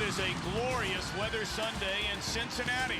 is a glorious weather Sunday in Cincinnati.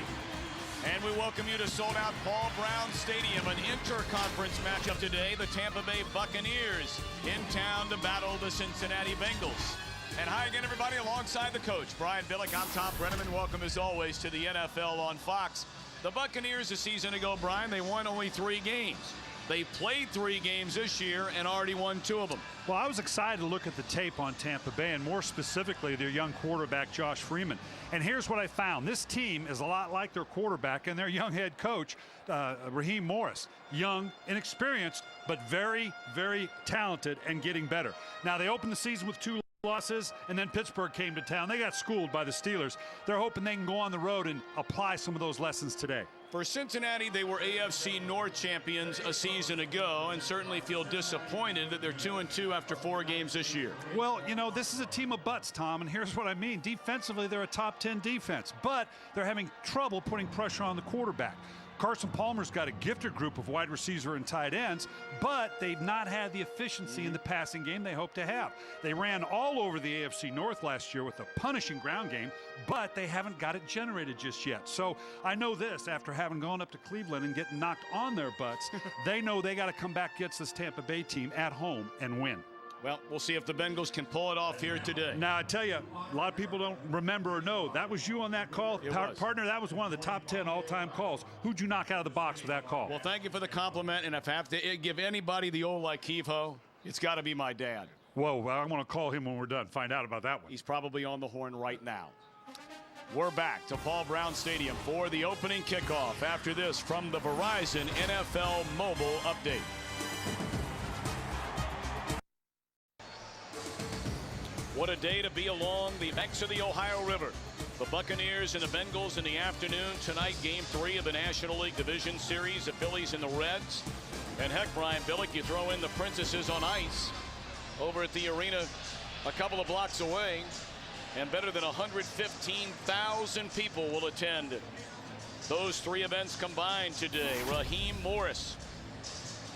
And we welcome you to sold-out Paul Brown Stadium, an interconference matchup today. The Tampa Bay Buccaneers in town to battle the Cincinnati Bengals. And hi again, everybody, alongside the coach, Brian Billick. I'm Tom Brenneman. Welcome, as always, to the NFL on Fox. The Buccaneers a season ago, Brian, they won only 3 games. They played 3 games this year and already won 2 of them. Well, I was excited to look at the tape on Tampa Bay, and more specifically their young quarterback, Josh Freeman. And here's what I found. This team is a lot like their quarterback and their young head coach, Raheem Morris. Young, inexperienced, but very, very talented and getting better. Now, they opened the season with 2 losses, and then Pittsburgh came to town. They got schooled by the Steelers. They're hoping they can go on the road and apply some of those lessons today. For Cincinnati, they were AFC North champions a season ago and certainly feel disappointed that they're 2-2 after 4 games this year. Well, you know, this is a team of butts, Tom, and here's what I mean. Defensively, they're a top 10 defense, but they're having trouble putting pressure on the quarterback. Carson Palmer's got a gifted group of wide receiver and tight ends, but they've not had the efficiency in the passing game they hope to have. They ran all over the AFC North last year with a punishing ground game, but they haven't got it generated just yet. So I know this, after having gone up to Cleveland and getting knocked on their butts, they know they got to come back against this Tampa Bay team at home and win. Well, we'll see if the Bengals can pull it off here today. Now, I tell you, a lot of people don't remember or know. That was you on that call. Partner, that was one of the top 10 all-time calls. Who'd you knock out of the box with that call? Well, thank you for the compliment. And if I have to give anybody the old like Keevo, it's got to be my dad. Whoa, well, I'm going to call him when we're done. Find out about that one. He's probably on the horn right now. We're back to Paul Brown Stadium for the opening kickoff after this from the Verizon NFL Mobile Update. What a day to be along the banks of the Ohio River. The Buccaneers and the Bengals in the afternoon tonight, Game 3 of the National League Division Series, the Phillies and the Reds. And heck, Brian Billick, you throw in the Princesses on ice over at the arena a couple of blocks away, and better than 115,000 people will attend those 3 events combined today. Raheem Morris,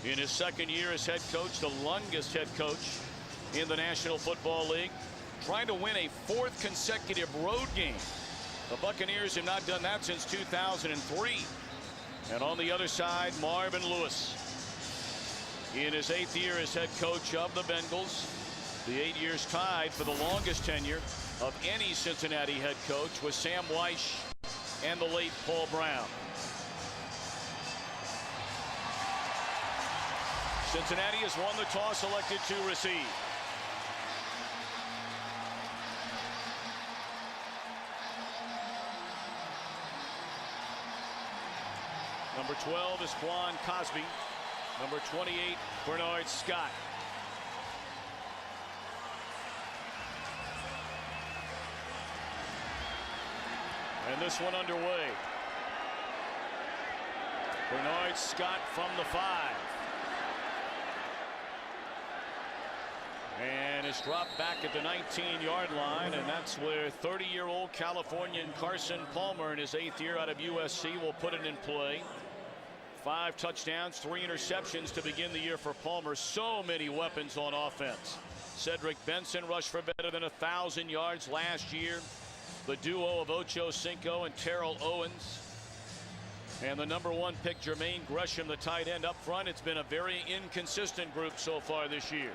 in his 2nd year as head coach, the longest head coach in the National Football League, trying to win a 4th consecutive road game. The Buccaneers have not done that since 2003. And on the other side, Marvin Lewis, in his 8th year as head coach of the Bengals, the 8 years tied for the longest tenure of any Cincinnati head coach with Sam Weish and the late Paul Brown. Cincinnati has won the toss, elected to receive. Number 12 is Quan Cosby. Number 28, Bernard Scott. And this one underway. Bernard Scott from the 5. And it's dropped back at the 19-yard line, and that's where 30-year-old Californian Carson Palmer in his 8th year out of USC will put it in play. 5 touchdowns, 3 interceptions to begin the year for Palmer. So many weapons on offense. Cedric Benson rushed for better than 1,000 yards last year. The duo of Ocho Cinco and Terrell Owens. And the number 1 pick, Jermaine Gresham, the tight end up front. It's been a very inconsistent group so far this year.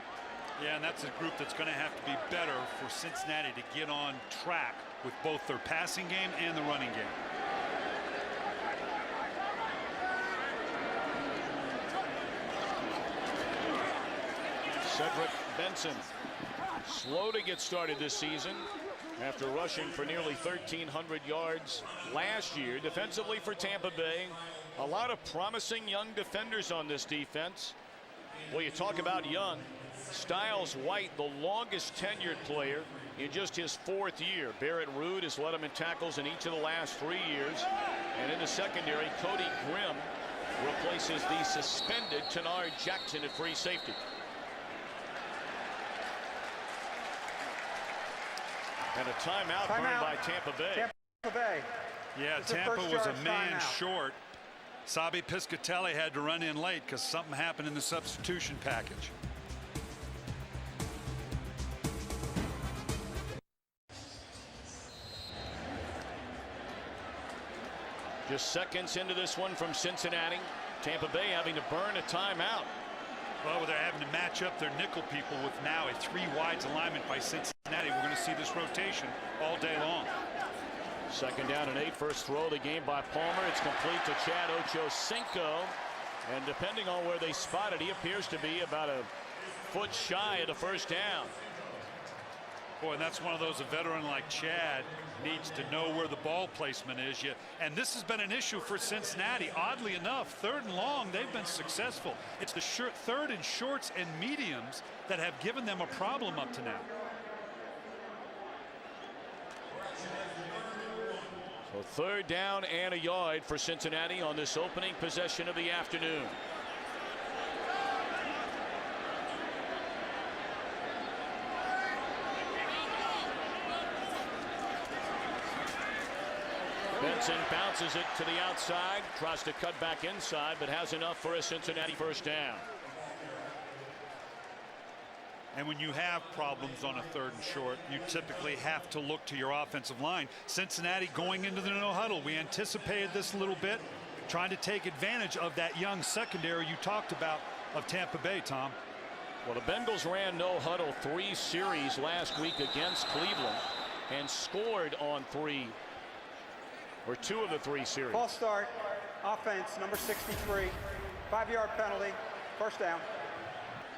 Yeah, and that's a group that's going to have to be better for Cincinnati to get on track with both their passing game and the running game. Cedric Benson, slow to get started this season after rushing for nearly 1,300 yards last year. Defensively for Tampa Bay, a lot of promising young defenders on this defense. Well, you talk about young. Styles White, the longest tenured player in just his 4th year. Barrett Ruud has led him in tackles in each of the last 3 years. And in the secondary, Cody Grimm replaces the suspended Tenard Jackson at free safety. And a timeout burned by Tampa Bay. Tampa Bay. Yeah, Tampa was a man short. Sabi Piscatelli had to run in late because something happened in the substitution package. Just seconds into this one from Cincinnati. Tampa Bay having to burn a timeout. Well, they're having to match up their nickel people with now a 3 wides alignment by Cincinnati. We're going to see this rotation all day long. 2nd down and 8. First throw of the game by Palmer. It's complete to Chad Ochocinco. And depending on where they spot it, he appears to be about a foot shy of the first down. Boy, and that's one of those, a veteran like Chad needs to know where the ball placement is. And this has been an issue for Cincinnati. Oddly enough, 3rd and long, they've been successful. It's the 3rd and shorts and mediums that have given them a problem up to now. So 3rd down and a yard for Cincinnati on this opening possession of the afternoon. Benson bounces it to the outside, tries to cut back inside, but has enough for a Cincinnati first down. And when you have problems on a 3rd and short, you typically have to look to your offensive line. Cincinnati going into the no huddle. We anticipated this a little bit, trying to take advantage of that young secondary you talked about of Tampa Bay, Tom. Well, the Bengals ran no huddle 3 series last week against Cleveland and scored on 2 of the 3 series. False start, offense, number 63, 5-yard penalty, first down.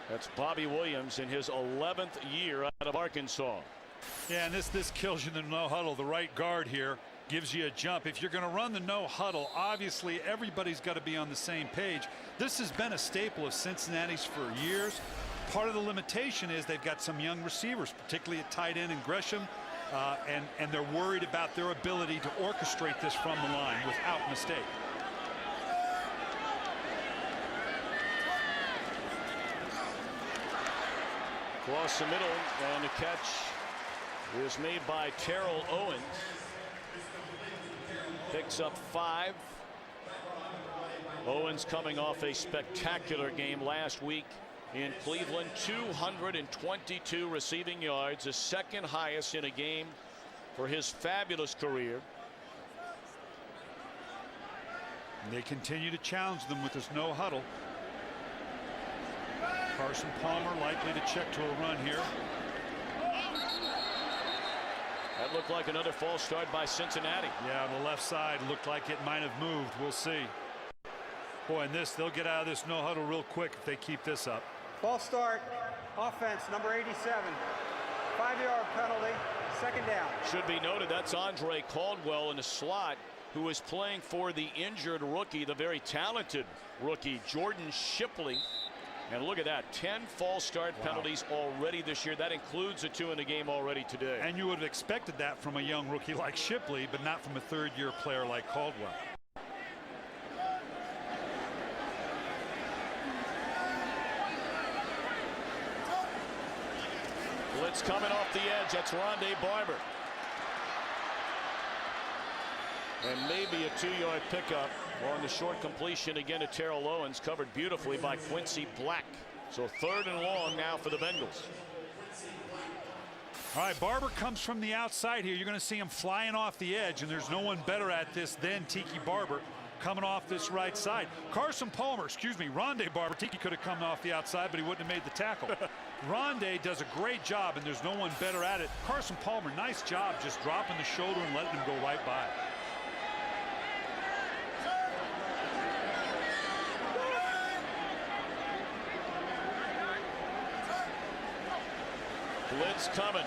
That's Bobby Williams in his 11th year out of Arkansas. Yeah, and this kills you in the no huddle. The right guard here gives you a jump. If you're going to run the no huddle, obviously everybody's got to be on the same page. This has been a staple of Cincinnati's for years. Part of the limitation is they've got some young receivers, particularly at tight end and Gresham. And they're worried about their ability to orchestrate this from the line without mistake. Across the middle, and the catch is made by Terrell Owens. Picks up 5. Owens coming off a spectacular game last week in Cleveland. 222 receiving yards, the 2nd highest in a game for his fabulous career. And they continue to challenge them with this no huddle. Carson Palmer likely to check to a run here. That looked like another false start by Cincinnati. Yeah, on the left side looked like it might have moved. We'll see. Boy, and they'll get out of this no huddle real quick if they keep this up. False start, offense, number 87, 5-yard penalty, 2nd down. Should be noted that's Andre Caldwell in the slot, who is playing for the injured rookie, the very talented rookie Jordan Shipley. And look at that, 10 false start penalties already this year. That includes the 2 in the game already today. And you would have expected that from a young rookie like Shipley, but not from a 3rd-year player like Caldwell. Blitz coming off the edge. That's Rondé Barber. And maybe a 2-yard pickup on the short completion again to Terrell Owens, covered beautifully by Quincy Black. So 3rd and long now for the Bengals. All right, Barber comes from the outside here. You're going to see him flying off the edge, and there's no one better at this than Tiki Barber coming off this right side. Rondé Barber. Tiki could have come off the outside, but he wouldn't have made the tackle. Rondé does a great job, and there's no one better at it. Carson Palmer, nice job just dropping the shoulder and letting him go right by. Blitz coming.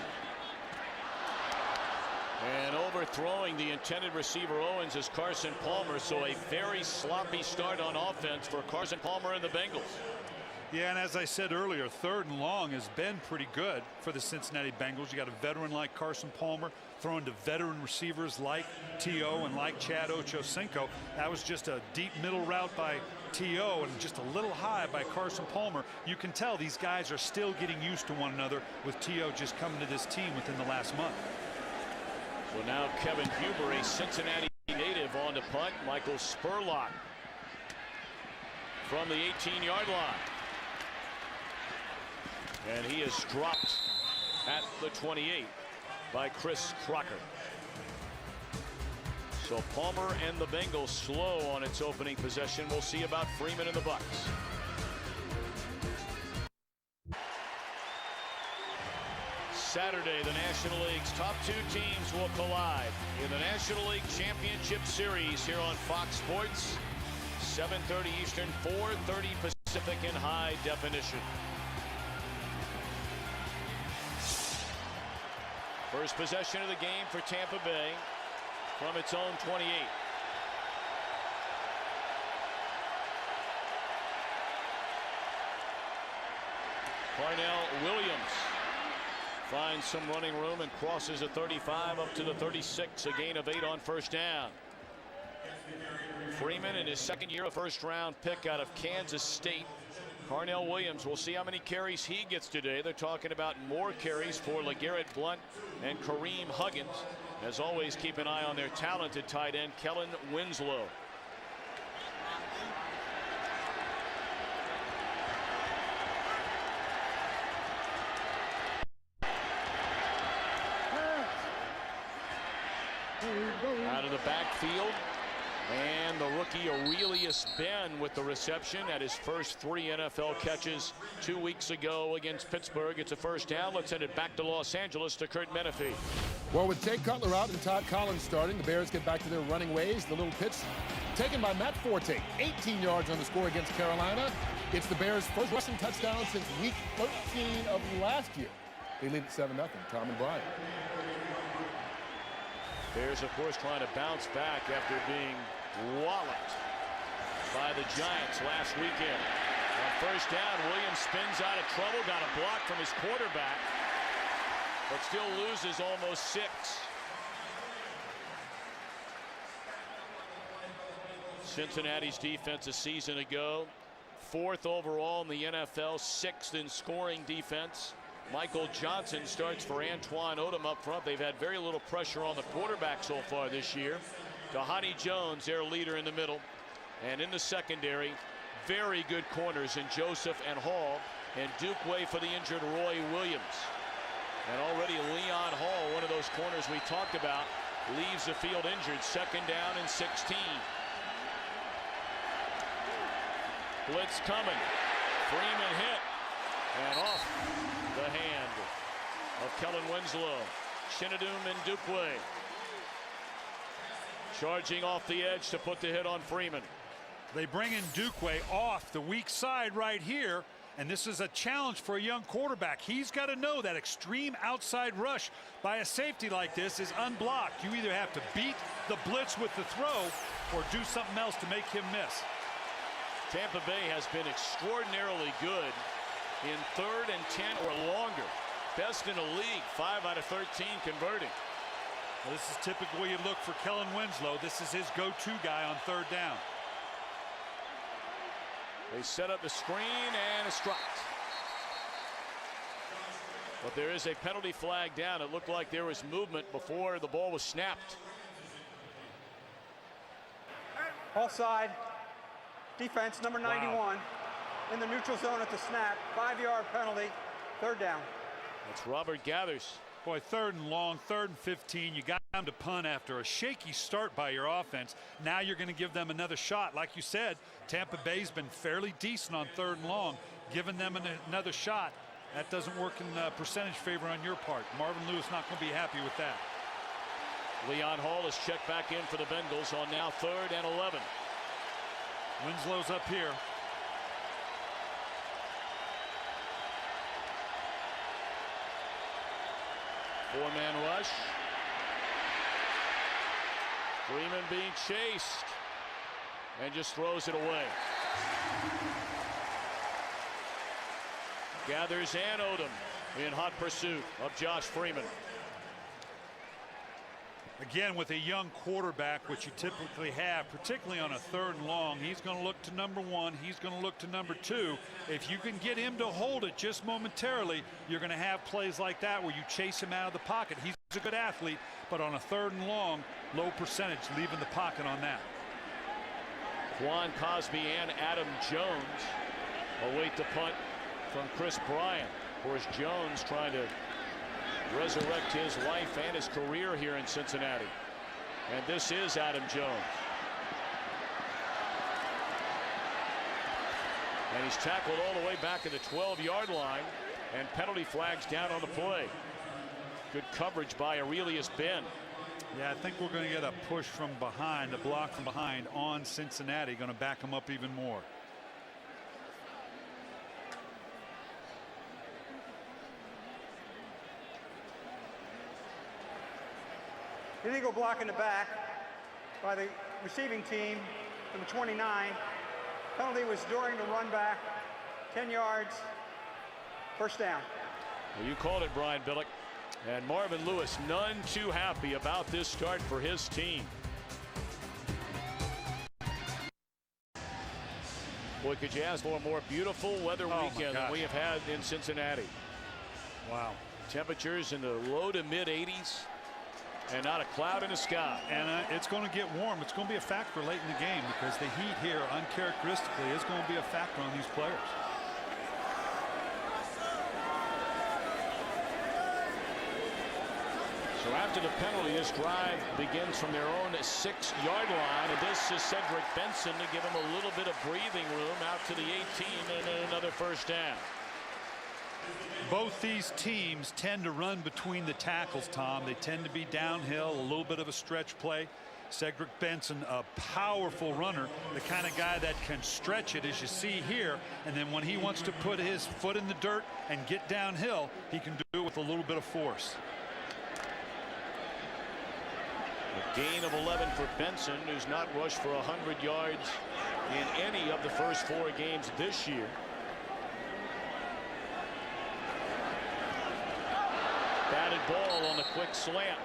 And overthrowing the intended receiver Owens is Carson Palmer. So a very sloppy start on offense for Carson Palmer and the Bengals. Yeah, and as I said earlier, 3rd and long has been pretty good for the Cincinnati Bengals. You got a veteran like Carson Palmer throwing to veteran receivers like T.O. and like Chad Ochocinco. That was just a deep middle route by T.O. and just a little high by Carson Palmer. You can tell these guys are still getting used to one another with T.O. just coming to this team within the last month. So now Kevin Huber, a Cincinnati native, on the punt. Michael Spurlock from the 18-yard line. And he is dropped at the 28 by Chris Crocker. So Palmer and the Bengals slow on its opening possession. We'll see about Freeman and the Bucs. Saturday, the National League's top two teams will collide in the National League Championship Series here on Fox Sports. 7:30 Eastern, 4:30 Pacific in high definition. First possession of the game for Tampa Bay from its own 28. Carnell Williams finds some running room and crosses a 35 up to the 36, a gain of 8 on first down. Freeman in his second year, a first-round pick out of Kansas State. Carnell Williams, we'll see how many carries he gets today. They're talking about more carries for LeGarrette Blount and Kareem Huggins. As always, keep an eye on their talented tight end, Kellen Winslow. Out of the backfield. And the rookie Aurelius Ben with the reception at his first 3 NFL catches 2 weeks ago against Pittsburgh. It's a first down. Let's send it back to Los Angeles to Kurt Menefee. Well, with Jay Cutler out and Todd Collins starting, the Bears get back to their running ways. The little pitch taken by Matt Forte, 18 yards on the score against Carolina. It's the Bears' first rushing touchdown since week 13 of last year. They lead at 7-0. Tom and Brian. Bears, of course, trying to bounce back after being walloped by the Giants last weekend. On first down, Williams spins out of trouble, got a block from his quarterback, but still loses almost 6. Cincinnati's defense a season ago, 4th overall in the NFL, 6th in scoring defense. Michael Johnson starts for Antoine Odom up front. They've had very little pressure on the quarterback so far this year. Tahani Jones, their leader in the middle. And in the secondary, very good corners in Joseph and Hall. And Dukeway for the injured Roy Williams. And already Leon Hall, one of those corners we talked about, leaves the field injured. Second down and 16. Blitz coming. Freeman hit. And off the hand of Kellen Winslow. Shinadum and Dukeway charging off the edge to put the hit on Freeman. They bring in Dukeway off the weak side right here, and this is a challenge for a young quarterback. He's got to know that extreme outside rush by a safety like this is unblocked. You either have to beat the blitz with the throw or do something else to make him miss. Tampa Bay has been extraordinarily good in 3rd and 10 or longer. Best in the league, 5 out of 13 converting. Well, this is typically you look for Kellen Winslow. This is his go-to guy on 3rd down. They set up the screen and a strike. But there is a penalty flag down. It looked like there was movement before the ball was snapped. Offside. Defense, number 91. Wow. In the neutral zone at the snap. 5-yard penalty. 3rd down. It's Robert Gathers. Boy, 3rd and long, 3rd and 15. You got them to punt after a shaky start by your offense. Now you're going to give them another shot. Like you said, Tampa Bay's been fairly decent on 3rd and long. Giving them another shot, that doesn't work in percentage favor on your part. Marvin Lewis not going to be happy with that. Leon Hall is checked back in for the Bengals on now 3rd and 11. Winslow's up here. Four-man rush. Freeman being chased and just throws it away. Gathers and Odom in hot pursuit of Josh Freeman. Again, with a young quarterback, which you typically have, particularly on a 3rd and long, he's going to look to number 1. He's going to look to number 2. If you can get him to hold it just momentarily, you're going to have plays like that where you chase him out of the pocket. He's a good athlete, but on a 3rd and long, low percentage leaving the pocket on that. Quan Cosby and Adam Jones await the punt from Chris Bryant. Of course, Jones trying to resurrect his life and his career here in Cincinnati. And this is Adam Jones. And he's tackled all the way back at the 12-yard line, and penalty flags down on the play. Good coverage by Aurelius Ben. Yeah, I think we're going to get a push from behind, a block from behind on Cincinnati, going to back them up even more. Illegal block in the back by the receiving team from the 29. Penalty was during the run back, 10 yards, first down. Well, you called it, Brian Billick. And Marvin Lewis, none too happy about this start for his team. Boy, could you ask for a more beautiful weather weekend than we have had in Cincinnati? Wow. Temperatures in the low to mid 80s. And not a cloud in the sky. And it's going to get warm. It's going to be a factor late in the game because the heat here, uncharacteristically, is going to be a factor on these players. So after the penalty, this drive begins from their own 6-yard line. And this is Cedric Benson to give him a little bit of breathing room out to the 18 and another first down. Both these teams tend to run between the tackles, Tom. They tend to be downhill, a little bit of a stretch play. Cedric Benson, a powerful runner, the kind of guy that can stretch it, as you see here. And then when he wants to put his foot in the dirt and get downhill, he can do it with a little bit of force. A gain of 11 for Benson, who's not rushed for 100 yards in any of the first 4 games this year. Batted ball on the quick slant.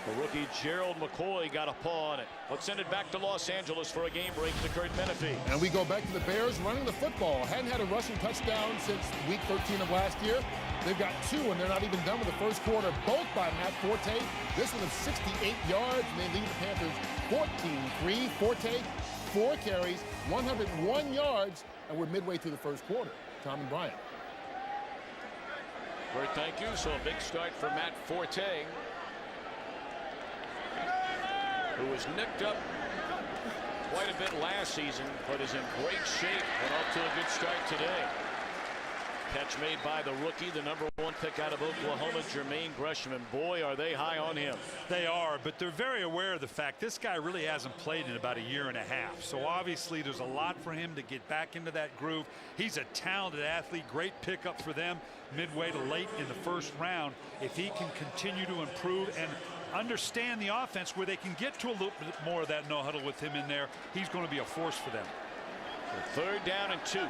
The rookie Gerald McCoy got a paw on it. Let's send it back to Los Angeles for a game break to Kurt Menefee. And we go back to the Bears running the football. Hadn't had a rushing touchdown since week 13 of last year. They've got 2, and they're not even done with the first quarter, both by Matt Forte. This one of 68 yards, and they lead the Panthers 14-3. Forte, 4 carries, 101 yards, and we're midway through the first quarter. Tom and Brian. Bert, thank you. So a big start for Matt Forte, who was nicked up quite a bit last season, but is in great shape and off to a good start today. Catch made by the rookie, the #1 pick out of Oklahoma, Jermaine Gresham, and boy, are they high on him. They are, but they're very aware of the fact this guy really hasn't played in about a year and a half. So obviously there's a lot for him to get back into that groove. He's a talented athlete, great pickup for them midway to late in the first round. If he can continue to improve and understand the offense where they can get to a little bit more of that no huddle with him in there, he's going to be a force for them. So 3rd down and 2.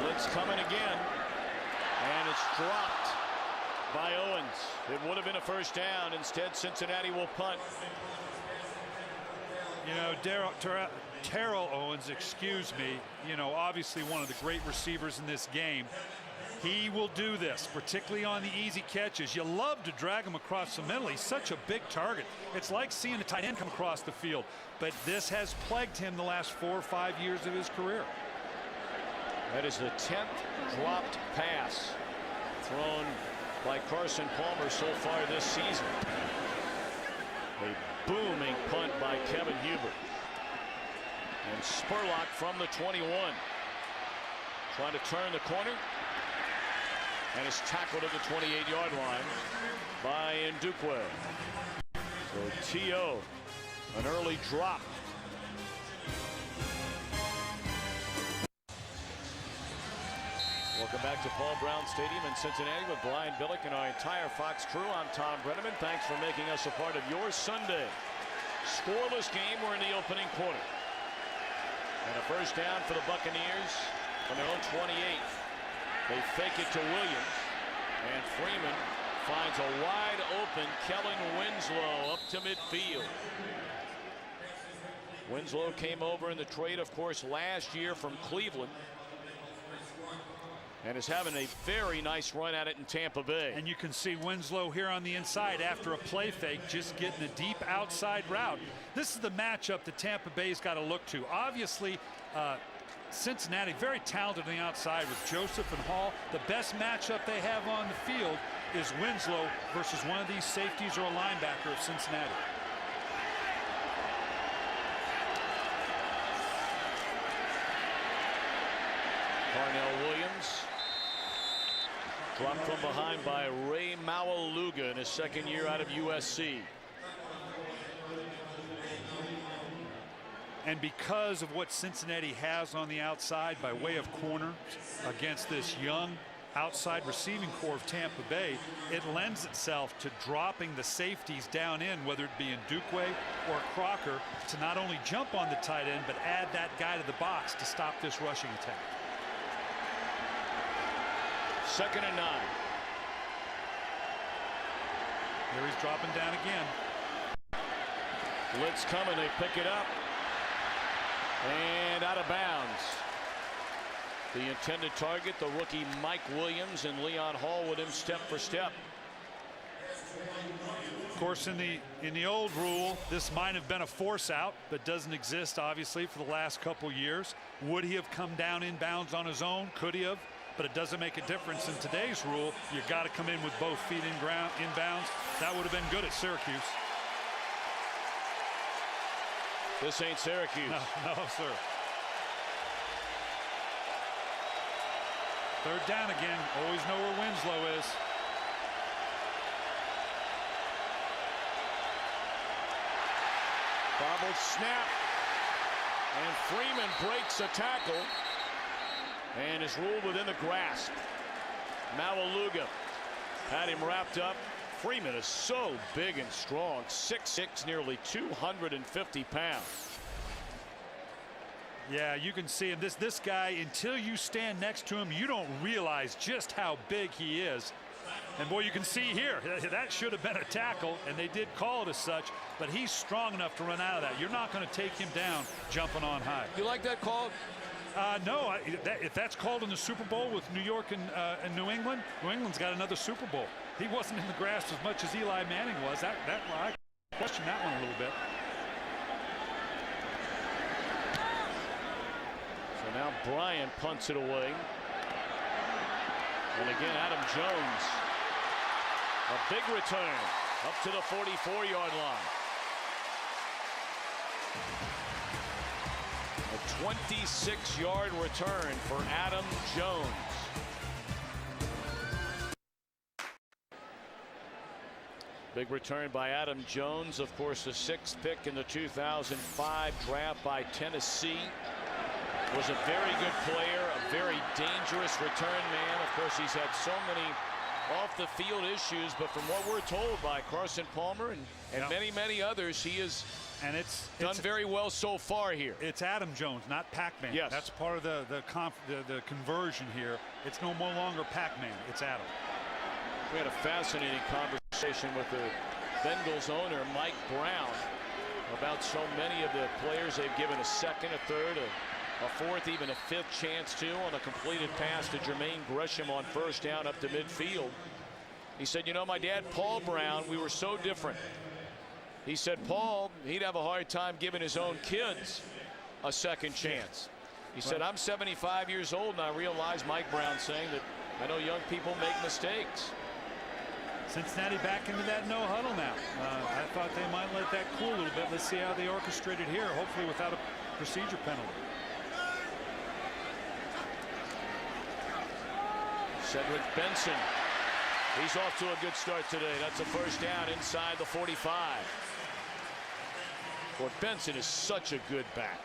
Blitz coming again, and it's dropped by Owens. It would have been a first down. Instead, Cincinnati will punt. You know, Terrell Owens, excuse me, you know, obviously one of the great receivers in this game. He will do this, particularly on the easy catches. You love to drag him across the middle. He's such a big target. It's like seeing a tight end come across the field. But this has plagued him the last 4 or 5 years of his career. That is the 10th dropped pass thrown by Carson Palmer so far this season. A booming punt by Kevin Hubert. And Spurlock from the 21. Trying to turn the corner. And is tackled at the 28-yard line by Ndukwe. So T.O. an early drop. Welcome back to Paul Brown Stadium in Cincinnati with Brian Billick and our entire Fox crew. I'm Tom Brenneman. Thanks for making us a part of your Sunday. Scoreless game. We're in the opening quarter. And a first down for the Buccaneers from their own 28. They fake it to Williams. And Freeman finds a wide open Kellen Winslow up to midfield. Winslow came over in the trade, of course, last year from Cleveland. And is having a very nice run at it in Tampa Bay. And you can see Winslow here on the inside after a play fake, just getting a deep outside route. This is the matchup that Tampa Bay's got to look to. Obviously, Cincinnati very talented on the outside with Joseph and Hall. The best matchup they have on the field is Winslow versus one of these safeties or a linebacker of Cincinnati. Parnell Williams dropped from behind by Ray Maualuga in his second year out of USC. And because of what Cincinnati has on the outside by way of corner against this young outside receiving core of Tampa Bay, it lends itself to dropping the safeties down in, whether it be in Dukwe or Crocker, to not only jump on the tight end, but add that guy to the box to stop this rushing attack. 2nd and 9. Here he's dropping down again. Blitz coming, they pick it up. And out of bounds. The intended target, the rookie Mike Williams, and Leon Hall with him step for step. Of course, in the old rule, this might have been a force out, but doesn't exist obviously for the last couple years. Would he have come down inbounds on his own? Could he have? But it doesn't make a difference in today's rule. You got to come in with both feet inbounds. That would have been good at Syracuse. This ain't Syracuse. No, sir. 3rd down again. Always know where Winslow is. Bobbled snap. And Freeman breaks a tackle and is ruled within the grasp. Maualuga had him wrapped up. Freeman is so big and strong, 6'6", nearly 250 pounds. Yeah, you can see him. This guy, until you stand next to him, you don't realize just how big he is. And boy, you can see here, that should have been a tackle, and they did call it as such, but he's strong enough to run out of that. You're not going to take him down jumping on high. You like that call? No, if that's called in the Super Bowl with New York and New England, New England's got another Super Bowl. He wasn't in the grasp as much as Eli Manning was. I question that one a little bit. So now Bryant punts it away. And again, Adam Jones. A big return up to the 44-yard line. A 26-yard return for Adam Jones. Big return by Adam Jones, of course, the 6th pick in the 2005 draft by Tennessee. Was a very good player, a very dangerous return man. Of course, he's had so many off-the-field issues, but from what we're told by Carson Palmer and many others, he has done very well so far here. It's Adam Jones, not Pac-Man. Yes. That's part of the conversion here. It's no more longer Pac-Man. It's Adam. We had a fascinating conversation with the Bengals owner, Mike Brown, about so many of the players they've given a second, a third, a fourth, even a fifth chance to on a completed pass to Jermaine Gresham on 1st down up to midfield. He said, you know, my dad, Paul Brown, we were so different. He said, Paul, he'd have a hard time giving his own kids a second chance. He said, I'm 75 years old, and I realize Mike Brown saying that I know young people make mistakes. Cincinnati back into that no huddle now. I thought they might let that cool a little bit. Let's see how they orchestrate it here, hopefully without a procedure penalty. Cedric Benson. He's off to a good start today. That's a 1st down inside the 45. Well, Benson is such a good back.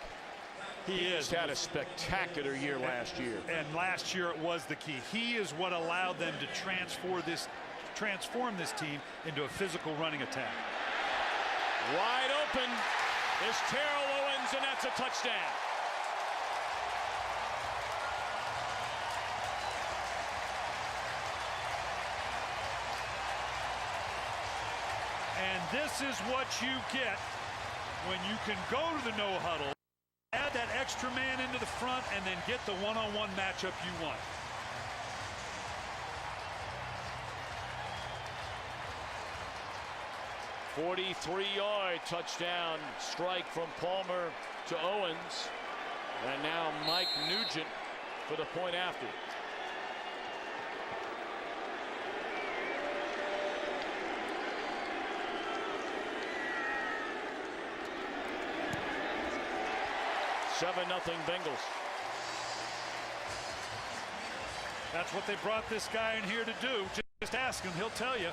He is. He's had a spectacular year last year. And last year it was the key. He is what allowed them to transform this team into a physical running attack. Wide open is Terrell Owens, and that's a touchdown. And this is what you get when you can go to the no huddle, add that extra man into the front, and then get the one-on-one matchup you want. '43-yard touchdown strike from Palmer to Owens. And now Mike Nugent for the point after. Nothing Bengals. That's what they brought this guy in here to do. Just ask him, he'll tell you.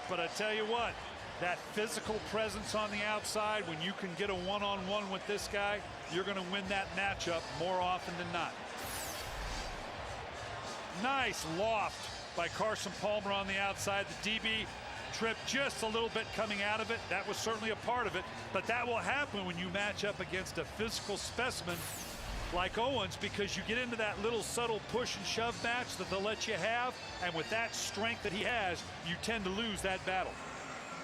But I tell you what, that physical presence on the outside, when you can get a one-on-one with this guy, you're going to win that matchup more often than not. Nice loft by Carson Palmer on the outside. The DB tripped just a little bit coming out of it. That was certainly a part of it, but that will happen when you match up against a physical specimen like Owens, because you get into that little subtle push and shove match that they'll let you have, and with that strength that he has, you tend to lose that battle.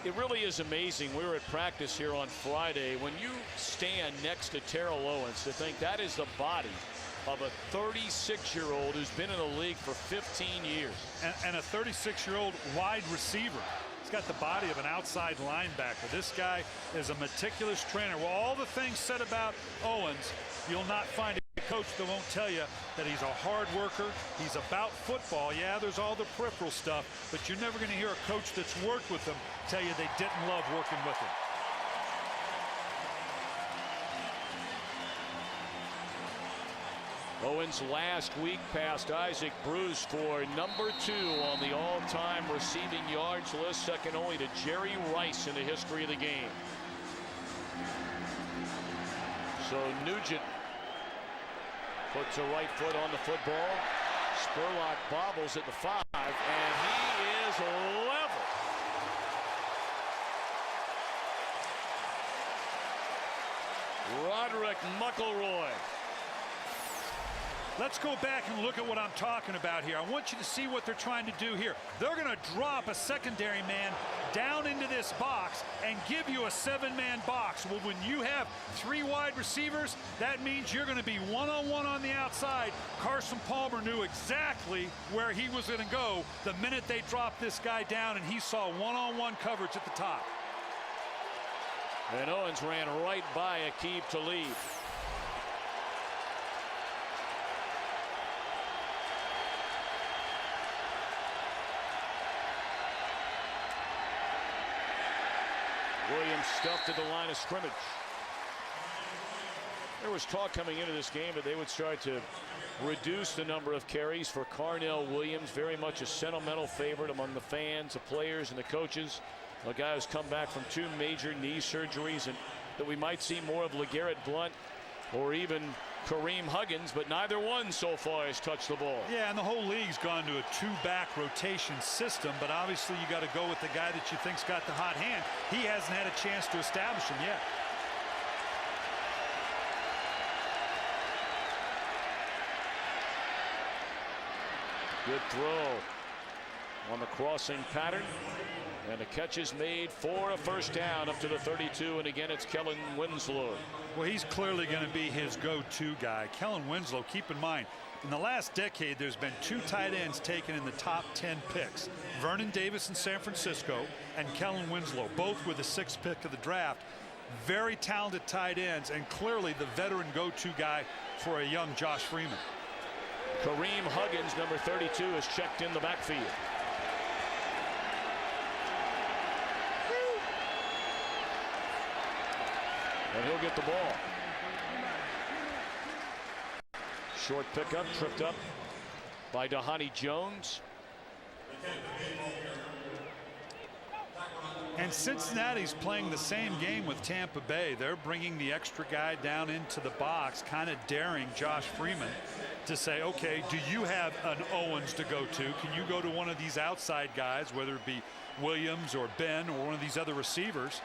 It really is amazing. We were at practice here on Friday. When you stand next to Terrell Owens, to think that is the body of a 36-year-old who's been in the league for 15 years. And a 36-year-old wide receiver. He's got the body of an outside linebacker. This guy is a meticulous trainer. Well, all the things said about Owens, you'll not find a coach that won't tell you that he's a hard worker. He's about football. Yeah, there's all the peripheral stuff, but you're never going to hear a coach that's worked with him tell you they didn't love working with him. Owens last week passed Isaac Bruce for number 2 on the all-time receiving yards list, second only to Jerry Rice in the history of the game. So Nugent puts a right foot on the football. Spurlock bobbles at the 5, and he is level. Roderick McElroy. Let's go back and look at what I'm talking about here. I want you to see what they're trying to do here. They're going to drop a secondary man down into this box and give you a 7-man box. Well, when you have 3 wide receivers, that means you're going to be one-on-one on the outside. Carson Palmer knew exactly where he was going to go the minute they dropped this guy down, and he saw one-on-one coverage at the top. And Owens ran right by Aqib Talib. Williams stuffed at the line of scrimmage. There was talk coming into this game that they would start to reduce the number of carries for Carnell Williams. Very much a sentimental favorite among the fans, the players, and the coaches. A guy who's come back from 2 major knee surgeries, and that we might see more of LeGarrette Blount or even Kareem Huggins, but neither one so far has touched the ball. Yeah, and the whole league's gone to a 2-back rotation system, but obviously you got to go with the guy that you think's got the hot hand. He hasn't had a chance to establish him yet. Good throw on the crossing pattern, and the catch is made for a first down up to the 32, and again it's Kellen Winslow. Well, he's clearly going to be his go-to guy. Kellen Winslow, keep in mind, in the last decade there's been 2 tight ends taken in the top 10 picks. Vernon Davis in San Francisco and Kellen Winslow, both with the 6th pick of the draft. Very talented tight ends, and clearly the veteran go-to guy for a young Josh Freeman. Kareem Huggins, number 32, is checked in the backfield. And he'll get the ball. Short pickup, tripped up by Dhani Jones. And Cincinnati's playing the same game with Tampa Bay. They're bringing the extra guy down into the box, kind of daring Josh Freeman to say, okay, do you have an Owens to go to? Can you go to one of these outside guys, whether it be Williams or Ben or one of these other receivers,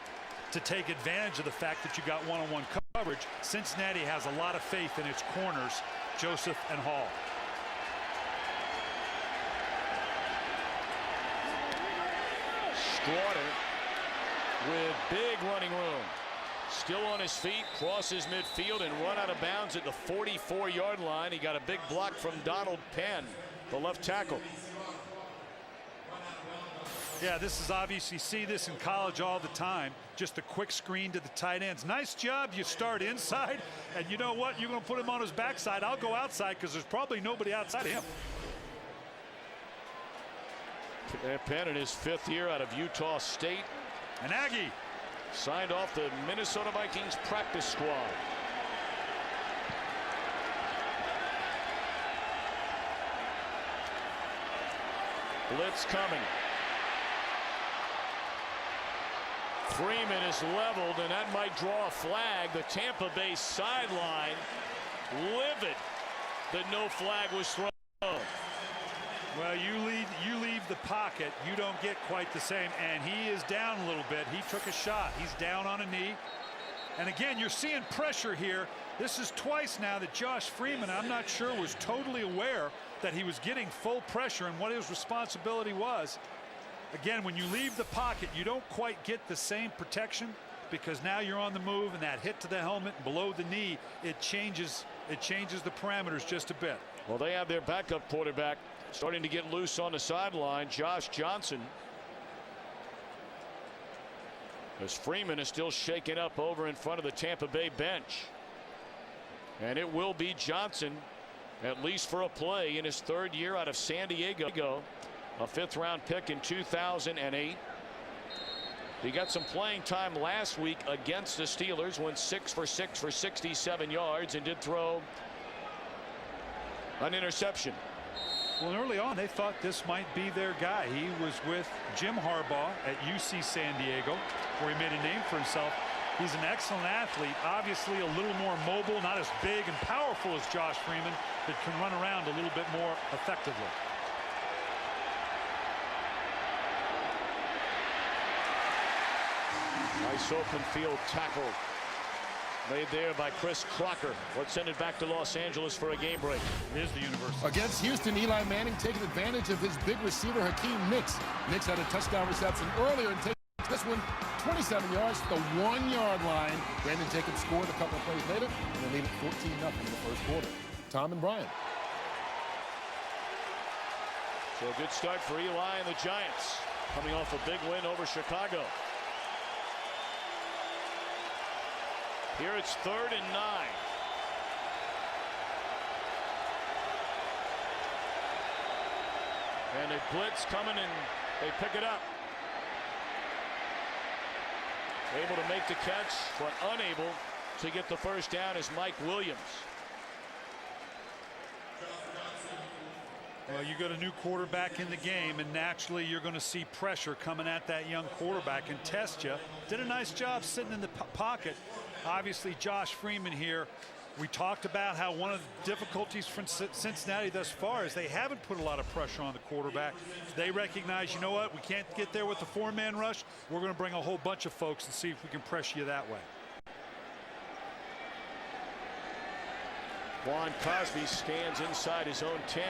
to take advantage of the fact that you got one-on-one coverage? Cincinnati has a lot of faith in its corners, Joseph and Hall. Slaughter with big running room. Still on his feet, crosses midfield and run out of bounds at the 44-yard line. He got a big block from Donald Penn, the left tackle. Yeah, this is obvious. You see this in college all the time. Just a quick screen to the tight ends. Nice job. You start inside, and you know what? You're going to put him on his backside. I'll go outside because there's probably nobody outside him. Penn in his 5th year out of Utah State. An Aggie. Signed off the Minnesota Vikings practice squad. Blitz coming. Freeman is leveled, and that might draw a flag. The Tampa Bay sideline livid that no flag was thrown. Well, you leave the pocket, you don't get quite the same, and he is down a little bit. He took a shot. He's down on a knee. And again, you're seeing pressure here. This is twice now that Josh Freeman, I'm not sure, was totally aware that he was getting full pressure and what his responsibility was. Again, when you leave the pocket, you don't quite get the same protection because now you're on the move, and that hit to the helmet below the knee, it changes the parameters just a bit. Well, they have their backup quarterback starting to get loose on the sideline, Josh Johnson. As Freeman is still shaken up over in front of the Tampa Bay bench. And it will be Johnson, at least for a play, in his 3rd year out of San Diego. A 5th-round pick in 2008. He got some playing time last week against the Steelers, went 6 for 6 for 67 yards and did throw an interception. Well, early on, they thought this might be their guy. He was with Jim Harbaugh at UC San Diego, where he made a name for himself. He's an excellent athlete, obviously a little more mobile, not as big and powerful as Josh Freeman, but can run around a little bit more effectively. Nice open field tackle made there by Chris Crocker. Let's send it back to Los Angeles for a game break. It is the university. Against Houston, Eli Manning taking advantage of his big receiver, Hakeem Nicks. Nicks had a touchdown reception earlier and takes this one 27 yards to the 1-yard line. Brandon Jacobs scored a couple of plays later, and they lead it 14-0 in the first quarter. Tom and Brian. So a good start for Eli and the Giants, coming off a big win over Chicago. Here it's 3rd and 9. And a blitz coming, and they pick it up. Able to make the catch, but unable to get the first down is Mike Williams. Well, you got a new quarterback in the game, and naturally you're going to see pressure coming at that young quarterback and test you. Did a nice job sitting in the pocket. Obviously, Josh Freeman here. We talked about how one of the difficulties for Cincinnati thus far is they haven't put a lot of pressure on the quarterback. They recognize, you know what, we can't get there with the 4-man rush. We're going to bring a whole bunch of folks and see if we can pressure you that way. Juan Cosby stands inside his own 10.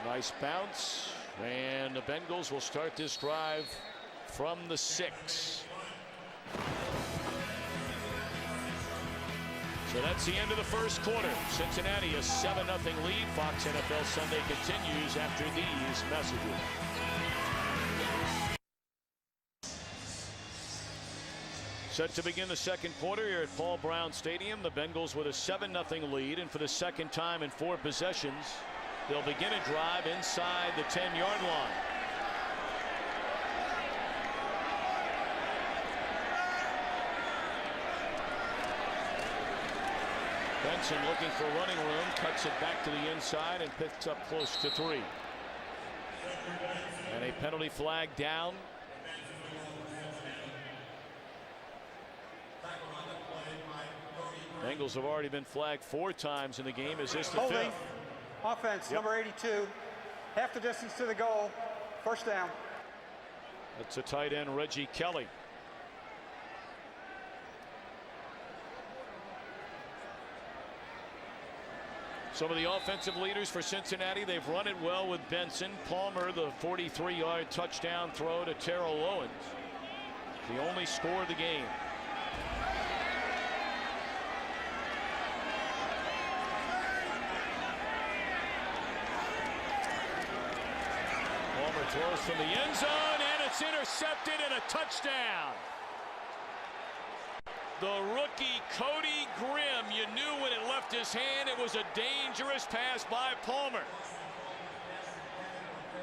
Nice bounce, and the Bengals will start this drive from the 6. So that's the end of the first quarter. Cincinnati a 7-0 lead. Fox NFL Sunday continues after these messages. Set to begin the second quarter here at Paul Brown Stadium. The Bengals with a 7-0 lead, and for the second time in 4 possessions, they'll begin a drive inside the 10-yard line. Benson looking for running room, cuts it back to the inside and picks up close to 3. And a penalty flag down. Bengals have already been flagged 4 times in the game. Is this the 5th? Offense, number 82. Half the distance to the goal. First down. That's a tight end, Reggie Kelly. Some of the offensive leaders for Cincinnati, they've run it well with Benson. Palmer, the 43-yard touchdown throw to Terrell Owens. The only score of the game. Throws from the end zone, and it's intercepted, and a touchdown. The rookie Cody Grimm, you knew when it left his hand it was a dangerous pass by Palmer.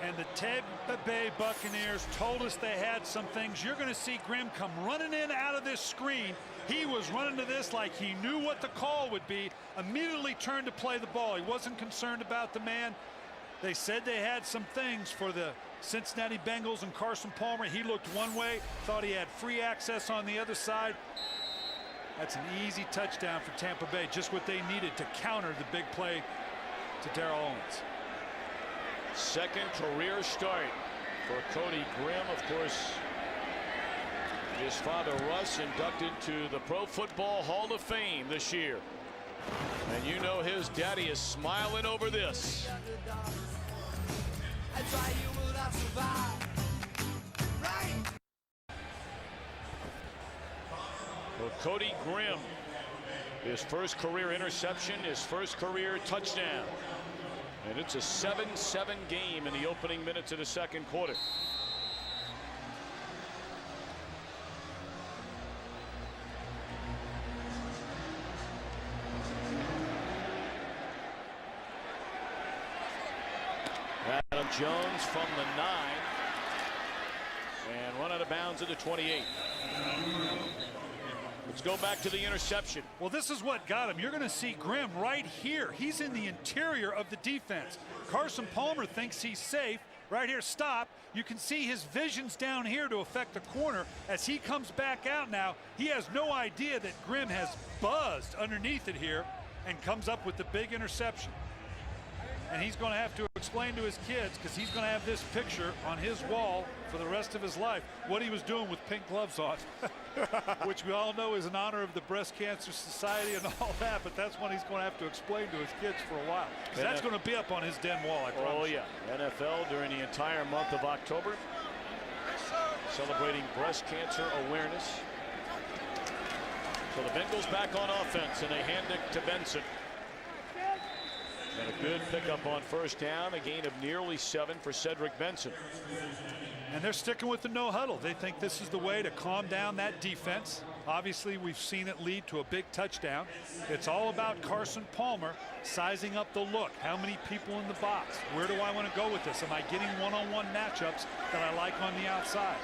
And the Tampa Bay Buccaneers told us they had some things. You're going to see Grimm come running in out of this screen. He was running to this like he knew what the call would be. Immediately turned to play the ball. He wasn't concerned about the man. They said they had some things for the Cincinnati Bengals and Carson Palmer. He looked one way, thought he had free access on the other side. That's an easy touchdown for Tampa Bay, just what they needed to counter the big play to Darrell Owens. Second career start for Cody Grimm. Of course, his father Russ inducted to the Pro Football Hall of Fame this year. And you know his daddy is smiling over this. Well, Cody Grimm, his first career interception, his first career touchdown. And it's a 7-7 game in the opening minutes of the second quarter. Adam Jones from the 9 and run out of bounds at the 28. Let's go back to the interception. Well, this is what got him. You're going to see Grimm right here. He's in the interior of the defense. Carson Palmer thinks he's safe. Right here, stop. You can see his vision's down here to affect the corner. As he comes back out now, he has no idea that Grimm has buzzed underneath it here and comes up with the big interception. And he's going to have to explain to his kids, because he's going to have this picture on his wall for the rest of his life, what he was doing with pink gloves on, which we all know is in honor of the Breast Cancer Society and all that, but that's one he's going to have to explain to his kids for a while. That's going to be up on his den wall, I promise. Oh, yeah. NFL during the entire month of October, celebrating breast cancer awareness. So the Bengals back on offense, and they hand it to Benson. And a good pickup on first down, a gain of nearly 7 for Cedric Benson. And they're sticking with the no huddle. They think this is the way to calm down that defense. Obviously, we've seen it lead to a big touchdown. It's all about Carson Palmer sizing up the look. How many people in the box? Where do I want to go with this? Am I getting one-on-one matchups that I like on the outside?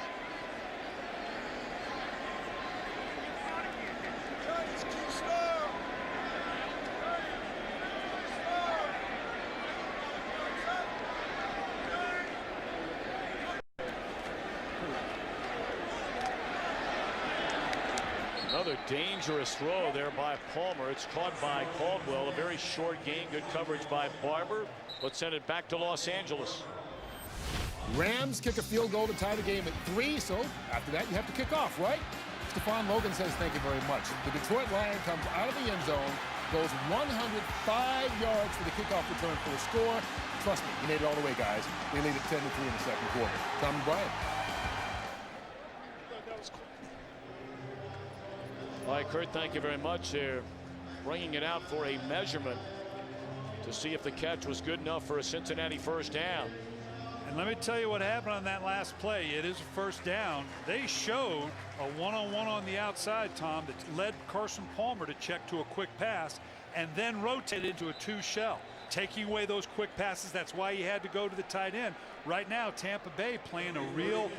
Another dangerous throw there by Palmer. It's caught by Caldwell. A very short gain. Good coverage by Barber. Let's send it back to Los Angeles. Rams kick a field goal to tie the game at 3. So after that, you have to kick off, right? Stephon Logan says thank you very much. The Detroit Lion comes out of the end zone, goes 105 yards for the kickoff return for a score. Trust me, he made it all the way, guys. They lead at 10-3 in the second quarter. Tom and Brian. All right, Kurt, thank you very much. They're bringing it out for a measurement to see if the catch was good enough for a Cincinnati first down. And let me tell you what happened on that last play. It is a first down. They showed a one-on-one on the outside, Tom, that led Carson Palmer to check to a quick pass and then rotated to a 2-shell. Taking away those quick passes, that's why he had to go to the tight end. Right now, Tampa Bay playing a real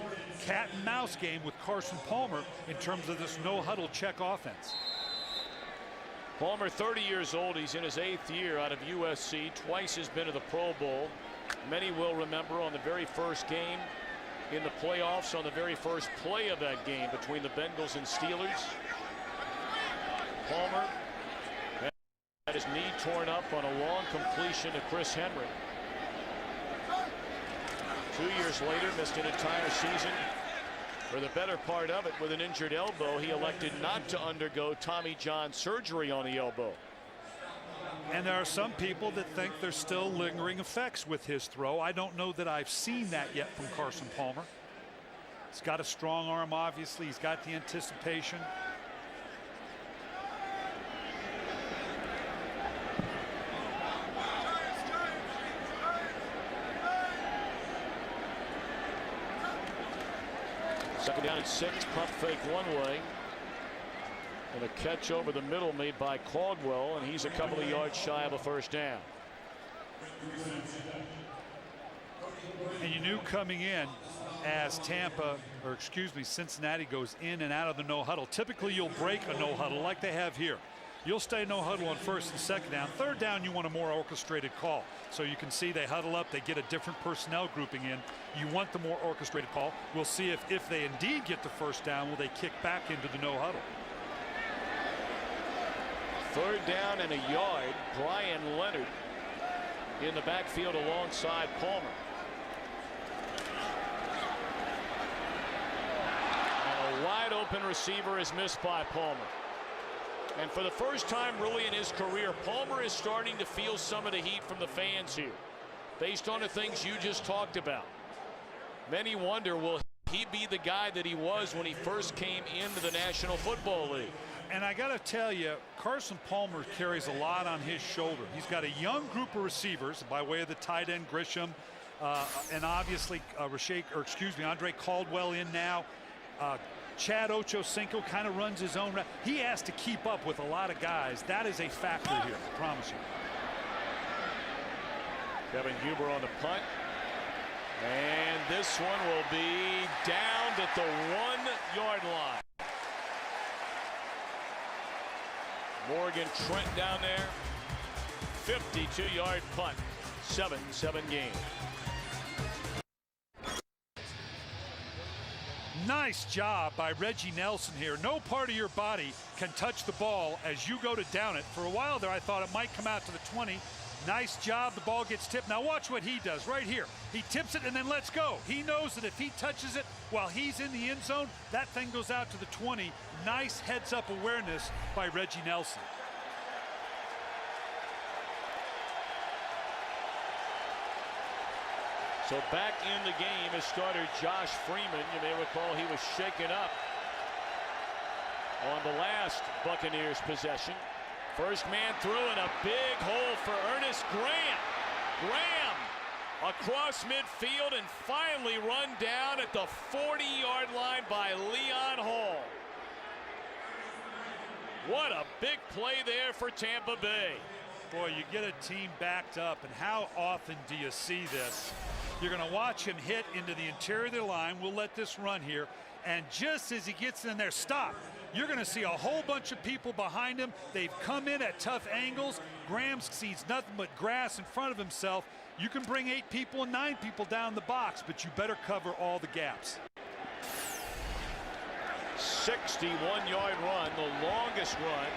cat and mouse game with Carson Palmer in terms of this no-huddle check offense. Palmer, 30 years old. He's in his 8th year out of USC. Twice has been to the Pro Bowl. Many will remember on the very first game in the playoffs, on the very first play of that game between the Bengals and Steelers. Palmer had his knee torn up on a long completion to Chris Henry. 2 years later, missed an entire season. For the better part of it, with an injured elbow, he elected not to undergo Tommy John surgery on the elbow. And there are some people that think there's still lingering effects with his throw. I don't know that I've seen that yet from Carson Palmer. He's got a strong arm, obviously. He's got the anticipation. Second down and 6. Pump fake one way. And a catch over the middle made by Caldwell, and he's a couple of yards shy of a first down. And you knew coming in as Cincinnati goes in and out of the no huddle. Typically you'll break a no huddle like they have here. You'll stay no huddle on first and second down. Third down, you want a more orchestrated call. So you can see they huddle up, they get a different personnel grouping in. You want the more orchestrated call. We'll see if they indeed get the first down, will they kick back into the no huddle. Third down and a yard. Brian Leonard in the backfield alongside Palmer. And a wide open receiver is missed by Palmer. And for the first time really in his career, Palmer is starting to feel some of the heat from the fans here, based on the things you just talked about. Many wonder, will he be the guy that he was when he first came into the National Football League? And I got to tell you, Carson Palmer carries a lot on his shoulder. He's got a young group of receivers by way of the tight end Grisham, and obviously Andre Caldwell in now. Chad Ochocinco kind of runs his own route. He has to keep up with a lot of guys. That is a factor here, I promise you. Kevin Huber on the punt. And this one will be downed at the 1-yard line. Morgan Trent down there. 52-yard punt. 7-7 game. Nice job by Reggie Nelson here. No part of your body can touch the ball as you go to down it. For a while there, I thought it might come out to the 20. Nice job. The ball gets tipped. Now watch what he does right here. He tips it and then lets go. He knows that if he touches it while he's in the end zone, that thing goes out to the 20. Nice heads-up awareness by Reggie Nelson. So back in the game is starter Josh Freeman. You may recall he was shaken up on the last Buccaneers possession. First man through and a big hole for Ernest Graham. Graham across midfield and finally run down at the 40-yard line by Leon Hall. What a big play there for Tampa Bay. Boy, you get a team backed up, and how often do you see this? You're going to watch him hit into the interior of the line. We'll let this run here. And just as he gets in there, stop. You're going to see a whole bunch of people behind him. They've come in at tough angles. Graham sees nothing but grass in front of himself. You can bring 8 people and 9 people down the box, but you better cover all the gaps. 61-yard run, the longest run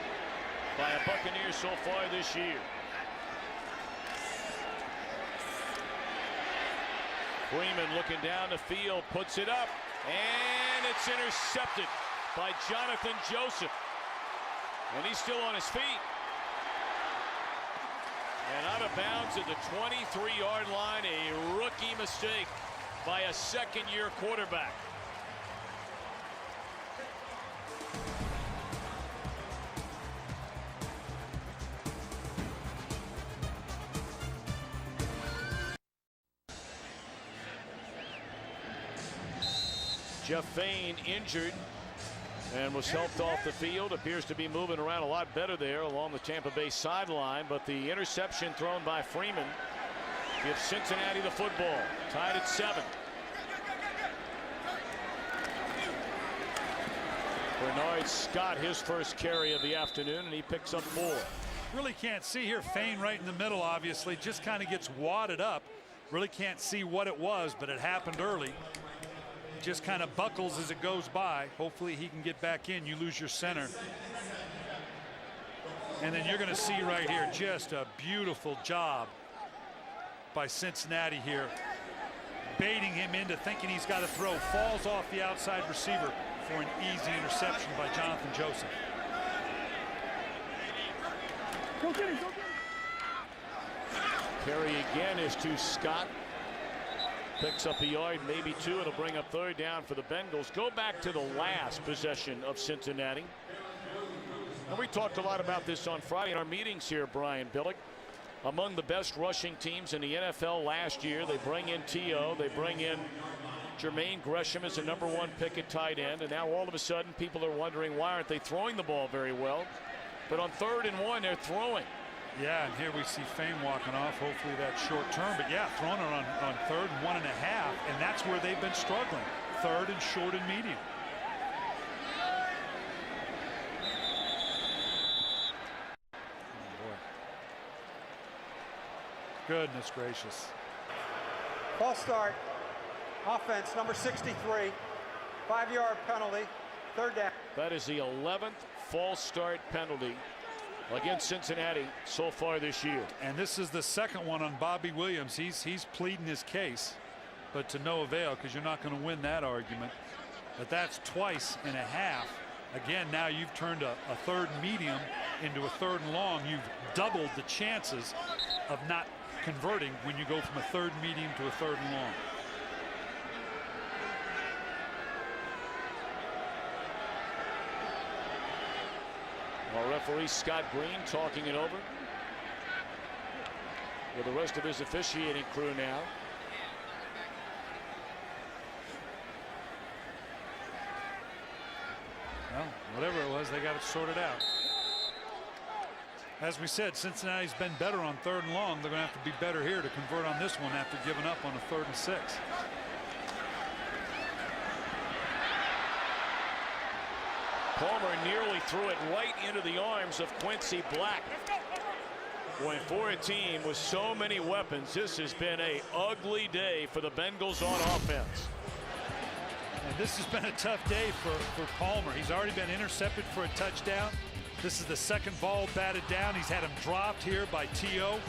by a Buccaneer so far this year. Freeman looking down the field, puts it up, and it's intercepted by Jonathan Joseph. And he's still on his feet. And out of bounds at the 23-yard line, a rookie mistake by a second-year quarterback. Jeff Fain injured and was helped off the field. Appears to be moving around a lot better there along the Tampa Bay sideline, but the interception thrown by Freeman gives Cincinnati the football, tied at 7. Bernard Scott, his first carry of the afternoon, and he picks up 4. Really can't see here. Fain right in the middle, obviously, just kind of gets wadded up. Really can't see what it was, but it happened early. Just kind of buckles as it goes by. Hopefully he can get back in. You lose your center. And then you're going to see right here just a beautiful job by Cincinnati here. Baiting him into thinking he's got to throw. Falls off the outside receiver for an easy interception by Jonathan Joseph. Go get him, go get him. Carry again is to Scott. Picks up a yard, maybe 2. It'll bring up third down for the Bengals. Go back to the last possession of Cincinnati. And we talked a lot about this on Friday in our meetings here, Brian Billick. Among the best rushing teams in the NFL last year. They bring in T.O., they bring in Jermaine Gresham is the #1 pick at tight end, and now all of a sudden people are wondering why aren't they throwing the ball very well. But on 3rd and 1, they're throwing. Yeah, and here we see Fane walking off. Hopefully that's short term. But yeah, throwing it on 3rd and 1.5, and that's where they've been struggling. 3rd and short and medium. Oh boy. Goodness gracious. False start. Offense, number 63. 5-yard penalty. 3rd down. That is the 11th false start penalty against Cincinnati so far this year. And this is the 2nd one on Bobby Williams. He's pleading his case, but to no avail, because you're not going to win that argument. But that's 2.5 twice. Again, now you've turned a 3rd medium into a 3rd and long. You've doubled the chances of not converting when you go from a 3rd medium to a 3rd and long. Our referee Scott Green talking it over with the rest of his officiating crew now. Well, whatever it was, they got it sorted out. As we said, Cincinnati's been better on 3rd and long. They're going to have to be better here to convert on this one after giving up on a 3rd and 6. Palmer nearly threw it right into the arms of Quincy Black. Boy, for a team with so many weapons, this has been an ugly day for the Bengals on offense. And this has been a tough day for Palmer. He's already been intercepted for a touchdown. This is the 2nd ball batted down. He's had him dropped here by T.O.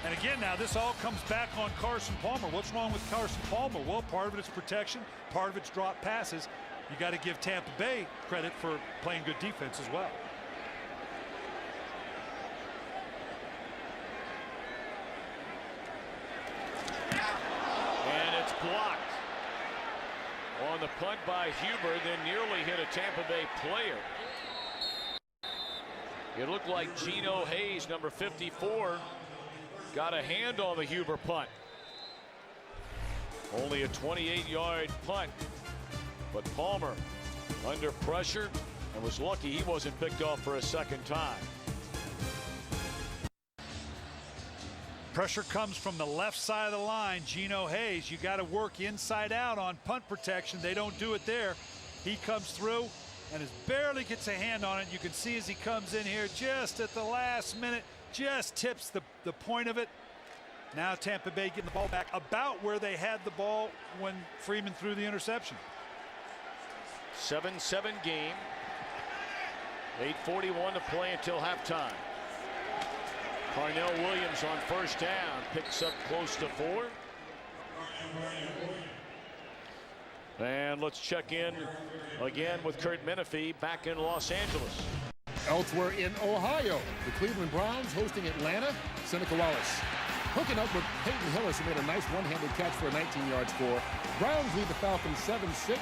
And again, now this all comes back on Carson Palmer. What's wrong with Carson Palmer? Well, part of it is protection, part of it's drop passes. You got to give Tampa Bay credit for playing good defense as well. And it's blocked on the punt by Huber, then nearly hit a Tampa Bay player. It looked like Geno Hayes, number 54, got a hand on the Huber punt. Only a 28-yard punt. But Palmer under pressure and was lucky he wasn't picked off for a 2nd time. Pressure comes from the left side of the line. Geno Hayes, you got to work inside out on punt protection. They don't do it there. He comes through and barely gets a hand on it. You can see as he comes in here just at the last minute, just tips the point of it. Now Tampa Bay getting the ball back about where they had the ball when Freeman threw the interception. 7-7 game. 8:41 to play until halftime. Parnell Williams on 1st down picks up close to 4. And let's check in again with Kurt Menefee back in Los Angeles. Elsewhere in Ohio, the Cleveland Browns hosting Atlanta. Seneca Wallace hooking up with Peyton Hillis, who made a nice one-handed catch for a 19-yard score. Browns lead the Falcons 7-6.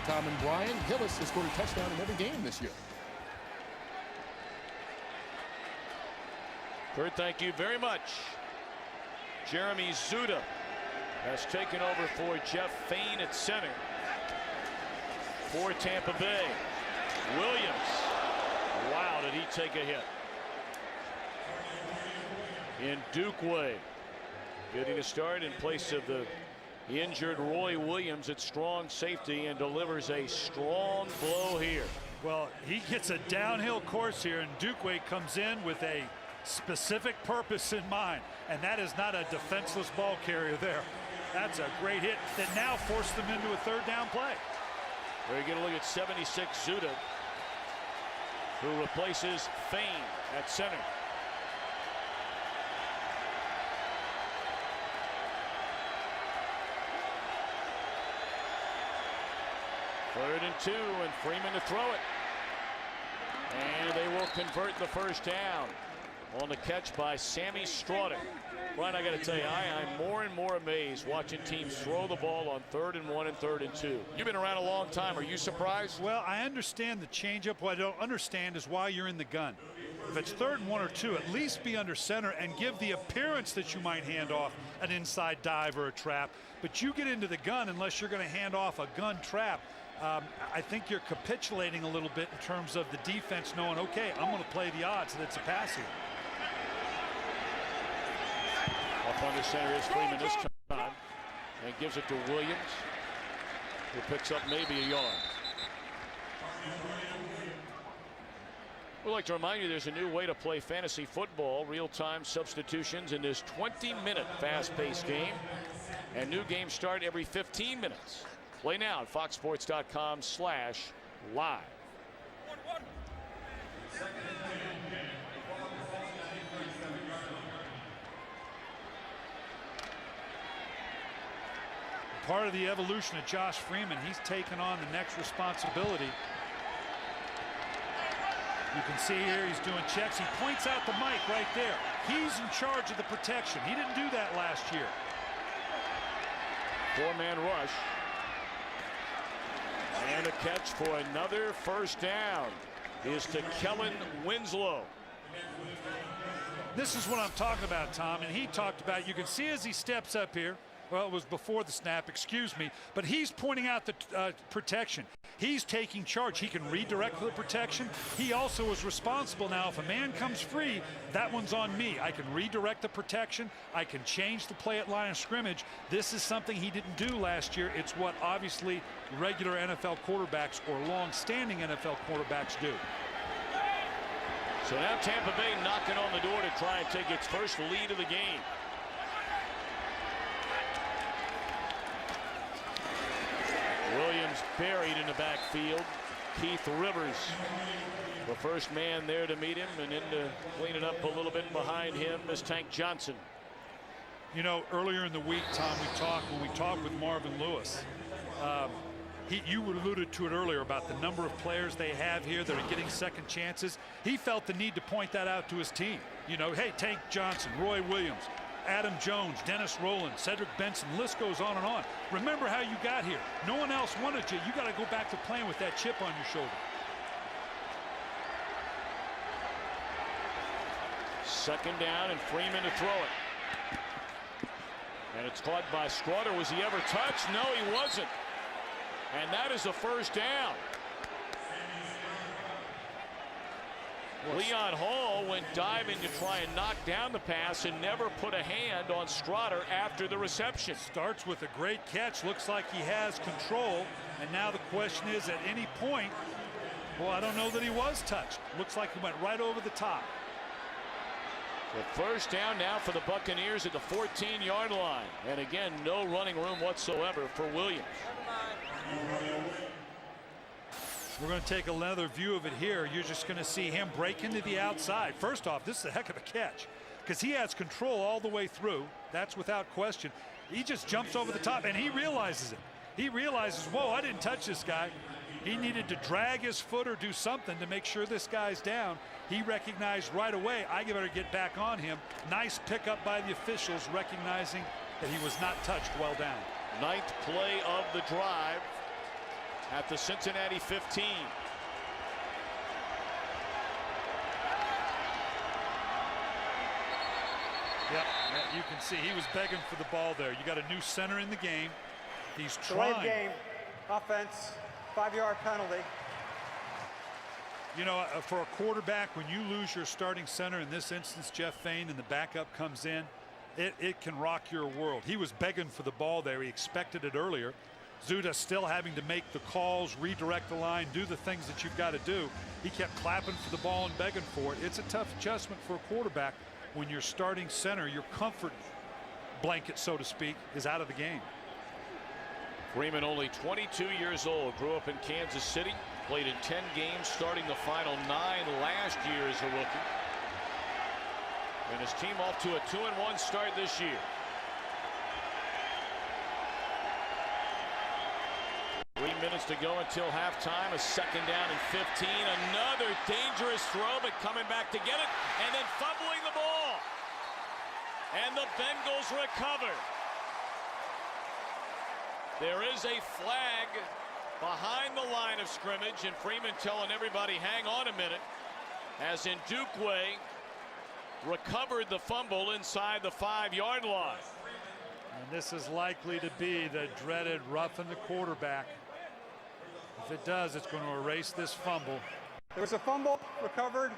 Tom and Brian, Hillis has scored a touchdown in every game this year. Kurt, thank you very much. Jeremy Zuda has taken over for Jeff Fane at center for Tampa Bay. Williams, wow, did he take a hit. In Dukeway getting a start in place of the injured Roy Williams at strong safety and delivers a strong blow here. Well, he gets a downhill course here, and Dukeway comes in with a specific purpose in mind, and that is not a defenseless ball carrier there. That's a great hit that now forced them into a 3rd down play. There you get a look at 76 Zuda, who replaces Fane at center. Third and 2, and Freeman to throw it. And they will convert the 1st down on the catch by Sammy Stroughton. Brian, I got to tell you, I'm more and more amazed watching teams throw the ball on 3rd and 1 and 3rd and 2. You've been around a long time. Are you surprised? Well, I understand the changeup. What I don't understand is why you're in the gun. If it's 3rd and 1 or 2, at least be under center and give the appearance that you might hand off an inside dive or a trap. But you get into the gun unless you're going to hand off a gun trap. I think you're capitulating a little bit in terms of the defense knowing, okay, I'm going to play the odds that it's a pass here. Up under center is Freeman this time and gives it to Williams, who picks up maybe a yard. We'd like to remind you there's a new way to play fantasy football, real-time substitutions in this 20-minute fast-paced game, and new games start every 15 minutes. Play now at foxsports.com/live. Part of the evolution of Josh Freeman, he's taken on the next responsibility. You can see here he's doing checks. He points out the mic right there. He's in charge of the protection. He didn't do that last year. 4-man rush. And a catch for another first down is to Kellen Winslow. This is what I'm talking about, Tom, and he talked about, you can see as he steps up here, well, it was before the snap, excuse me, but he's pointing out the protection. He's taking charge. He can redirect the protection. He also is responsible now. If a man comes free, that one's on me. I can redirect the protection. I can change the play at line of scrimmage. This is something he didn't do last year. It's what obviously regular NFL quarterbacks or long-standing NFL quarterbacks do. So now Tampa Bay knocking on the door to try and take its first lead of the game. Williams buried in the backfield. Keith Rivers, the first man there to meet him, and in to clean it up a little bit behind him is Tank Johnson. You know, earlier in the week, Tom, when we talked with Marvin Lewis, you alluded to it earlier about the number of players they have here that are getting second chances. He felt the need to point that out to his team. You know, hey, Tank Johnson, Roy Williams, Adam Jones, Dennis Rowland, Cedric Benson, list goes on and on. Remember how you got here. No one else wanted you. You got to go back to playing with that chip on your shoulder. Second down and Freeman to throw it. And it's caught by Scrotter. Was he ever touched? No, he wasn't. And that is a first down. Leon Hall went diving to try and knock down the pass and never put a hand on Scrotter after the reception. Starts with a great catch. Looks like he has control. And now the question is, at any point, well, I don't know that he was touched. Looks like he went right over the top. The first down now for the Buccaneers at the 14-yard line. And again, no running room whatsoever for Williams. We're going to take another view of it here. You're just going to see him break into the outside. First off, this is a heck of a catch because he has control all the way through. That's without question. He just jumps over the top, and he realizes it. He realizes, whoa, I didn't touch this guy. He needed to drag his foot or do something to make sure this guy's down. He recognized right away, I better get back on him. Nice pickup by the officials, recognizing that he was not touched. Well down. Ninth play of the drive at the Cincinnati 15. Yep, you can see he was begging for the ball there. You got a new center in the game. He's trying. Delayed game, offense, 5-yard penalty. You know, for a quarterback, when you lose your starting center, in this instance, Jeff Fain, and the backup comes in, it can rock your world. He was begging for the ball there. He expected it earlier. Zuda still having to make the calls, redirect the line, do the things that you've got to do. He kept clapping for the ball and begging for it. It's a tough adjustment for a quarterback when your starting center, your comfort blanket, so to speak, is out of the game. Freeman, only 22 years old, grew up in Kansas City, played in 10 games, starting the final 9 last year as a rookie. And his team off to a 2-1 start this year. Three minutes to go until halftime. A second down and 15. Another dangerous throw, but coming back to get it, and then fumbling the ball. And the Bengals recover. There is a flag behind the line of scrimmage, and Freeman telling everybody, hang on a minute. as Ndukwe recovered the fumble inside the 5-yard line. And this is likely to be the dreaded roughing the quarterback. If it does, it's going to erase this fumble. There was a fumble recovered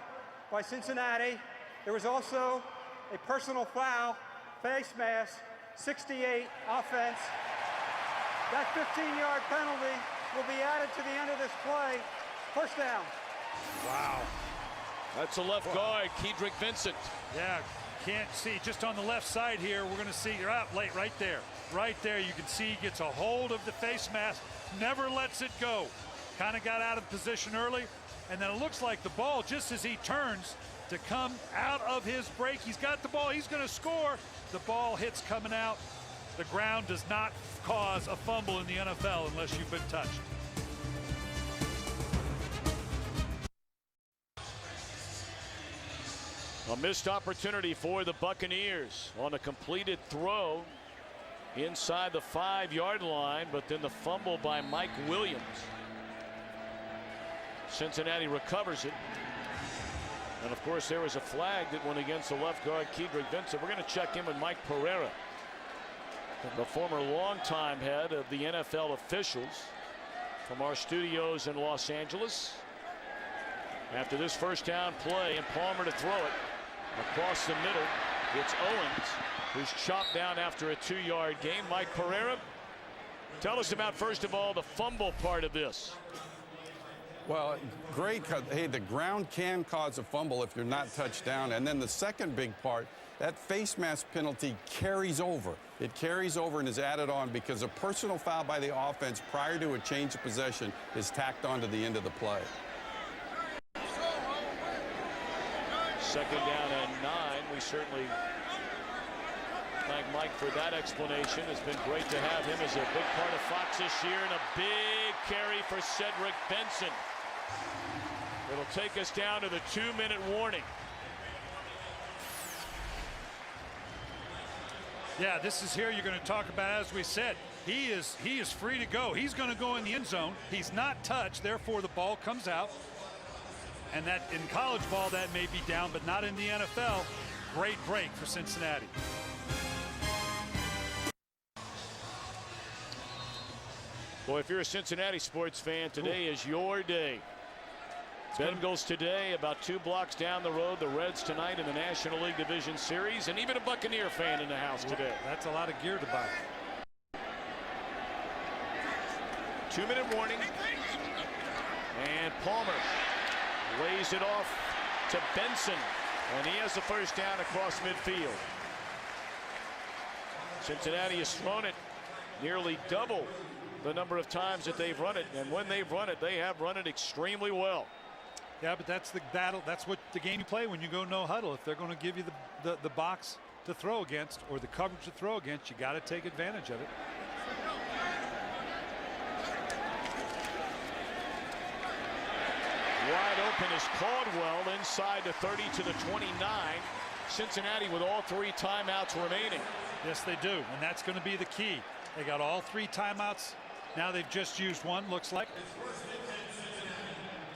by Cincinnati. There was also a personal foul, face mask, 68 offense. That 15-yard penalty will be added to the end of this play. First down. Wow. That's a left guard, Kedrick Vincent. Yeah, can't see. Just on the left side here, we're going to see, you're out late right there. Right there, you can see he gets a hold of the face mask, never lets it go. Kind of got out of position early, and then it looks like the ball, just as he turns to come out of his break, he's got the ball, he's going to score. The ball hits coming out. The ground does not cause a fumble in the NFL unless you've been touched. A missed opportunity for the Buccaneers on a completed throw inside the 5-yard line, but then the fumble by Mike Williams. Cincinnati recovers it. And of course there was a flag that went against the left guard Kedrick Vincent. We're going to check in with Mike Pereira, the former longtime head of the NFL officials, from our studios in Los Angeles. After this first down play, and Palmer to throw it across the middle. It's Owens who's chopped down after a 2-yard gain. Mike Pereira, tell us about, first of all, the fumble part of this. Well, great. Hey, the ground can cause a fumble if you're not touched down. And then the second big part, that face mask penalty carries over. It carries over and is added on because a personal foul by the offense prior to a change of possession is tacked on to the end of the play. Second down and 9. We certainly thank Mike for that explanation. It's been great to have him as a big part of Fox this year, and a big carry for Cedric Benson. It'll take us down to the 2-minute warning. Yeah, this is here you're going to talk about, as we said, he is free to go. He's going to go in the end zone. He's not touched, therefore the ball comes out. And that in college ball that may be down, but not in the NFL. Great break for Cincinnati. Boy, if you're a Cincinnati sports fan, today is your day. Bengals today, about 2 blocks down the road. The Reds tonight in the National League Division Series, and even a Buccaneer fan in the house today. That's a lot of gear to buy. 2-minute warning. And Palmer lays it off to Benson, and he has the first down across midfield. Cincinnati has thrown it nearly double the number of times that they've run it, and when they've run it, they have run it extremely well. Yeah, but that's the battle. That's what the game you play when you go no huddle. If they're going to give you the box to throw against or the coverage to throw against, you got to take advantage of it. Wide open is Caldwell inside the 30 to the 29. Cincinnati with all 3 timeouts remaining. Yes, they do, and that's going to be the key. They got all 3 timeouts. Now they've just used 1, looks like.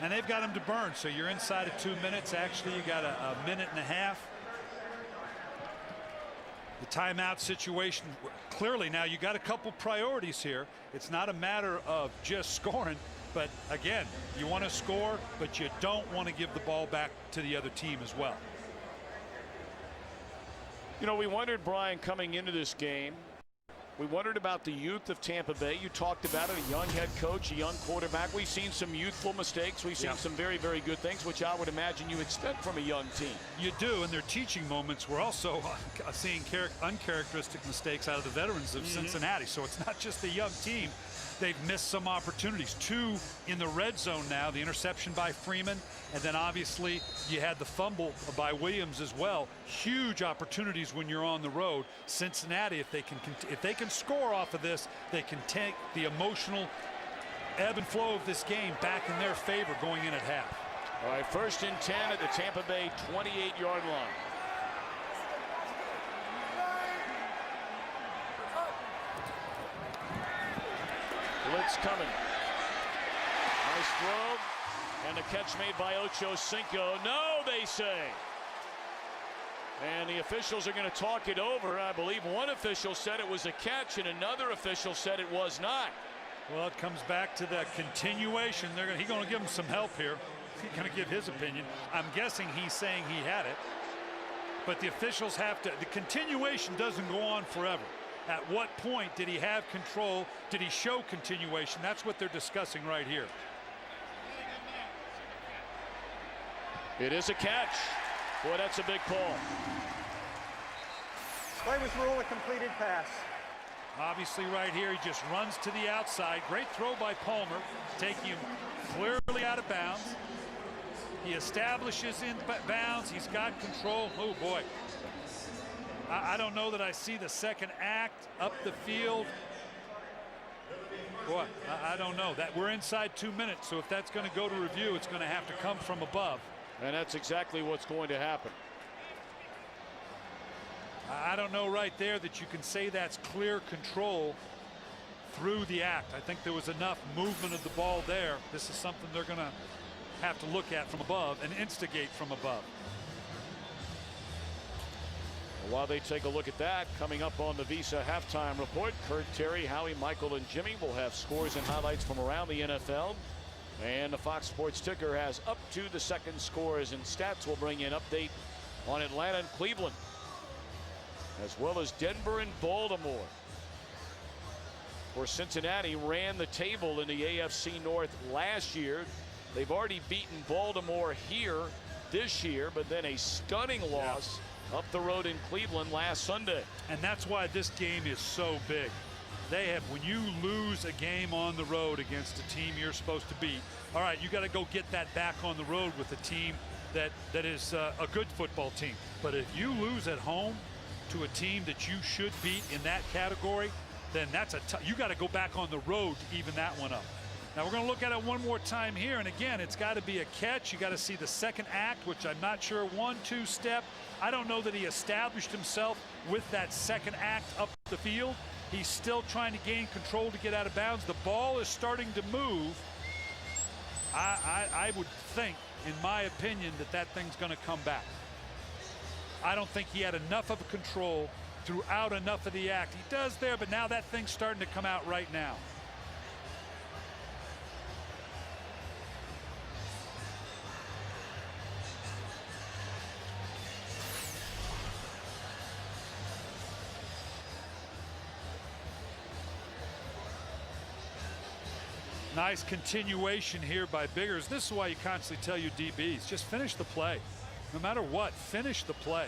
And they've got them to burn, so you're inside of 2 minutes. Actually, you got a minute and a half. The timeout situation, clearly now you got a couple priorities here. It's not a matter of just scoring. But again, you want to score, but you don't want to give the ball back to the other team as well. You know, we wondered, Brian, coming into this game, we wondered about the youth of Tampa Bay. You talked about it, a young head coach, a young quarterback. We've seen some youthful mistakes. We've seen some very, very good things, which I would imagine you expect from a young team. You do, and their teaching moments. We're also seeing uncharacteristic mistakes out of the veterans of Cincinnati. So it's not just a young team. They've missed some opportunities. 2 in the red zone now, the interception by Freeman, and then obviously you had the fumble by Williams as well. Huge opportunities when you're on the road. Cincinnati, if they can score off of this, they can take the emotional ebb and flow of this game back in their favor going in at half. All right, 1st and 10 at the Tampa Bay 28-yard line. Blitz coming. Nice throw. And the catch made by Ocho Cinco. No, they say. And the officials are going to talk it over. I believe one official said it was a catch and another official said it was not. Well, it comes back to the continuation. He's going to give him some help here. He's going to give his opinion. I'm guessing he's saying he had it. But the officials have to. The continuation doesn't go on forever. At what point did he have control? Did he show continuation? That's what they're discussing right here. It is a catch. Boy, that's a big call. Play was ruled a completed pass. Obviously right here, he just runs to the outside. Great throw by Palmer, taking him clearly out of bounds. He establishes in bounds. He's got control. Oh, boy. I don't know that I see the second act up the field. Boy, I don't know. That we're inside 2 minutes, so if that's going to go to review, it's going to have to come from above. And that's exactly what's going to happen. I don't know right there that you can say that's clear control through the act. I think there was enough movement of the ball there. This is something they're going to have to look at from above and instigate from above. While they take a look at that, coming up on the Visa halftime report, Kurt, Terry, Howie, Michael, and Jimmy will have scores and highlights from around the NFL. And the Fox Sports ticker has up to the second scores and stats. Will bring you an update on Atlanta and Cleveland, as well as Denver and Baltimore. Where Cincinnati ran the table in the AFC North last year. They've already beaten Baltimore here this year, but then a stunning loss up the road in Cleveland last Sunday. And that's why this game is so big. They have, when you lose a game on the road against a team you're supposed to beat, all right, you got to go get that back on the road with a team that is a good football team. But if you lose at home to a team that you should beat in that category, then that's you got to go back on the road to even that one up. Now we're going to look at it one more time here, and again, it's got to be a catch. You got to see the second act, which I'm not sure 1-2 step. I don't know that he established himself with that second act up the field. He's still trying to gain control to get out of bounds. The ball is starting to move. I would think, in my opinion, that thing's going to come back. I don't think he had enough of a control throughout enough of the act. He does there, but now that thing's starting to come out right now. Nice continuation here by Biggers. This is why you constantly tell your DBs, just finish the play. No matter what, finish the play,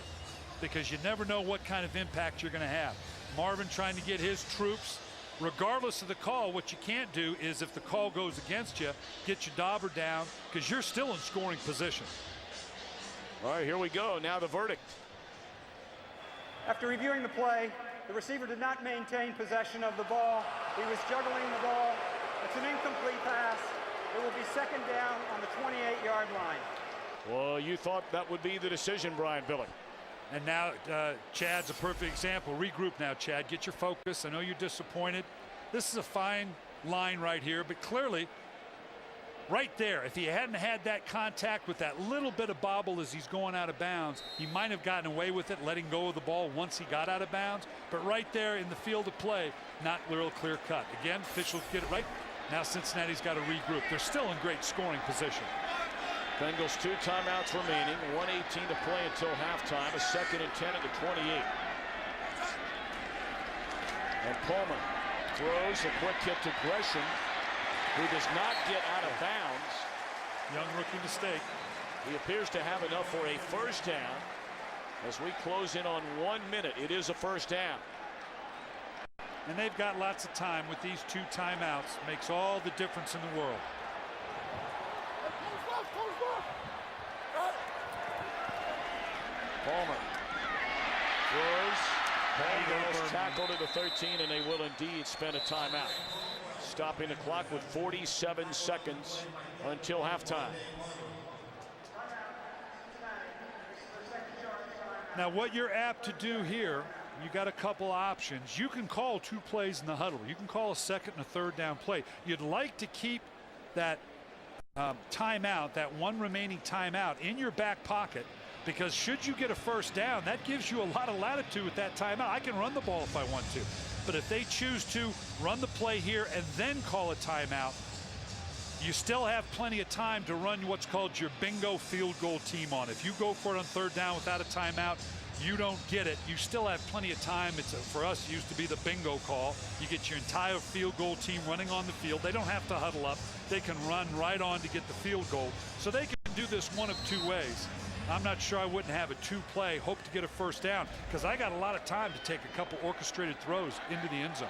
because you never know what kind of impact you're going to have. Marvin trying to get his troops, regardless of the call. What you can't do is, if the call goes against you, get your dauber down, because you're still in scoring position. All right, here we go. Now the verdict. After reviewing the play, the receiver did not maintain possession of the ball. He was juggling the ball. It's an incomplete pass. It will be second down on the 28-yard line. Well, you thought that would be the decision, Brian Billick. And now Chad's a perfect example. Regroup now, Chad. Get your focus. I know you're disappointed. This is a fine line right here, but clearly right there, if he hadn't had that contact with that little bit of bobble as he's going out of bounds, he might have gotten away with it, letting go of the ball once he got out of bounds. But right there in the field of play, not real clear cut. Again, officials get it right. Now Cincinnati's got to regroup. They're still in great scoring position. Bengals 2 timeouts remaining, 1:18 to play until halftime. A 2nd and 10 at the 28. And Palmer throws a quick hit to Gresham, who does not get out of bounds. Young rookie mistake. He appears to have enough for a first down. As we close in on 1 minute, it is a first down. And they've got lots of time with these 2 timeouts. Makes all the difference in the world. Palmer throws. Bengals tackled at the 13, and they will indeed spend a timeout, stopping the clock with 47 seconds until halftime. Now what you're apt to do here, you got a couple options. You can call 2 plays in the huddle. You can call a 2nd and a 3rd down play. You'd like to keep that timeout, that one remaining timeout, in your back pocket, because should you get a first down, that gives you a lot of latitude with that timeout. I can run the ball if I want to, but if they choose to run the play here and then call a timeout, you still have plenty of time to run what's called your bingo field goal team on. If you go for it on third down without a timeout, you don't get it. You still have plenty of time. For us, it used to be the bingo call. You get your entire field goal team running on the field. They don't have to huddle up. They can run right on to get the field goal. So they can do this one of two ways. I'm not sure I wouldn't have a two-play, hope to get a first down, because I got a lot of time to take a couple orchestrated throws into the end zone.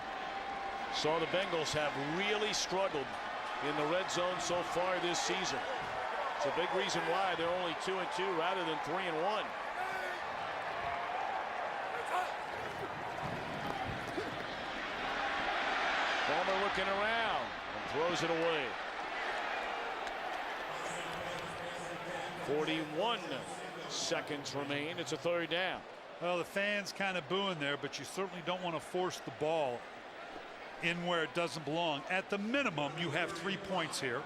So the Bengals have really struggled in the red zone so far this season. It's a big reason why they're only 2-2 rather than 3-1. Palmer looking around and throws it away. 41 seconds remain. It's a third down. Well, the fans kind of booing there, but you certainly don't want to force the ball in where it doesn't belong. At the minimum, you have 3 points here,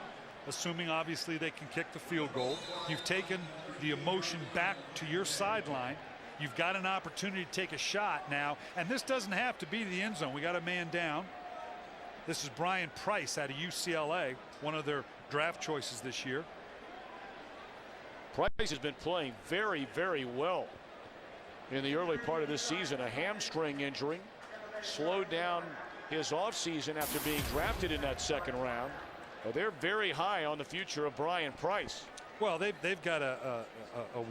assuming obviously they can kick the field goal. You've taken the emotion back to your sideline. You've got an opportunity to take a shot now, and this doesn't have to be the end zone. We got a man down. This is Brian Price out of UCLA, one of their draft choices this year. Price has been playing very, very well in the early part of this season. A hamstring injury slowed down his offseason after being drafted in that second round. But they're very high on the future of Brian Price. Well, they've got a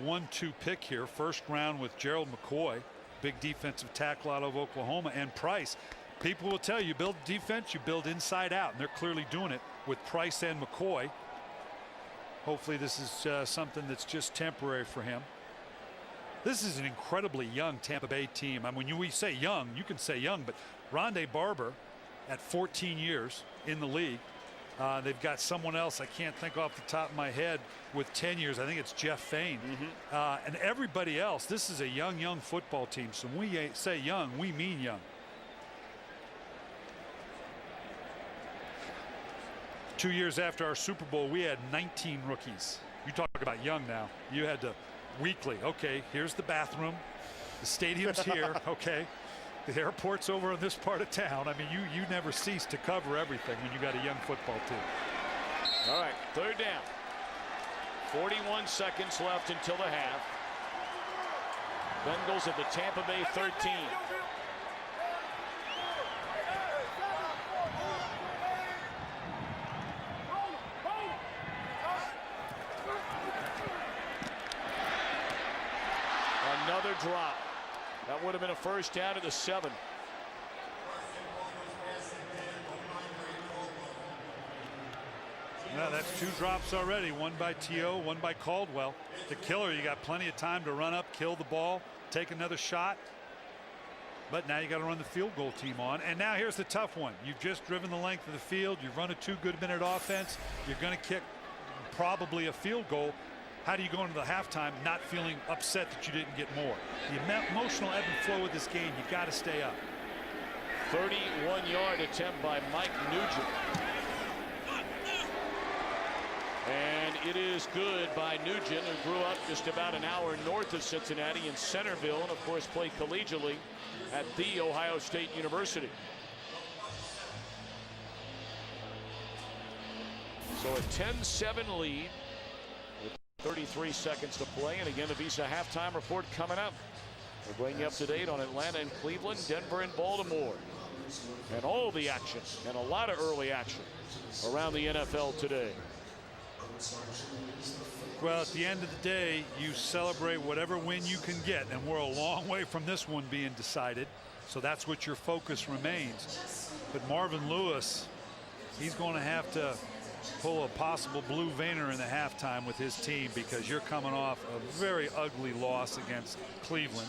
1-2 pick here, first round with Gerald McCoy, big defensive tackle out of Oklahoma, and Price. People will tell you, build defense, you build inside out, and they're clearly doing it with Price and McCoy. Hopefully this is something that's just temporary for him. This is an incredibly young Tampa Bay team. I mean, when we say young, you can say young, but Rondé Barber at 14 years in the league. They've got someone else I can't think off the top of my head with 10 years. I think it's Jeff Fain. And everybody else, this is a young football team. So when we say young, we mean young. Two years after our Super Bowl, we had 19 rookies. You talk about young now. You had to weekly. Okay, here's the bathroom. The stadium's here. Okay. The airport's over in this part of town. I mean, you never cease to cover everything when you got a young football team. All right, third down. 41 seconds left until the half. Bengals at the Tampa Bay 13. Another drop. That would have been a first down at the 7. Yeah, that's 2 drops already. One by T.O., one by Caldwell. The killer, you got plenty of time to run up, kill the ball, take another shot. But now you got to run the field goal team on. And now here's the tough one. You've just driven the length of the field. You've run a 2-good-minute offense. You're going to kick probably a field goal. How do you go into the halftime not feeling upset that you didn't get more? The emotional ebb and flow of this game, you got to stay up. 31-yard attempt by Mike Nugent. And it is good by Nugent, who grew up just about an hour north of Cincinnati in Centerville, and of course played collegiately at The Ohio State University. So a 10-7 lead. 33 seconds to play, and again the Visa halftime report coming up. We'll bring you up to date on Atlanta and Cleveland, Denver and Baltimore, and all the action and a lot of early action around the NFL today. Well, at the end of the day, you celebrate whatever win you can get, and we're a long way from this one being decided, so that's what your focus remains. But Marvin Lewis, he's going to have to pull a possible blue Vayner in the halftime with his team, because you're coming off a very ugly loss against Cleveland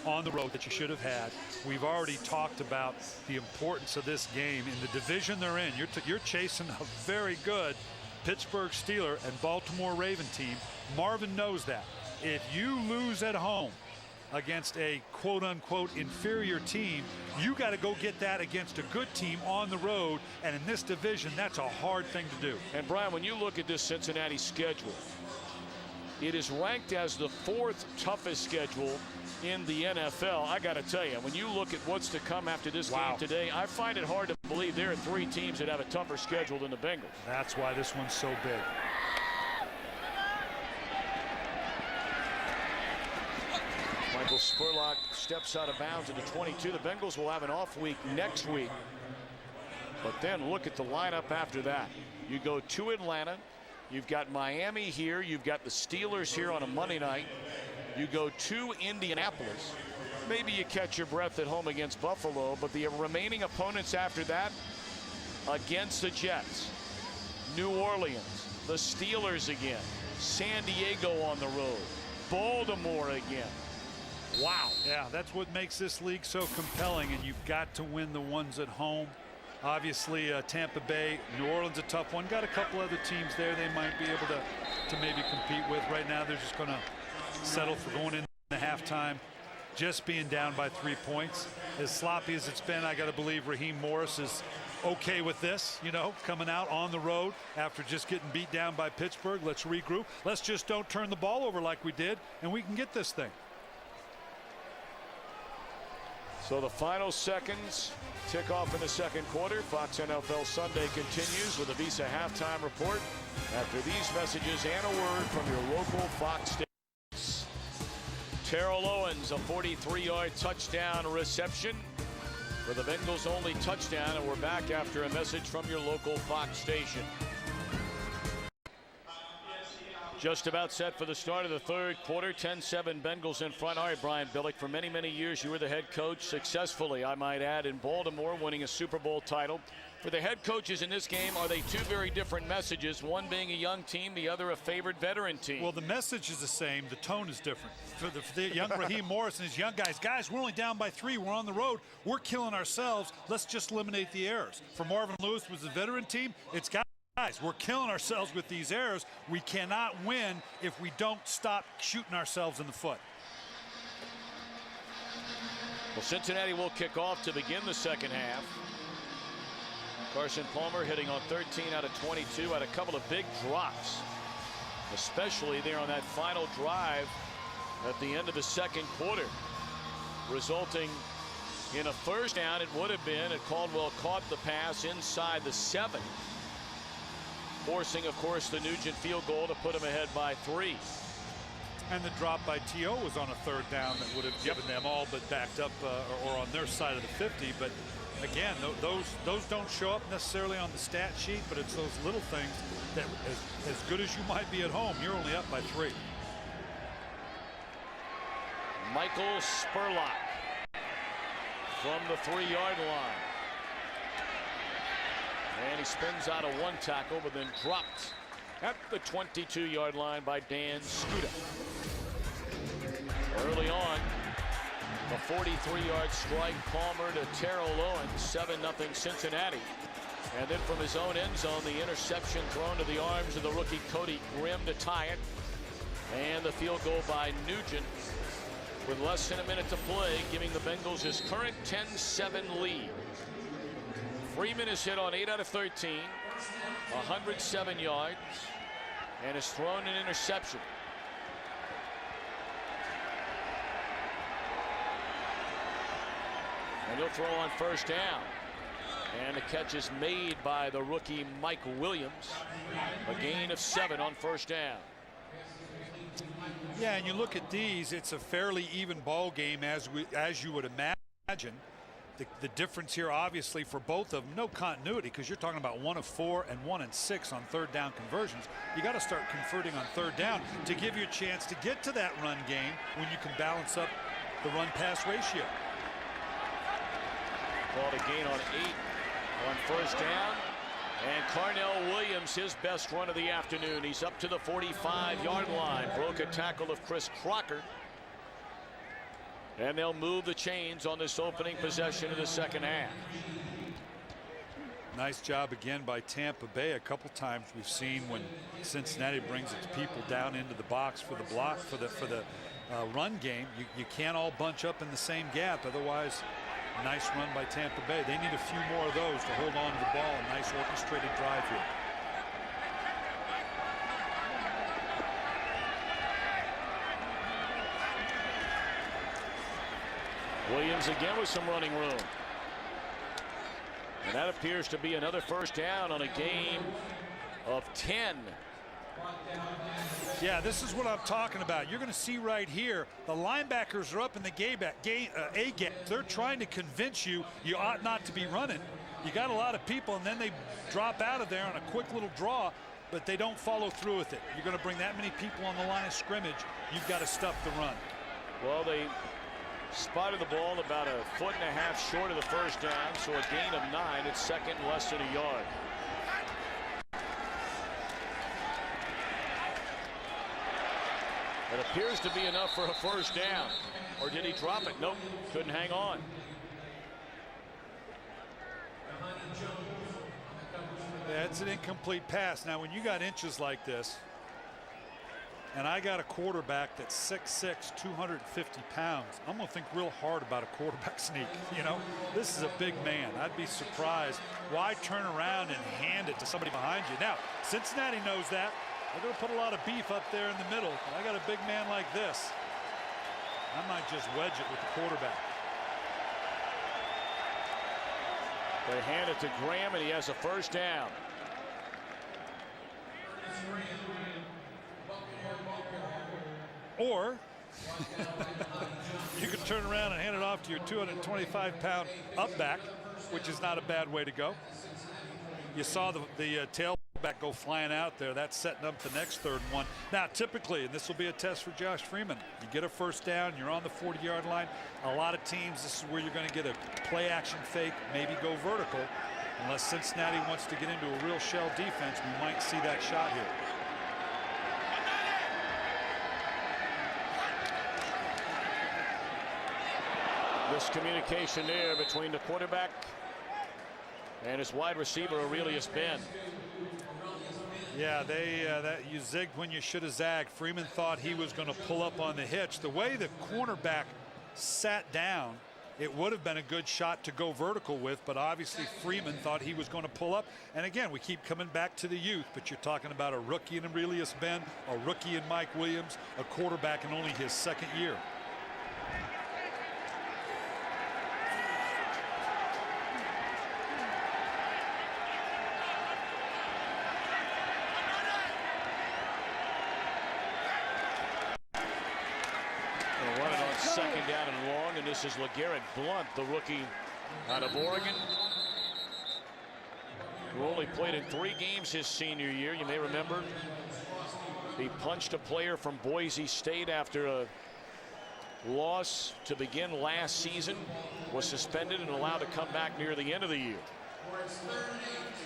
on the road that you should have had. We've already talked about the importance of this game in the division they're in. You're chasing a very good Pittsburgh Steeler and Baltimore Raven team. Marvin knows that. If you lose at home, against a quote-unquote inferior team. You got to go get that against a good team on the road, and in this division, that's a hard thing to do. And Brian, when you look at this Cincinnati schedule, it is ranked as the 4th toughest schedule in the NFL. I got to tell you, when you look at what's to come after this game today, I find it hard to believe there are 3 teams that have a tougher schedule than the Bengals. That's why this one's so big. Michael Spurlock steps out of bounds at the 22. The Bengals will have an off week next week. But then look at the lineup after that. You go to Atlanta. You've got Miami here. You've got the Steelers here on a Monday night. You go to Indianapolis. Maybe you catch your breath at home against Buffalo, but the remaining opponents after that, against the Jets, New Orleans, the Steelers again, San Diego on the road, Baltimore again. Wow. Yeah, that's what makes this league so compelling, and you've got to win the ones at home. Obviously, Tampa Bay, New Orleans a tough one. Got a couple other teams there they might be able to maybe compete with. Right now, they're just going to settle for going in the halftime, just being down by 3 points. As sloppy as it's been, I got to believe Raheem Morris is okay with this, you know, coming out on the road after just getting beat down by Pittsburgh. Let's regroup. Let's just don't turn the ball over like we did, and we can get this thing. So the final seconds tick off in the second quarter. Fox NFL Sunday continues with a Visa halftime report after these messages and a word from your local Fox stations. Terrell Owens, a 43-yard touchdown reception for the Bengals' only touchdown, and we're back after a message from your local Fox station. Just about set for the start of the third quarter. 10-7 Bengals in front. All right, Brian Billick, for many, many years you were the head coach successfully, I might add, in Baltimore, winning a Super Bowl title. For the head coaches in this game, are they 2 very different messages, one being a young team, the other a favored veteran team? Well, the message is the same. The tone is different. For the young Raheem Morris and his young guys, we're only down by 3. We're on the road. We're killing ourselves. Let's just eliminate the errors. For Marvin Lewis was the veteran team, it's got guys, we're killing ourselves with these errors. We cannot win if we don't stop shooting ourselves in the foot. Well, Cincinnati will kick off to begin the second half. Carson Palmer hitting on 13 out of 22, had a couple of big drops, especially there on that final drive at the end of the second quarter, resulting in a first down. It would have been, and Caldwell caught the pass inside the 7. Forcing, of course, the Nugent field goal to put him ahead by 3. And the drop by T.O. was on a third down that would have given them all but backed up or on their side of the 50. But again, those don't show up necessarily on the stat sheet, but it's those little things that as good as you might be at home, you're only up by 3. Michael Spurlock from the 3-yard line. And he spins out of one tackle, but then dropped at the 22-yard line by Dan Skuta. Early on, the 43-yard strike, Palmer to Terrell Owens, 7-0 Cincinnati. And then from his own end zone, the interception thrown to the arms of the rookie Cody Grimm to tie it. And the field goal by Nugent with less than a minute to play, giving the Bengals his current 10-7 lead. Freeman is hit on 8 out of 13, 107 yards, and has thrown an interception. And he'll throw on first down. And the catch is made by the rookie Mike Williams. A gain of 7 on first down. Yeah, and you look at these, it's a fairly even ball game as you would imagine. The difference here, obviously, for both of them, no continuity, because you're talking about 1 of 4 and 1 and 6 on third down conversions. You got to start converting on third down to give you a chance to get to that run game when you can balance up the run-pass ratio. Called a gain on 8 on first down. And Carnell Williams, his best run of the afternoon. He's up to the 45-yard line. Broke a tackle of Chris Crocker. And they'll move the chains on this opening possession of the second half. Nice job again by Tampa Bay. A couple times we've seen when Cincinnati brings its people down into the box for the block for the run game. You can't all bunch up in the same gap. Otherwise, nice run by Tampa Bay. They need a few more of those to hold on to the ball. A nice orchestrated drive here. Williams again with some running room. And that appears to be another first down on a game of 10. Yeah, this is what I'm talking about. You're going to see right here, the linebackers are up in the A gap. They're trying to convince you ought not to be running. You got a lot of people, and then they drop out of there on a quick little draw, but they don't follow through with it. You're going to bring that many people on the line of scrimmage, you've got to stuff the run. Well, they spotted the ball about 1.5 feet short of the first down, so a gain of 9. It's second and less than a yard. It appears to be enough for a first down. Or did he drop it? Nope, couldn't hang on. Yeah, it's an incomplete pass. Now, when you got inches like this, and I got a quarterback that's 6'6", 250 pounds, I'm going to think real hard about a quarterback sneak. You know, this is a big man. I'd be surprised. Why turn around and hand it to somebody behind you? Now, Cincinnati knows that. They're going to put a lot of beef up there in the middle. But I got a big man like this. I might just wedge it with the quarterback. They hand it to Graham, and he has a first down. Or you could turn around and hand it off to your 225-pound up back, which is not a bad way to go. You saw the tailback go flying out there. That's setting up the next 3rd and 1. Now, typically, and this will be a test for Josh Freeman, you get a first down, you're on the 40-yard line. A lot of teams, this is where you're going to get a play-action fake, maybe go vertical. Unless Cincinnati wants to get into a real shell defense, we might see that shot here. Miscommunication there between the quarterback and his wide receiver, Aurelius Ben. Yeah, you zigged when you should have zagged. Freeman thought he was going to pull up on the hitch. The way the cornerback sat down, it would have been a good shot to go vertical with, but obviously Freeman thought he was going to pull up. And again, we keep coming back to the youth, but you're talking about a rookie in Aurelius Ben, a rookie in Mike Williams, a quarterback in only his 2nd year. Second down and long, and this is LeGarrette Blount, the rookie out of Oregon, who only played in 3 games his senior year. You may remember he punched a player from Boise State after a loss to begin last season, was suspended and allowed to come back near the end of the year.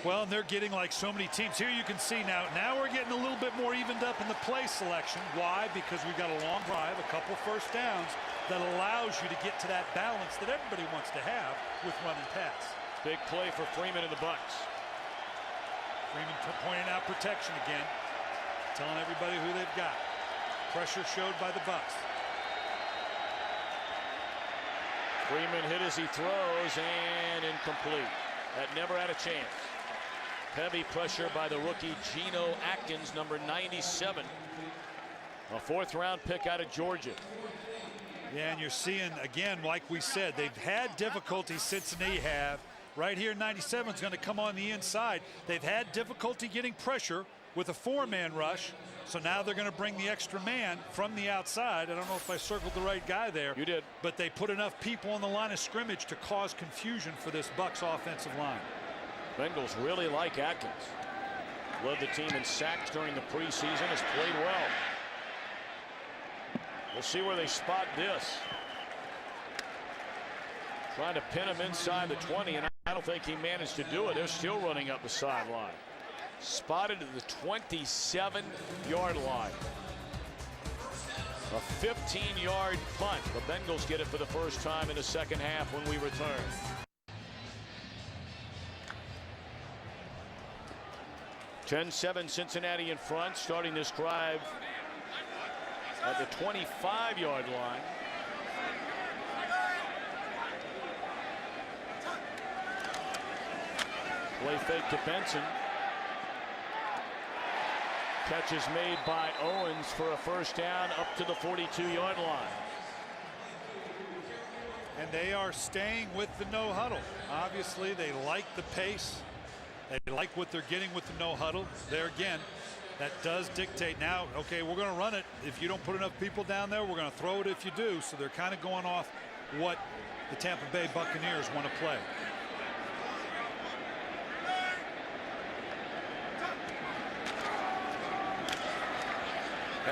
Well, and they're getting like so many teams. Here you can see now we're getting a little bit more evened up in the play selection. Why? Because we've got a long drive, a couple first downs that allows you to get to that balance that everybody wants to have with run and pass. Big play for Freeman and the Bucs. Freeman pointing out protection again, telling everybody who they've got. Pressure showed by the Bucs. Freeman hit as he throws and incomplete. That never had a chance. Heavy pressure by the rookie Geno Atkins, number 97. A 4th-round pick out of Georgia. Yeah, and you're seeing, again, like we said, they've had difficulty, Cincinnati have. Right here, 97 is going to come on the inside. They've had difficulty getting pressure with a 4-man rush. So now they're going to bring the extra man from the outside. I don't know if I circled the right guy there. You did. But they put enough people on the line of scrimmage to cause confusion for this Bucs offensive line. Bengals really like Atkins. Led the team in sacks during the preseason, has played well. We'll see where they spot this. Trying to pin him inside the 20, and I don't think he managed to do it. They're still running up the sideline. Spotted at the 27-yard line. A 15-yard punt. The Bengals get it for the first time in the second half when we return. 10-7 Cincinnati in front, starting this drive at the 25-yard line. Play fake to Benson. Catch is made by Owens for a first down up to the 42-yard line. And they are staying with the no huddle. Obviously, they like the pace. They like what they're getting with the no huddle. There again, that does dictate now, okay, we're going to run it. If you don't put enough people down there, we're going to throw it if you do. So they're kind of going off what the Tampa Bay Buccaneers want to play.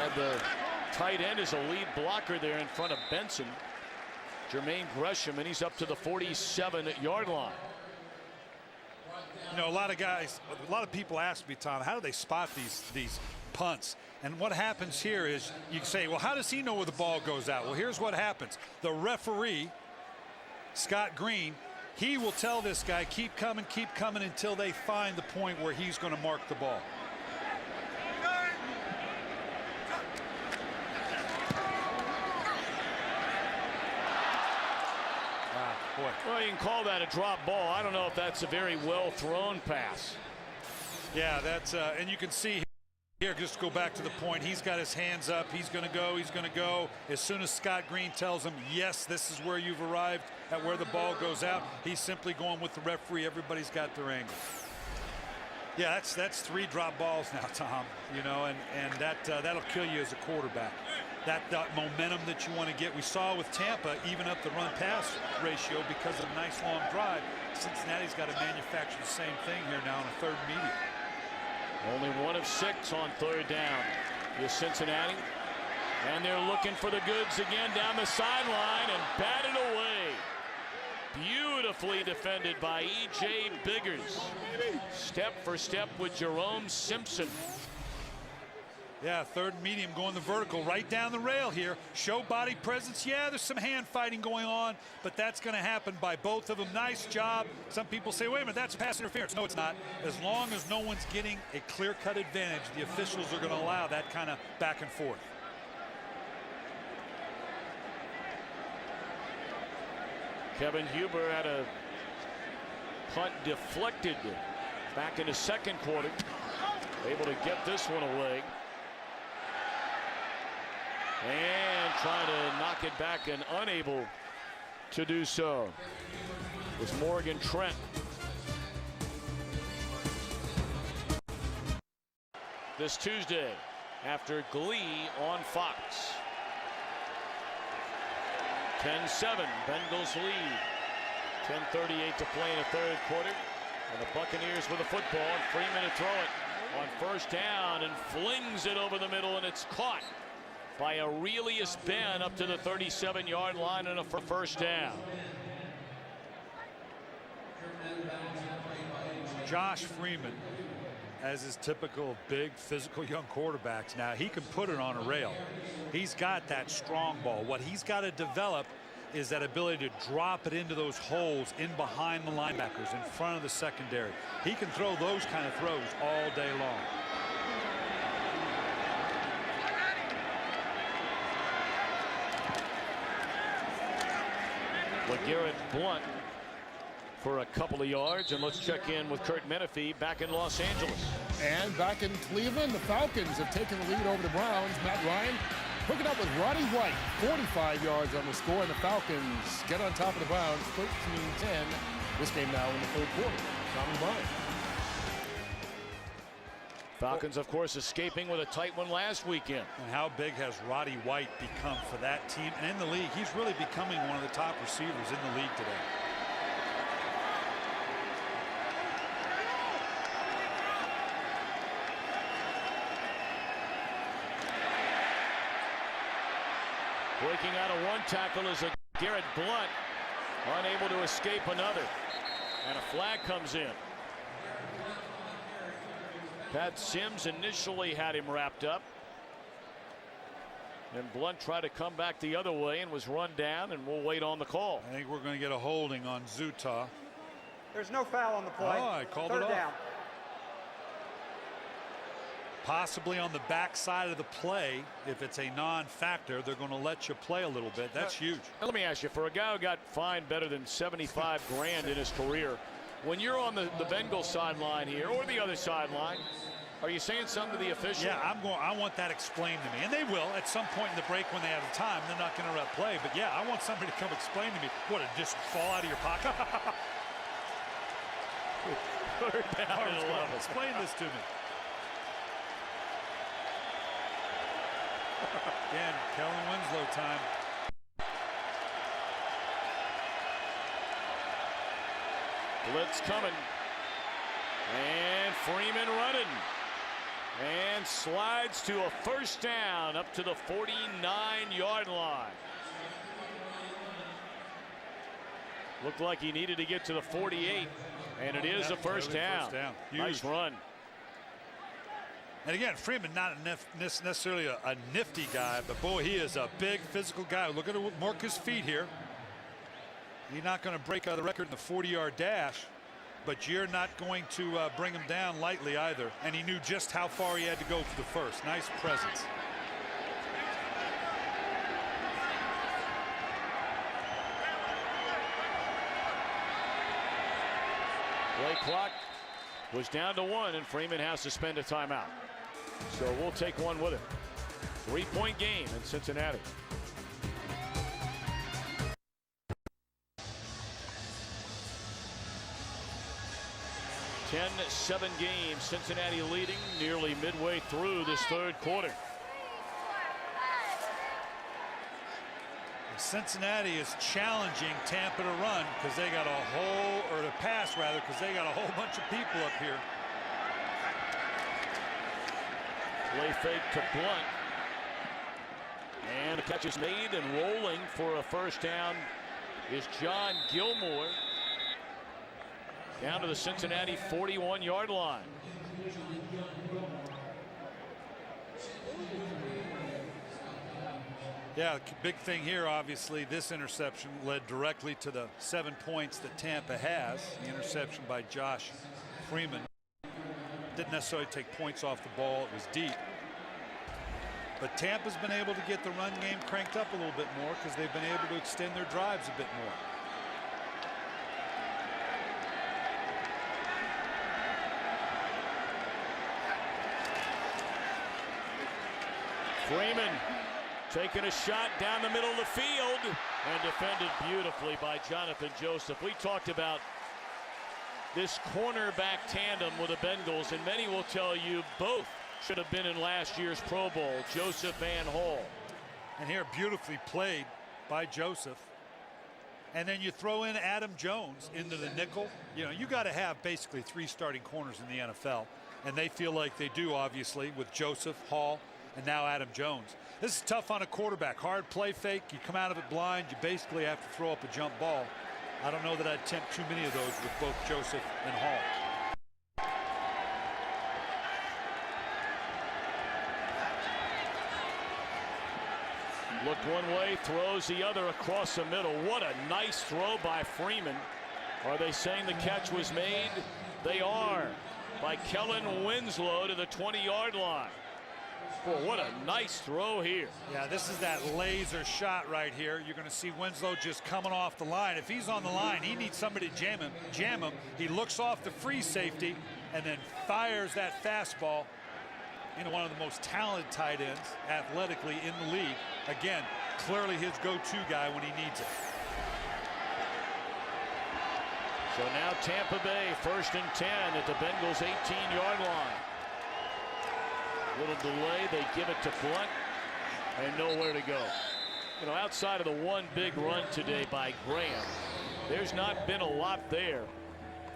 And the tight end is a lead blocker there in front of Benson. Jermaine Gresham, and he's up to the 47-yard line. You know, a lot of people ask me, Tom, how do they spot these punts? And what happens here is you say, well, how does he know where the ball goes out? Well, here's what happens. The referee, Scott Green, he will tell this guy, keep coming until they find the point where he's going to mark the ball. Boy. Well, you can call that a drop ball. I don't know if that's a very well thrown pass. Yeah, that's and you can see here, just go back to the point, he's got his hands up, he's going to go. As soon as Scott Green tells him, yes, this is where you've arrived at where the ball goes out, he's simply going with the referee. Everybody's got their angle. Yeah, that's 3 drop balls now, Tom, you know, and that'll kill you as a quarterback. That momentum that you want to get. We saw with Tampa even up the run-pass ratio because of a nice long drive. Cincinnati's got to manufacture the same thing here now on a 3rd medium. Only 1 of 6 on 3rd down is Cincinnati. And they're looking for the goods again down the sideline and batted away. Beautifully defended by E.J. Biggers. Step for step with Jerome Simpson. Yeah, 3rd medium going the vertical right down the rail here. Show body presence. Yeah, there's some hand fighting going on, but that's going to happen by both of them. Nice job. Some people say, wait a minute, that's pass interference. No, it's not. As long as no one's getting a clear-cut advantage, the officials are going to allow that kind of back and forth. Kevin Huber had a punt deflected back in the 2nd quarter. Able to get this one away. And trying to knock it back and unable to do so was Morgan Trent. This Tuesday after Glee on Fox. 10-7 Bengals lead. 10:38 to play in the 3rd quarter. And the Buccaneers with the football, and Freeman to throw it on 1st down and flings it over the middle, and it's caught by Aurelius Ben up to the 37-yard line and a 1st down. Josh Freeman, as is typical of big physical young quarterbacks, now he can put it on a rail. He's got that strong ball. What he's got to develop is that ability to drop it into those holes in behind the linebackers, in front of the secondary. He can throw those kind of throws all day long. LeGarrette Blount for a couple of yards, and let's check in with Kurt Menefee back in Los Angeles. And back in Cleveland, the Falcons have taken the lead over the Browns. Matt Ryan hooking up with Roddy White, 45 yards on the score, and the Falcons get on top of the Browns, 13-10. This game now in the 3rd quarter. Tommy Bryant. Falcons, of course, escaping with a tight one last weekend. And how big has Roddy White become for that team and in the league? He's really becoming one of the top receivers in the league today. Breaking out of one tackle is Garrett Blount, unable to escape another. And a flag comes in. Pat Sims initially had him wrapped up. And Blount tried to come back the other way and was run down, and we'll wait on the call. I think we're going to get a holding on Zuta. There's no foul on the play. Oh, I called it 3rd off. down. Possibly on the backside of the play, if it's a non-factor, they're going to let you play a little bit. That's huge. Now, let me ask you, for a guy who got fined better than 75 grand in his career, when you're on the Bengals sideline here or the other sideline, are you saying something to the official? Yeah, I want that explained to me, and they will at some point in the break when they have the time. They're not going to interrupt play, but yeah, I want somebody to come explain to me. What, it just fall out of your pocket? Explain this to me. Again, Kellen Winslow time. Blitz coming. And Freeman running. And slides to a first down up to the 49-yard line. Looked like he needed to get to the 48. And it is a first down. Nice run. And again, Freeman not necessarily a nifty guy, but boy, he is a big physical guy. Look at Marcus' feet here. He's not going to break the record in the 40-yard dash, but you're not going to bring him down lightly either. And he knew just how far he had to go for the first. Nice presence. Play clock was down to 1, and Freeman has to spend a timeout. So we'll take one with him. 3-point game in Cincinnati. 10-7 game, Cincinnati leading nearly midway through this third quarter. Cincinnati is challenging Tampa to run because they got to pass rather, because they got a whole bunch of people up here. Play fake to Blunt. And the catch is made, and rolling for a first down is John Gilmore. Down to the Cincinnati 41-yard line. Yeah, big thing here, obviously, this interception led directly to the 7 points that Tampa has. The interception by Josh Freeman didn't necessarily take points off the ball. It was deep. But Tampa's been able to get the run game cranked up a little bit more because they've been able to extend their drives a bit more. Freeman taking a shot down the middle of the field and defended beautifully by Jonathan Joseph. We talked about this cornerback tandem with the Bengals, and many will tell you both should have been in last year's Pro Bowl, Joseph and Hall. And here beautifully played by Joseph. And then you throw in Adam Jones into the nickel. You know, you got to have basically 3 starting corners in the NFL, and they feel like they do, obviously, with Joseph, Hall, and now Adam Jones. This is tough on a quarterback. Hard play fake. You come out of it blind. You basically have to throw up a jump ball. I don't know that I'd attempt too many of those with both Joseph and Hall. Looked one way, throws the other across the middle. What a nice throw by Freeman. Are they saying the catch was made? They are, by Kellen Winslow to the 20-yard line. Boy, what a nice throw here. Yeah, this is that laser shot right here. You're going to see Winslow just coming off the line. If he's on the line, he needs somebody to jam him. He looks off the free safety and then fires that fastball into one of the most talented tight ends athletically in the league. Again, clearly his go-to guy when he needs it. So now Tampa Bay 1st and 10 at the Bengals 18-yard line. Little delay, they give it to Blunt, and nowhere to go. You know, outside of the one big run today by Graham, there's not been a lot there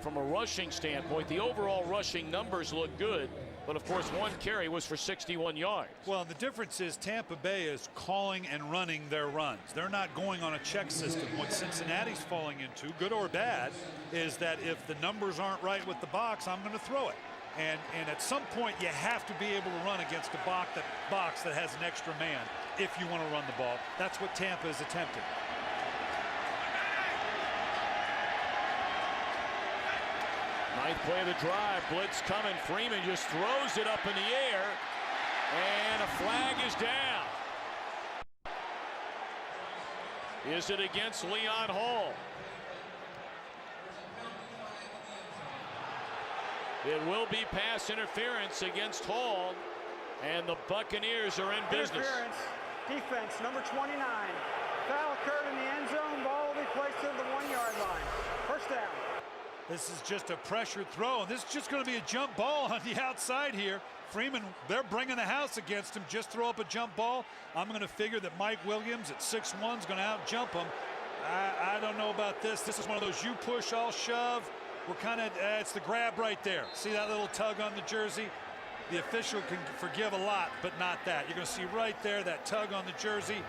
from a rushing standpoint. The overall rushing numbers look good, but of course one carry was for 61 yards. Well, the difference is Tampa Bay is calling and running their runs. They're not going on a check system. What Cincinnati's falling into, good or bad, is that if the numbers aren't right with the box, I'm going to throw it. And at some point you have to be able to run against a box that has an extra man if you want to run the ball. That's what Tampa is attempting. Ninth play of the drive. Blitz coming. Freeman just throws it up in the air. And a flag is down. Is it against Leon Hall? It will be pass interference against Hall. And the Buccaneers are in business. Interference. Defense, number 29. Foul occurred in the end zone. Ball will be placed to the 1-yard line. First down. This is just a pressured throw, and this is just going to be a jump ball on the outside here. Freeman, they're bringing the house against him. Just throw up a jump ball. I'm going to figure that Mike Williams at 6'1" is going to out-jump him. I don't know about this. This is one of those you push, I'll shove. We're kind of, it's the grab right there. See that little tug on the jersey? The official can forgive a lot, but not that. You're going to see right there that tug on the jersey.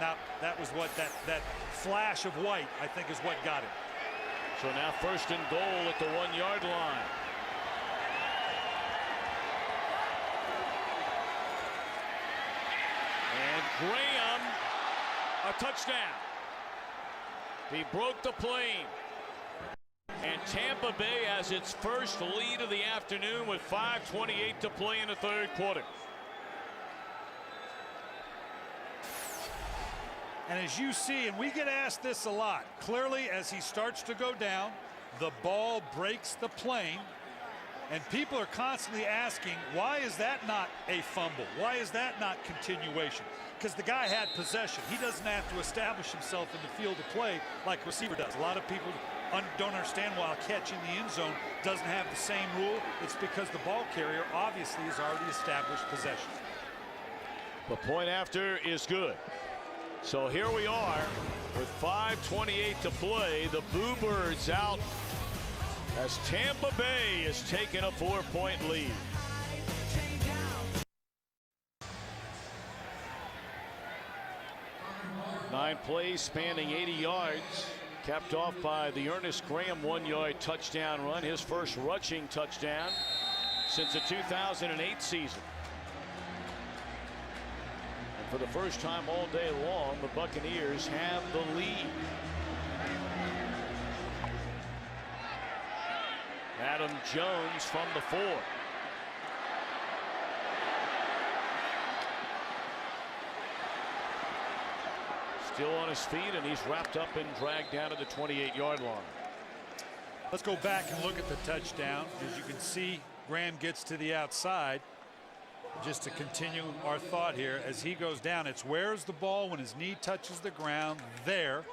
Now, that was what that flash of white, I think, is what got it. So now first and goal at the 1-yard line. And Graham, a touchdown. He broke the plane. And Tampa Bay has its first lead of the afternoon with 5:28 to play in the third quarter. And as you see, and we get asked this a lot, clearly as he starts to go down, the ball breaks the plane. And people are constantly asking, why is that not a fumble? Why is that not continuation? Because the guy had possession. He doesn't have to establish himself in the field of play like a receiver does. A lot of people don't understand why a catch in the end zone doesn't have the same rule. It's because the ball carrier obviously has already established possession. The point after is good. So here we are with 5:28 to play. The Boo Birds out as Tampa Bay is taking a 4-point lead. Nine plays spanning 80 yards. Capped off by the Ernest Graham 1-yard touchdown run. His first rushing touchdown since the 2008 season. And for the first time all day long, the Buccaneers have the lead. Adam Jones from the 4. Still on his feet, and he's wrapped up and dragged down to the 28-yard line. Let's go back and look at the touchdown. As you can see, Graham gets to the outside. Just to continue our thought here, as he goes down, it's where's the ball when his knee touches the ground? There.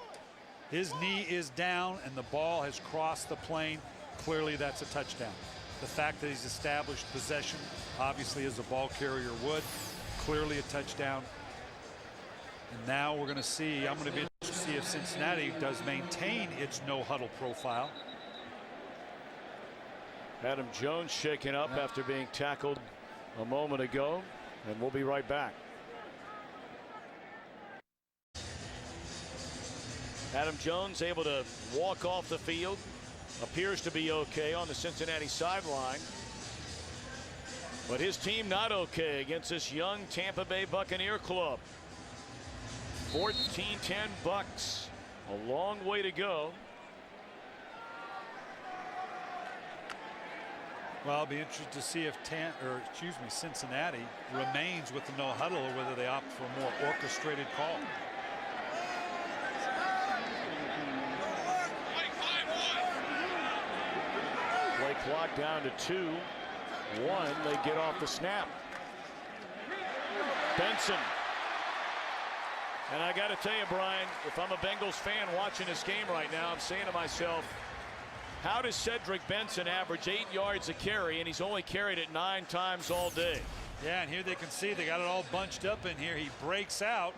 His knee is down, and the ball has crossed the plane. Clearly, that's a touchdown. The fact that he's established possession, obviously, as a ball carrier would, clearly a touchdown. And now we're going to see, I'm going to be interested to see if Cincinnati does maintain its no-huddle profile. Adam Jones shaken up after being tackled a moment ago, and we'll be right back. Adam Jones able to walk off the field. Appears to be okay on the Cincinnati sideline. But his team not okay against this young Tampa Bay Buccaneer club. 14-10 Bucks. A long way to go. Well, I'll be interested to see if Cincinnati remains with the no huddle or whether they opt for a more orchestrated call. Play clock down to 2. 1. They get off the snap. Benson. And I got to tell you, Brian, if I'm a Bengals fan watching this game right now, I'm saying to myself, how does Cedric Benson average 8 yards a carry, and he's only carried it 9 times all day? Yeah, and here they can see they got it all bunched up in here. He breaks out,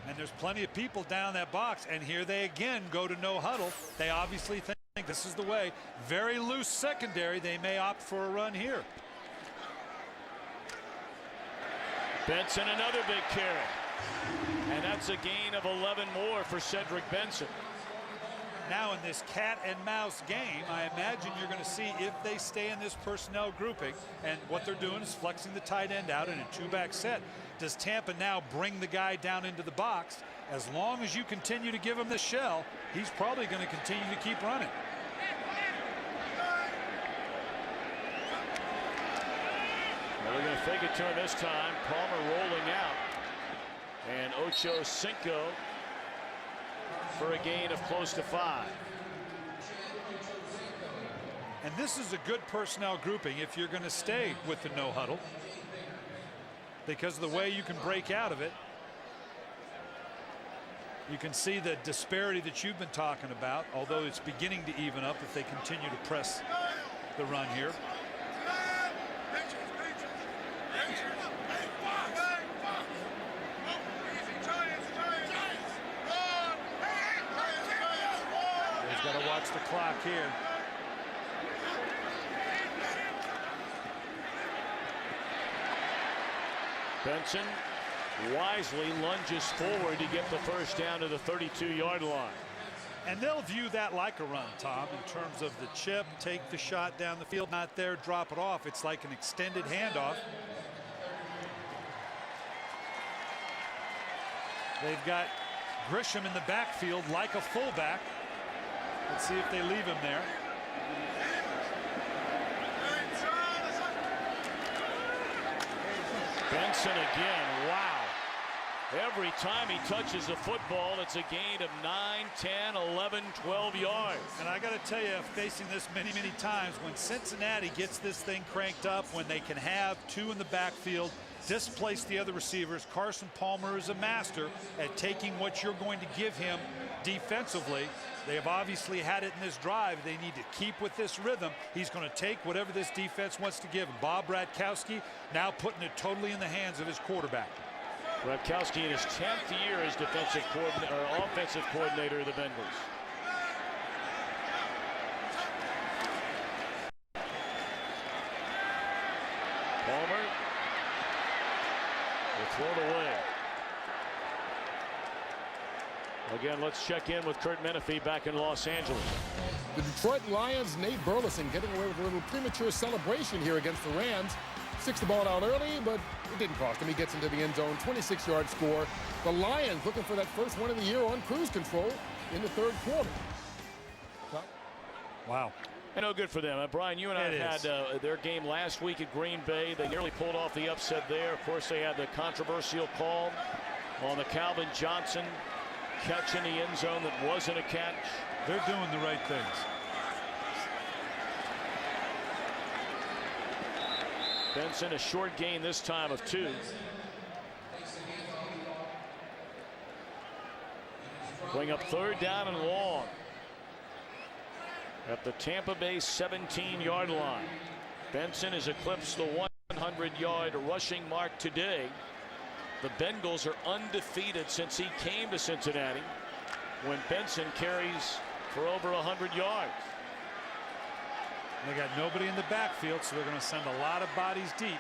and there's plenty of people down that box, and here they again go to no huddle. They obviously think this is the way. Very loose secondary. They may opt for a run here. Benson, another big carry. And that's a gain of 11 more for Cedric Benson. Now in this cat and mouse game, I imagine you're going to see if they stay in this personnel grouping, and what they're doing is flexing the tight end out in a 2-back set. Does Tampa now bring the guy down into the box? As long as you continue to give him the shell, he's probably going to continue to keep running. They're going to fake it to him this time. Palmer rolling out. And Ocho Cinco for a gain of close to 5. And this is a good personnel grouping if you're going to stay with the no huddle, because of the way you can break out of it. You can see the disparity that you've been talking about, although it's beginning to even up if they continue to press the run here. He's got to watch the clock here. Benson wisely lunges forward to get the first down to the 32-yard line. And they'll view that like a run, Tom, in terms of the chip, take the shot down the field, not there, drop it off. It's like an extended handoff. They've got Grisham in the backfield like a fullback. Let's see if they leave him there. Benson again. Wow. Every time he touches the football, it's a gain of 9, 10, 11, 12 yards. And I got to tell you, facing this many times, when Cincinnati gets this thing cranked up, when they can have two in the backfield, displace the other receivers, Carson Palmer is a master at taking what you're going to give him defensively. They have obviously had it in this drive. They need to keep with this rhythm. He's going to take whatever this defense wants to give him. Bob Radkowski now putting it totally in the hands of his quarterback. Radkowski in his 10th year as offensive coordinator of the Bengals. Palmer will throw it away. Again, let's check in with Kurt Menefee back in Los Angeles. The Detroit Lions' Nate Burleson getting away with a little premature celebration here against the Rams. Sticks the ball out early, but it didn't cost him. He gets into the end zone, 26-yard score. The Lions looking for that first one of the year on cruise control in the third quarter. Wow. And no good for them. Brian, you and I had their game last week at Green Bay. They nearly pulled off the upset there. Of course, they had the controversial call on the Calvin Johnson catch in the end zone that wasn't a catch. They're doing the right things. Benson, a short gain this time of 2. Bring up third down and long at the Tampa Bay 17-yard line. Benson has eclipsed the 100-yard rushing mark today. The Bengals are undefeated since he came to Cincinnati, when Benson carries for over 100 yards. They got nobody in the backfield, so they're going to send a lot of bodies deep.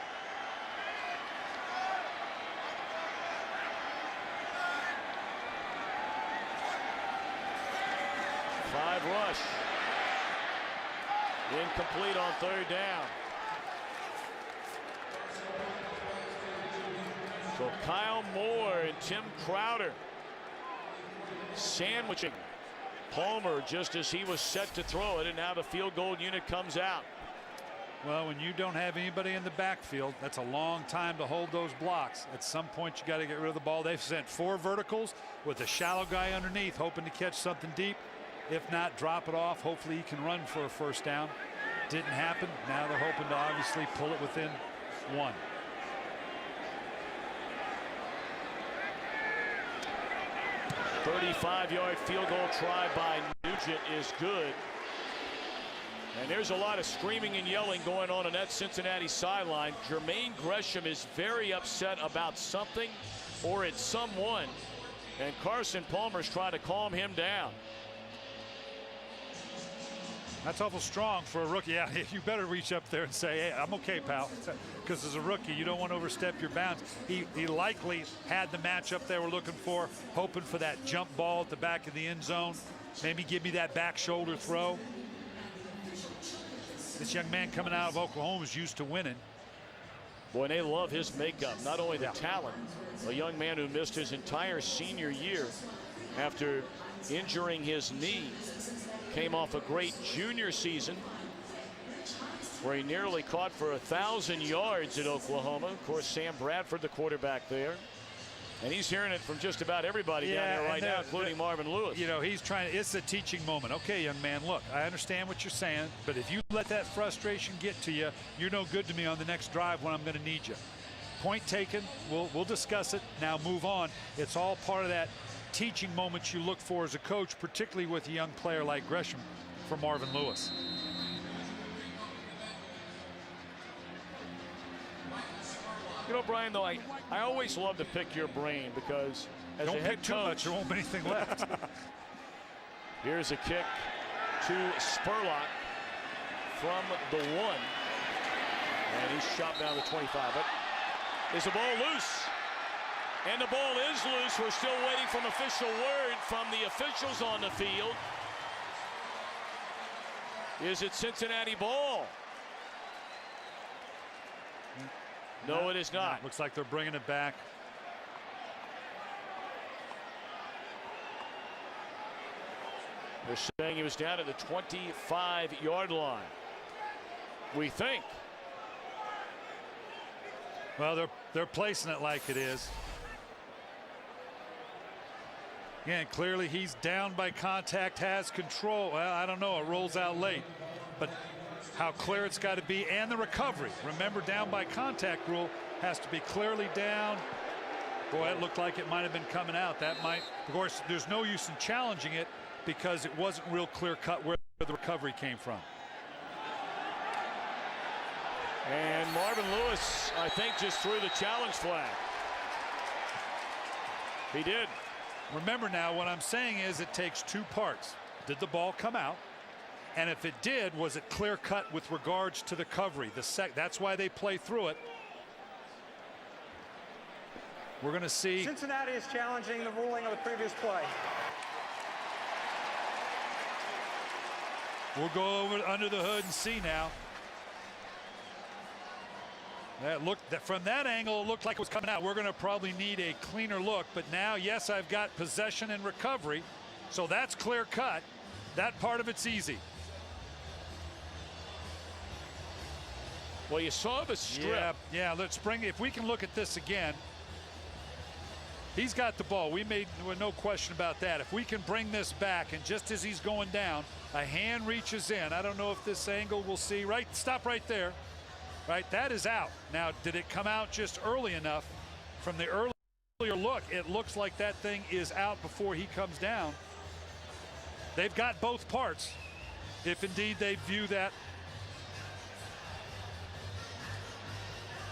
Five rush. Incomplete on third down. So Kyle Moore and Tim Crowder sandwiching Palmer just as he was set to throw it, and now the field goal unit comes out. Well, when you don't have anybody in the backfield, that's a long time to hold those blocks. At some point, you got to get rid of the ball. They've sent 4 verticals with a shallow guy underneath, hoping to catch something deep. If not, drop it off. Hopefully, he can run for a first down. Didn't happen. Now they're hoping to obviously pull it within 1. A 35-yard field goal try by Nugent is good. And there's a lot of screaming and yelling going on that Cincinnati sideline. Jermaine Gresham is very upset about something or it's someone. And Carson Palmer's trying to calm him down. That's awful strong for a rookie. Yeah, you better reach up there and say, hey, I'm okay, pal. Because as a rookie, you don't want to overstep your bounds. He likely had the matchup they were looking for, hoping for that jump ball at the back of the end zone. Maybe give me that back shoulder throw. This young man coming out of Oklahoma is used to winning. Boy, they love his makeup. Not only the talent, a young man who missed his entire senior year after injuring his knee. Came off a great junior season. where he nearly caught for 1,000 yards at Oklahoma. Of course, Sam Bradford, the quarterback there. And he's hearing it from just about everybody down there right now, including Marvin Lewis. You know, he's trying. It's a teaching moment. Okay, young man, look, I understand what you're saying, but if you let that frustration get to you, you're no good to me on the next drive when I'm going to need you. Point taken. We'll discuss it. Now move on. It's all part of that teaching moment you look for as a coach, particularly with a young player like Gresham for Marvin Lewis. You know, Brian, though, I always love to pick your brain because as Don't a head pick too coach, much, there won't be anything left. Here's a kick to Spurlock from the 1. And he's shot down to 25. But is the ball loose? And the ball is loose. We're still waiting for an official word from the officials on the field. Is it Cincinnati ball? No, it is not. Looks like they're bringing it back. They're saying he was down at the 25-yard line. We think. Well, they're placing it like it is. Again, clearly he's down by contact, has control. Well, I don't know. It rolls out late. But how clear it's got to be, and the recovery. Remember, down by contact rule has to be clearly down. Boy, it looked like it might have been coming out. That might, of course, there's no use in challenging it because it wasn't real clear cut where the recovery came from. And Marvin Lewis, I think, just threw the challenge flag. He did. Remember now, what I'm saying is it takes two parts. Did the ball come out? And if it did, was it clear cut with regards to the recovery? That's why they play through it. We're going to see. Cincinnati is challenging the ruling of the previous play. We'll go over under the hood and see now. From that angle, it looked like it was coming out. We're going to probably need a cleaner look. But now, yes, I've got possession and recovery. So that's clear cut. That part of it's easy. Well, you saw the strip. Yeah, let's bring it. If we can look at this again. He's got the ball. We made no question about that. If we can bring this back, and just as he's going down, a hand reaches in. I don't know if this angle we'll see. Right, stop right there. Right, that is out. Now, did it come out just early enough? From the earlier look, it looks like that thing is out before he comes down. They've got both parts, if indeed they view that.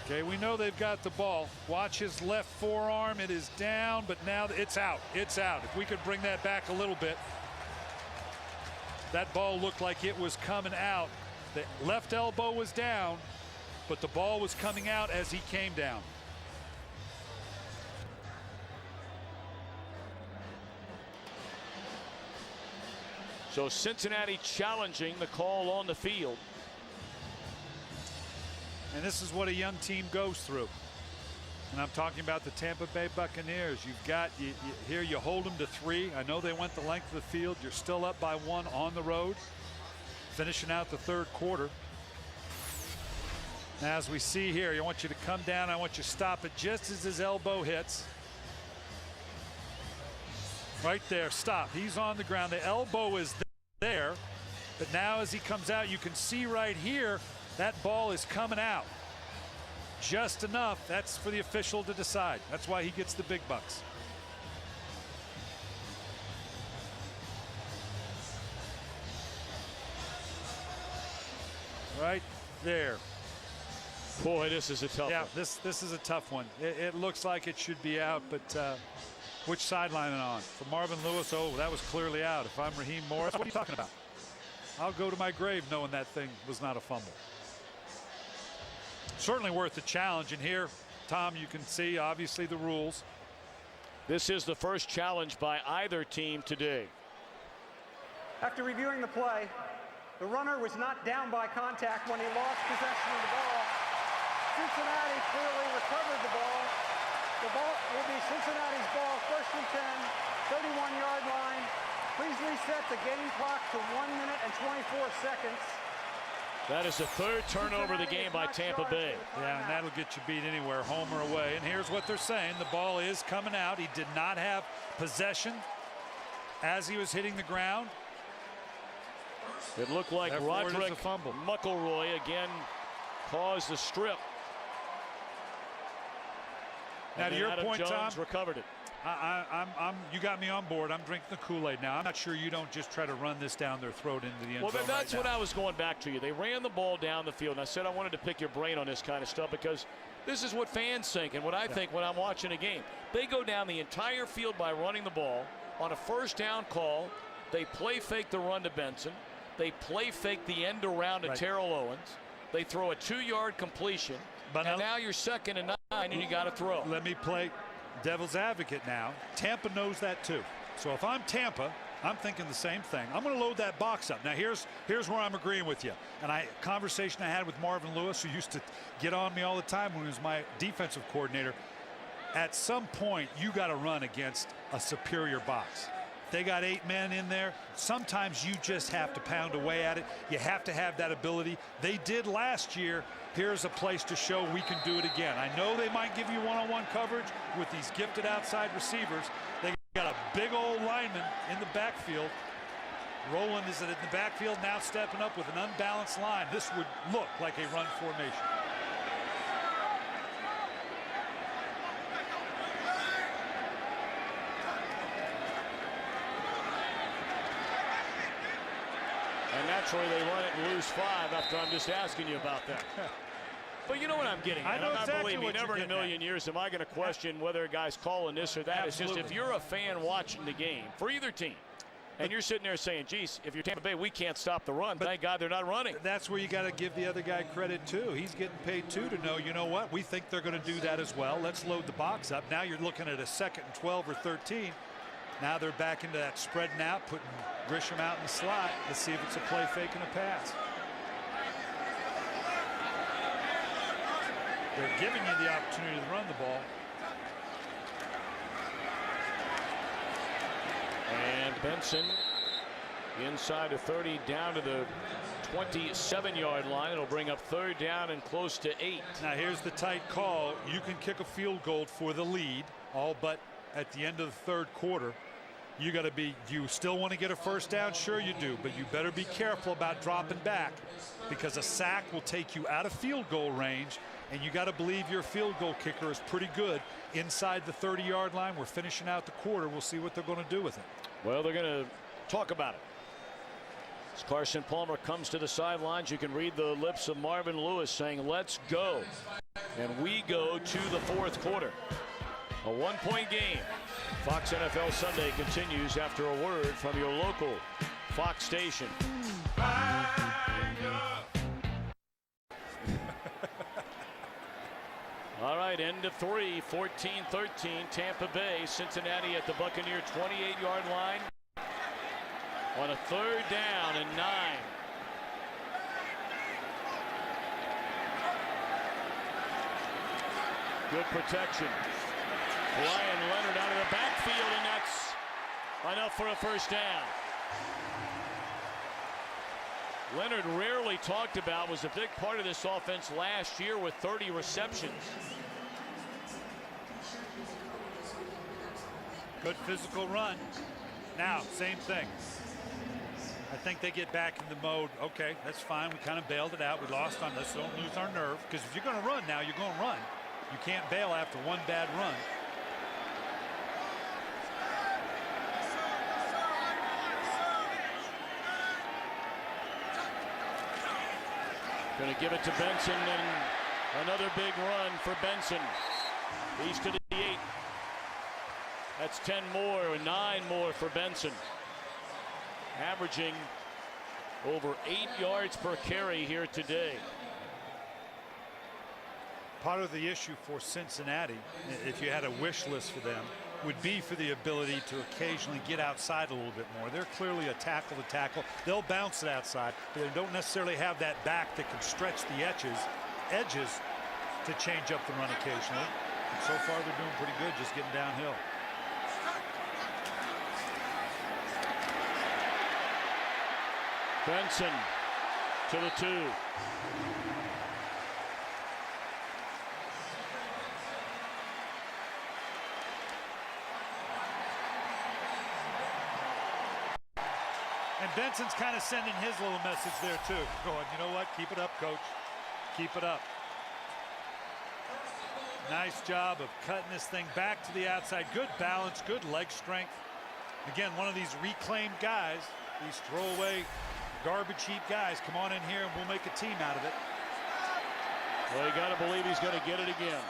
Okay, we know they've got the ball. Watch his left forearm. It is down, but now it's out. It's out. If we could bring that back a little bit. That ball looked like it was coming out. The left elbow was down, but the ball was coming out as he came down. So Cincinnati challenging the call on the field. And this is what a young team goes through. And I'm talking about the Tampa Bay Buccaneers. You've got, here you hold them to 3. I know they went the length of the field. You're still up by 1 on the road, finishing out the third quarter. Now, as we see here, I want you to come down. I want you to stop it just as his elbow hits. Right there, stop. He's on the ground. The elbow is there. But now as he comes out, you can see right here, that ball is coming out. Just enough. That's for the official to decide. That's why he gets the big bucks. Right there. Boy, this is a tough one. Yeah, this is a tough one. It looks like it should be out, but which sideline on? For Marvin Lewis, oh, that was clearly out. If I'm Raheem Morris, what are you talking about? I'll go to my grave knowing that thing was not a fumble. Certainly worth the challenge. And here, Tom, you can see obviously the rules. This is the first challenge by either team today. After reviewing the play, the runner was not down by contact when he lost possession of the ball. Cincinnati clearly recovered the ball. The ball will be Cincinnati's ball, 1st and 10, 31-yard line. Please reset the game clock to 1 minute and 24 seconds. That is the third turnover of the game by Tampa Bay. Yeah, and that'll get you beat anywhere, home or away. And here's what they're saying. The ball is coming out. He did not have possession as he was hitting the ground. It looked like Roderick McElroy again caused the strip. Now, to your point, Jones Tom, recovered it. you got me on board. I'm drinking the Kool-Aid now. I'm not sure you don't just try to run this down their throat into the end zone. Well, that's what I was going back to you. They ran the ball down the field, and I said I wanted to pick your brain on this kind of stuff because this is what fans think and what I think when I'm watching a game. They go down the entire field by running the ball. On a first down call, they play fake the run to Benson. They play fake the end around to Terrell Owens. They throw a 2-yard completion. But and now you're 2nd and 9, and you got to throw. Let me play devil's advocate now. Tampa knows that too. So if I'm Tampa, I'm thinking the same thing. I'm going to load that box up. Now here's where I'm agreeing with you. And conversation I had with Marvin Lewis, who used to get on me all the time when he was my defensive coordinator. At some point, you got to run against a superior box. They got 8 men in there. Sometimes you just have to pound away at it. You have to have that ability. They did last year. Here's a place to show we can do it again. I know they might give you one-on-one coverage with these gifted outside receivers. They got a big old lineman in the backfield. Roland is in the backfield now, stepping up with an unbalanced line. This would look like a run formation. And naturally, they run it and lose 5 after I'm just asking you about that. But you know what I'm getting at. I know exactly believe me, never in a million years am I going to question whether a guy's calling this or that. Absolutely. It's just if you're a fan watching the game for either team, and you're sitting there saying, geez, if you're Tampa Bay, we can't stop the run. Thank God they're not running. That's where you got to give the other guy credit, too. He's getting paid, too, to know, you know what, we think they're going to do that as well. Let's load the box up. Now you're looking at a 2nd and 12 or 13. Now they're back into that spreading out, putting Grisham out in the slot. Let's see if it's a play fake and a pass. They're giving you the opportunity to run the ball. And Benson inside the 30 down to the 27-yard line. It'll bring up 3rd down and close to 8. Now here's the tight call. You can kick a field goal for the lead, all but at the end of the 3rd quarter. You got to be, you still want to get a first down? Sure you do, but you better be careful about dropping back because a sack will take you out of field goal range, and you got to believe your field goal kicker is pretty good inside the 30-yard line. We're finishing out the quarter. We'll see what they're going to do with it. Well, they're going to talk about it. As Carson Palmer comes to the sidelines, you can read the lips of Marvin Lewis saying, let's go. And we go to the 4th quarter. A 1-point game. Fox NFL Sunday continues after a word from your local Fox station. All right, end of 3, 14-13, Tampa Bay. Cincinnati at the Buccaneer 28-yard line on a 3rd down and 9. Good protection. Brian Leonard out of the backfield, and that's enough for a first down. Leonard, rarely talked about, was a big part of this offense last year with 30 receptions. Good physical run. Now, same thing. I think they get back in the mode, okay, that's fine. We kind of bailed it out. We lost on this. Don't lose our nerve. Because if you're going to run now, you're going to run. You can't bail after one bad run. Going to give it to Benson, and another big run for Benson. He's to the 8. That's 10 more, 9 more for Benson. Averaging over 8 yards per carry here today. Part of the issue for Cincinnati, if you had a wish list for them, would be for the ability to occasionally get outside a little bit more. They're clearly a tackle to tackle. They'll bounce it outside, but they don't necessarily have that back that can stretch the edges to change up the run occasionally. And so far, they're doing pretty good just getting downhill. Benson to the 2. And Benson's kind of sending his little message there too, going, you know what, keep it up, coach, keep it up. Nice job of cutting this thing back to the outside. Good balance, good leg strength. Again, one of these reclaimed guys, these throwaway garbage heap guys. Come on in here and we'll make a team out of it. Well, you got to believe he's going to get it again.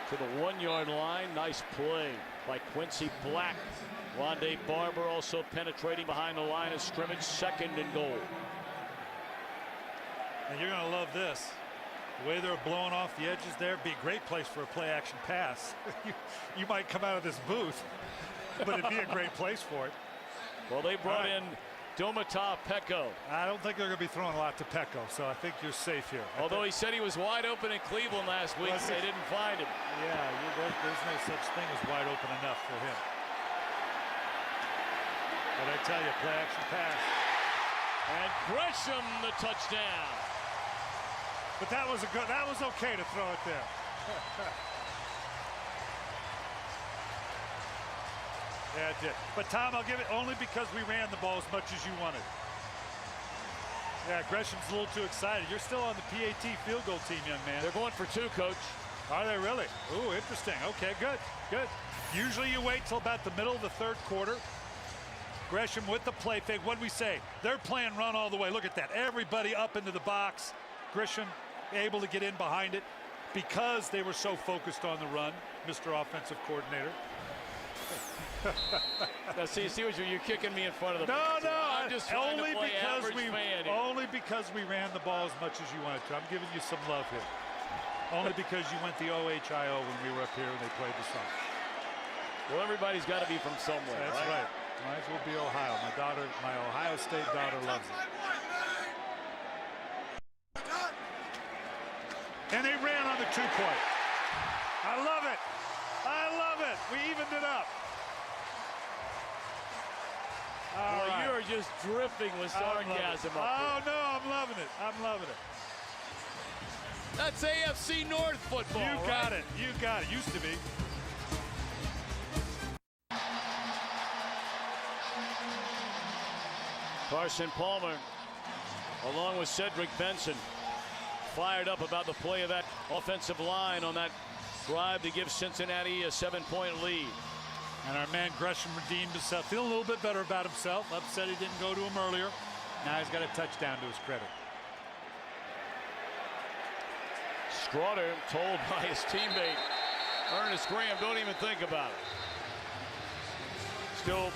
To the 1-yard line. Nice play by Quincy Black. Rondé Barber also penetrating behind the line of scrimmage. 2nd and goal. And you're going to love this. The way they're blowing off the edges there, be a great place for a play action pass. you might come out of this booth, but it'd be a great place for it. Well, they brought in Domata Peko. I don't think they're going to be throwing a lot to Peko, so I think you're safe here. Although he said he was wide open in Cleveland last week, they didn't find him. Yeah, there's no such thing as wide open enough for him. But I tell you, play action pass. And Gresham the touchdown. But that was okay to throw it there. Yeah, it did. But Tom, I'll give it only because we ran the ball as much as you wanted. Yeah, Gresham's a little too excited. You're still on the PAT field goal team, young man. They're going for 2, coach. Are they really? Ooh, interesting. Okay, good, good. Usually you wait till about the middle of the 3rd quarter. Gresham with the play fake. What do we say? They're playing run all the way. Look at that. Everybody up into the box. Gresham able to get in behind it because they were so focused on the run, Mr. Offensive Coordinator. Now, see what you're kicking me in front of the. No, I'm just only because only because we ran the ball as much as you wanted to. I'm giving you some love here. Only because you went the OHIO when we were up here and they played the song. Well, everybody's got to be from somewhere. That's right. Might as well be Ohio. My Ohio State daughter loves it. And they ran on the 2-point. I love it. I love it. We evened it up. Well, right. You are just dripping with sarcasm up here. No, I'm loving it. I'm loving it. That's AFC North football. You got it. You got it. Used to be. Carson Palmer, along with Cedric Benson, fired up about the play of that offensive line on that drive to give Cincinnati a 7-point lead. And our man Gresham redeemed himself, feeling a little bit better about himself. Upset he didn't go to him earlier. Now he's got a touchdown to his credit. Strawder told by his teammate Ernest Graham, don't even think about it. Still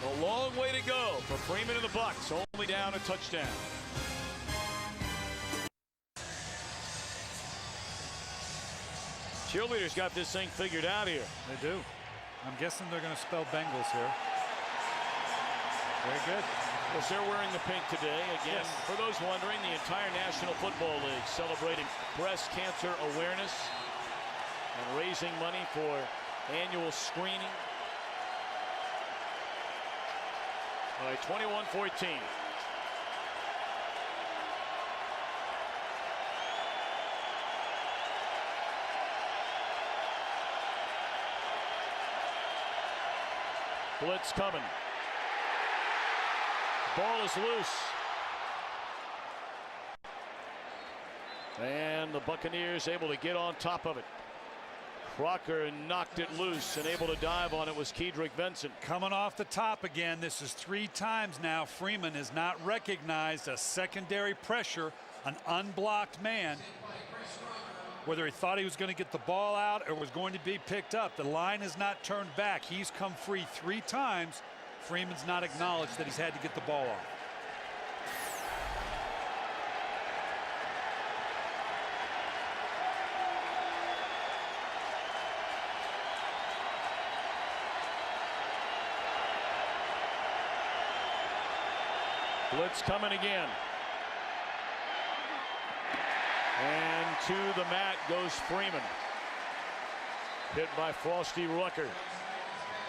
a long way to go for Freeman and the Bucs, only down a touchdown. Cheerleaders got this thing figured out here. They do. I'm guessing they're going to spell Bengals here. Very good. Of course, they're wearing the pink today. Again, yes. For those wondering, the entire National Football League celebrating breast cancer awareness and raising money for annual screening. All right, 21-14. Blitz coming. Ball is loose. And the Buccaneers able to get on top of it. Crocker knocked it loose, and able to dive on it was Kedrick Benson. Coming off the top again. This is 3 times now Freeman has not recognized a secondary pressure, an unblocked man. Whether he thought he was going to get the ball out or was going to be picked up, the line has not turned back. He's come free 3 times. Freeman's not acknowledged that he's had to get the ball off. Blitz coming again. And to the mat goes Freeman. Hit by Frosty Rucker.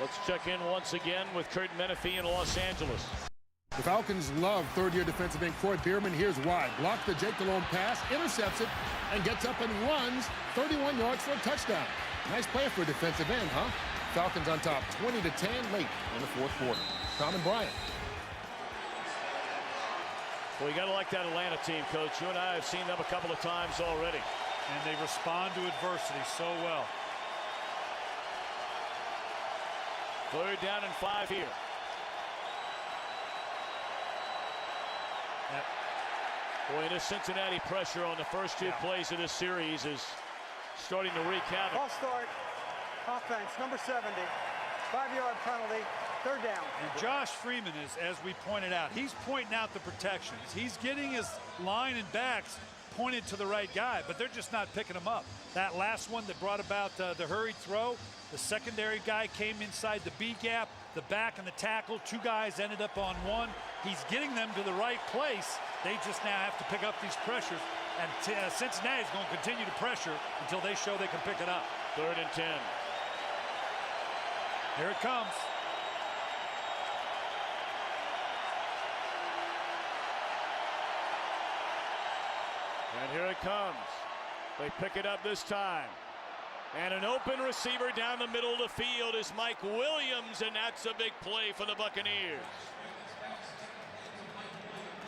Let's check in once again with Kurt Menefee in Los Angeles. The Falcons love third-year defensive end Troy Bierman. Here's why. Blocked the Jake Delhomme pass, intercepts it, and gets up and runs 31 yards for a touchdown. Nice play for a defensive end, huh? Falcons on top, 20-10 late in the fourth quarter. Tom and Bryant. Well, you got to like that Atlanta team, Coach. You and I have seen them a couple of times already. And they respond to adversity so well. 3rd down and 5 here. Boy, this Cincinnati pressure on the first 2 plays of this series is starting to wreak havoc. Ball start, offense, number 70, 5-yard penalty, 3rd down. And Josh Freeman is, as we pointed out, he's pointing out the protections. He's getting his line and backs pointed to the right guy, but they're just not picking him up. That last one that brought about the hurried throw, the secondary guy came inside the B gap, the back and the tackle, 2 guys ended up on 1. He's getting them to the right place. They just now have to pick up these pressures, and Cincinnati's going to continue to pressure until they show they can pick it up. 3rd and 10. Here it comes. And here it comes. They pick it up this time. And an open receiver down the middle of the field is Mike Williams, and that's a big play for the Buccaneers.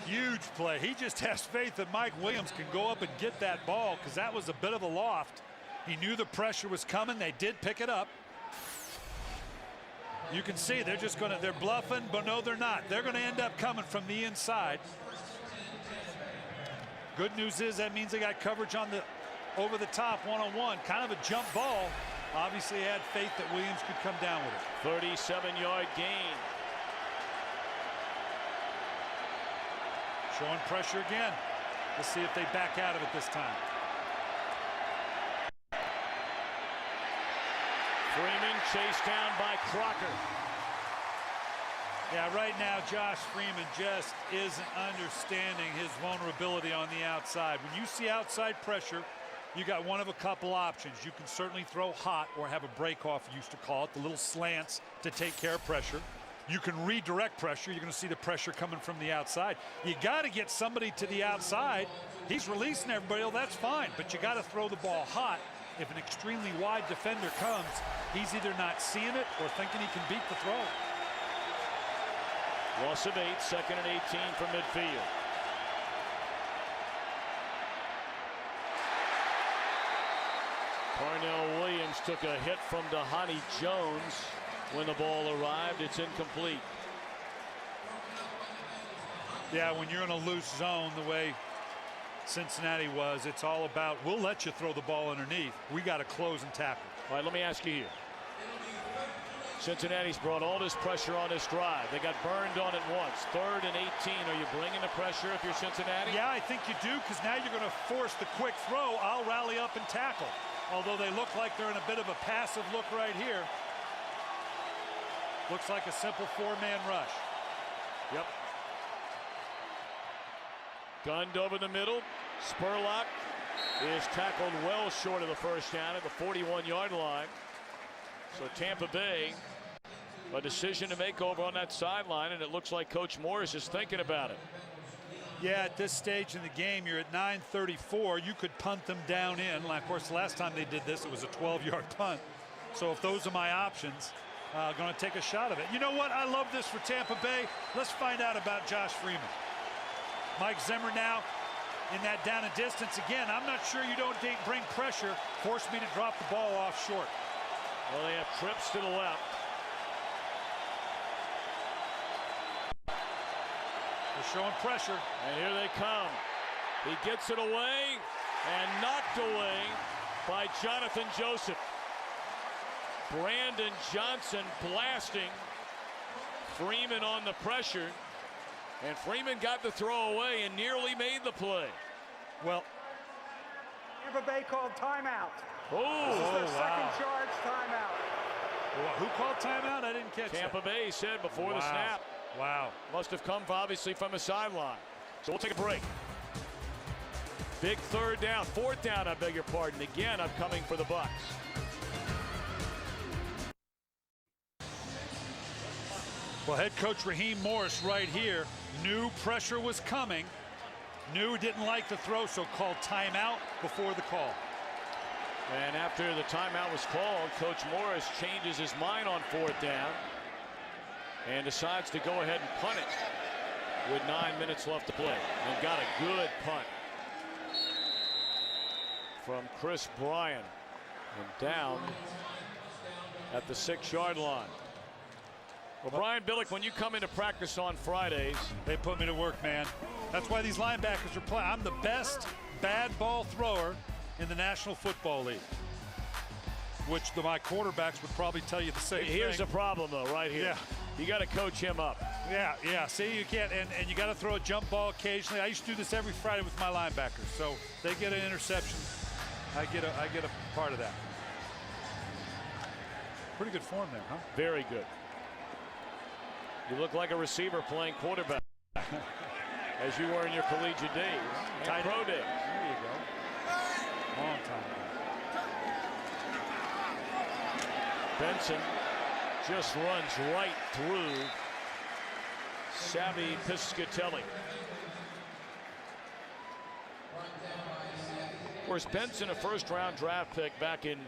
Huge play. He just has faith that Mike Williams can go up and get that ball, because that was a bit of a loft. He knew the pressure was coming. They did pick it up. You can see they're bluffing, but no, they're not. They're going to end up coming from the inside. Good news is that means they got coverage on the over the top one-on-one. Kind of a jump ball. Obviously had faith that Williams could come down with it. 37-yard gain. Showing pressure again. Let's see if they back out of it this time. Freeman chased down by Crocker. Yeah, right now Josh Freeman just isn't understanding his vulnerability on the outside. When you see outside pressure, you got one of a couple options. You can certainly throw hot or have a break off, used to call it, the little slants to take care of pressure. You can redirect pressure. You're going to see the pressure coming from the outside. You got to get somebody to the outside. He's releasing everybody. Well, that's fine, but you got to throw the ball hot. If an extremely wide defender comes, he's either not seeing it or thinking he can beat the throw. Loss of 8, 2nd and 18 from midfield. Parnell Williams took a hit from Dhani Jones when the ball arrived. It's incomplete. Yeah, when you're in a loose zone the way Cincinnati was, it's all about, we'll let you throw the ball underneath. We got to close and tackle. All right, let me ask you here. Cincinnati's brought all this pressure on this drive. They got burned on it once. 3rd and 18. Are you bringing the pressure if you're Cincinnati? Yeah, I think you do, because now you're going to force the quick throw. I'll rally up and tackle. Although they look like they're in a bit of a passive look right here. Looks like a simple 4-man rush. Yep. Gunned over the middle. Spurlock is tackled well short of the first down at the 41-yard line. So Tampa Bay, a decision to make over on that sideline, and it looks like Coach Morris is thinking about it. Yeah, at this stage in the game, you're at 9:34. You could punt them down in. Of course, the last time they did this, it was a 12-yard punt. So if those are my options, going to take a shot of it. You know what? I love this for Tampa Bay. Let's find out about Josh Freeman. Mike Zimmer now in that down and distance. Again, I'm not sure you don't bring pressure. Force me to drop the ball off short. Well, they have trips to the left. They're showing pressure. And here they come. He gets it away and knocked away by Jonathan Joseph. Brandon Johnson blasting Freeman on the pressure. And Freeman got the throw away and nearly made the play. Well, Tampa Bay called timeout. Oh, This is their second charge timeout. who called timeout? I didn't catch Tampa that. Bay said before the snap. Wow. Must have come obviously from the sideline. So we'll take a break. Big 3rd down, 4th down, I beg your pardon. Again, upcoming for the Bucs. Well, head coach Raheem Morris right here knew pressure was coming, knew didn't like the throw, so called timeout before the call. And after the timeout was called, Coach Morris changes his mind on 4th down and decides to go ahead and punt it with 9 minutes left to play. And got a good punt from Chris Bryan and down at the 6-yard line. Well, Brian Billick, when you come into practice on Fridays, they put me to work, man. That's why these linebackers are playing. I'm the best bad ball thrower in the National Football League, which my quarterbacks would probably tell you the same thing. Here's the problem, though, right here. Yeah. You got to coach him up. Yeah. See, you can't, and you got to throw a jump ball occasionally. I used to do this every Friday with my linebackers. So they get an interception, I get a part of that. Pretty good form there, huh? Very good. You look like a receiver playing quarterback, as you were in your collegiate days and pro days. There you go. Long time ago. Benson just runs right through Savvy Piscatelli. Of course, Benson, a first-round draft pick back in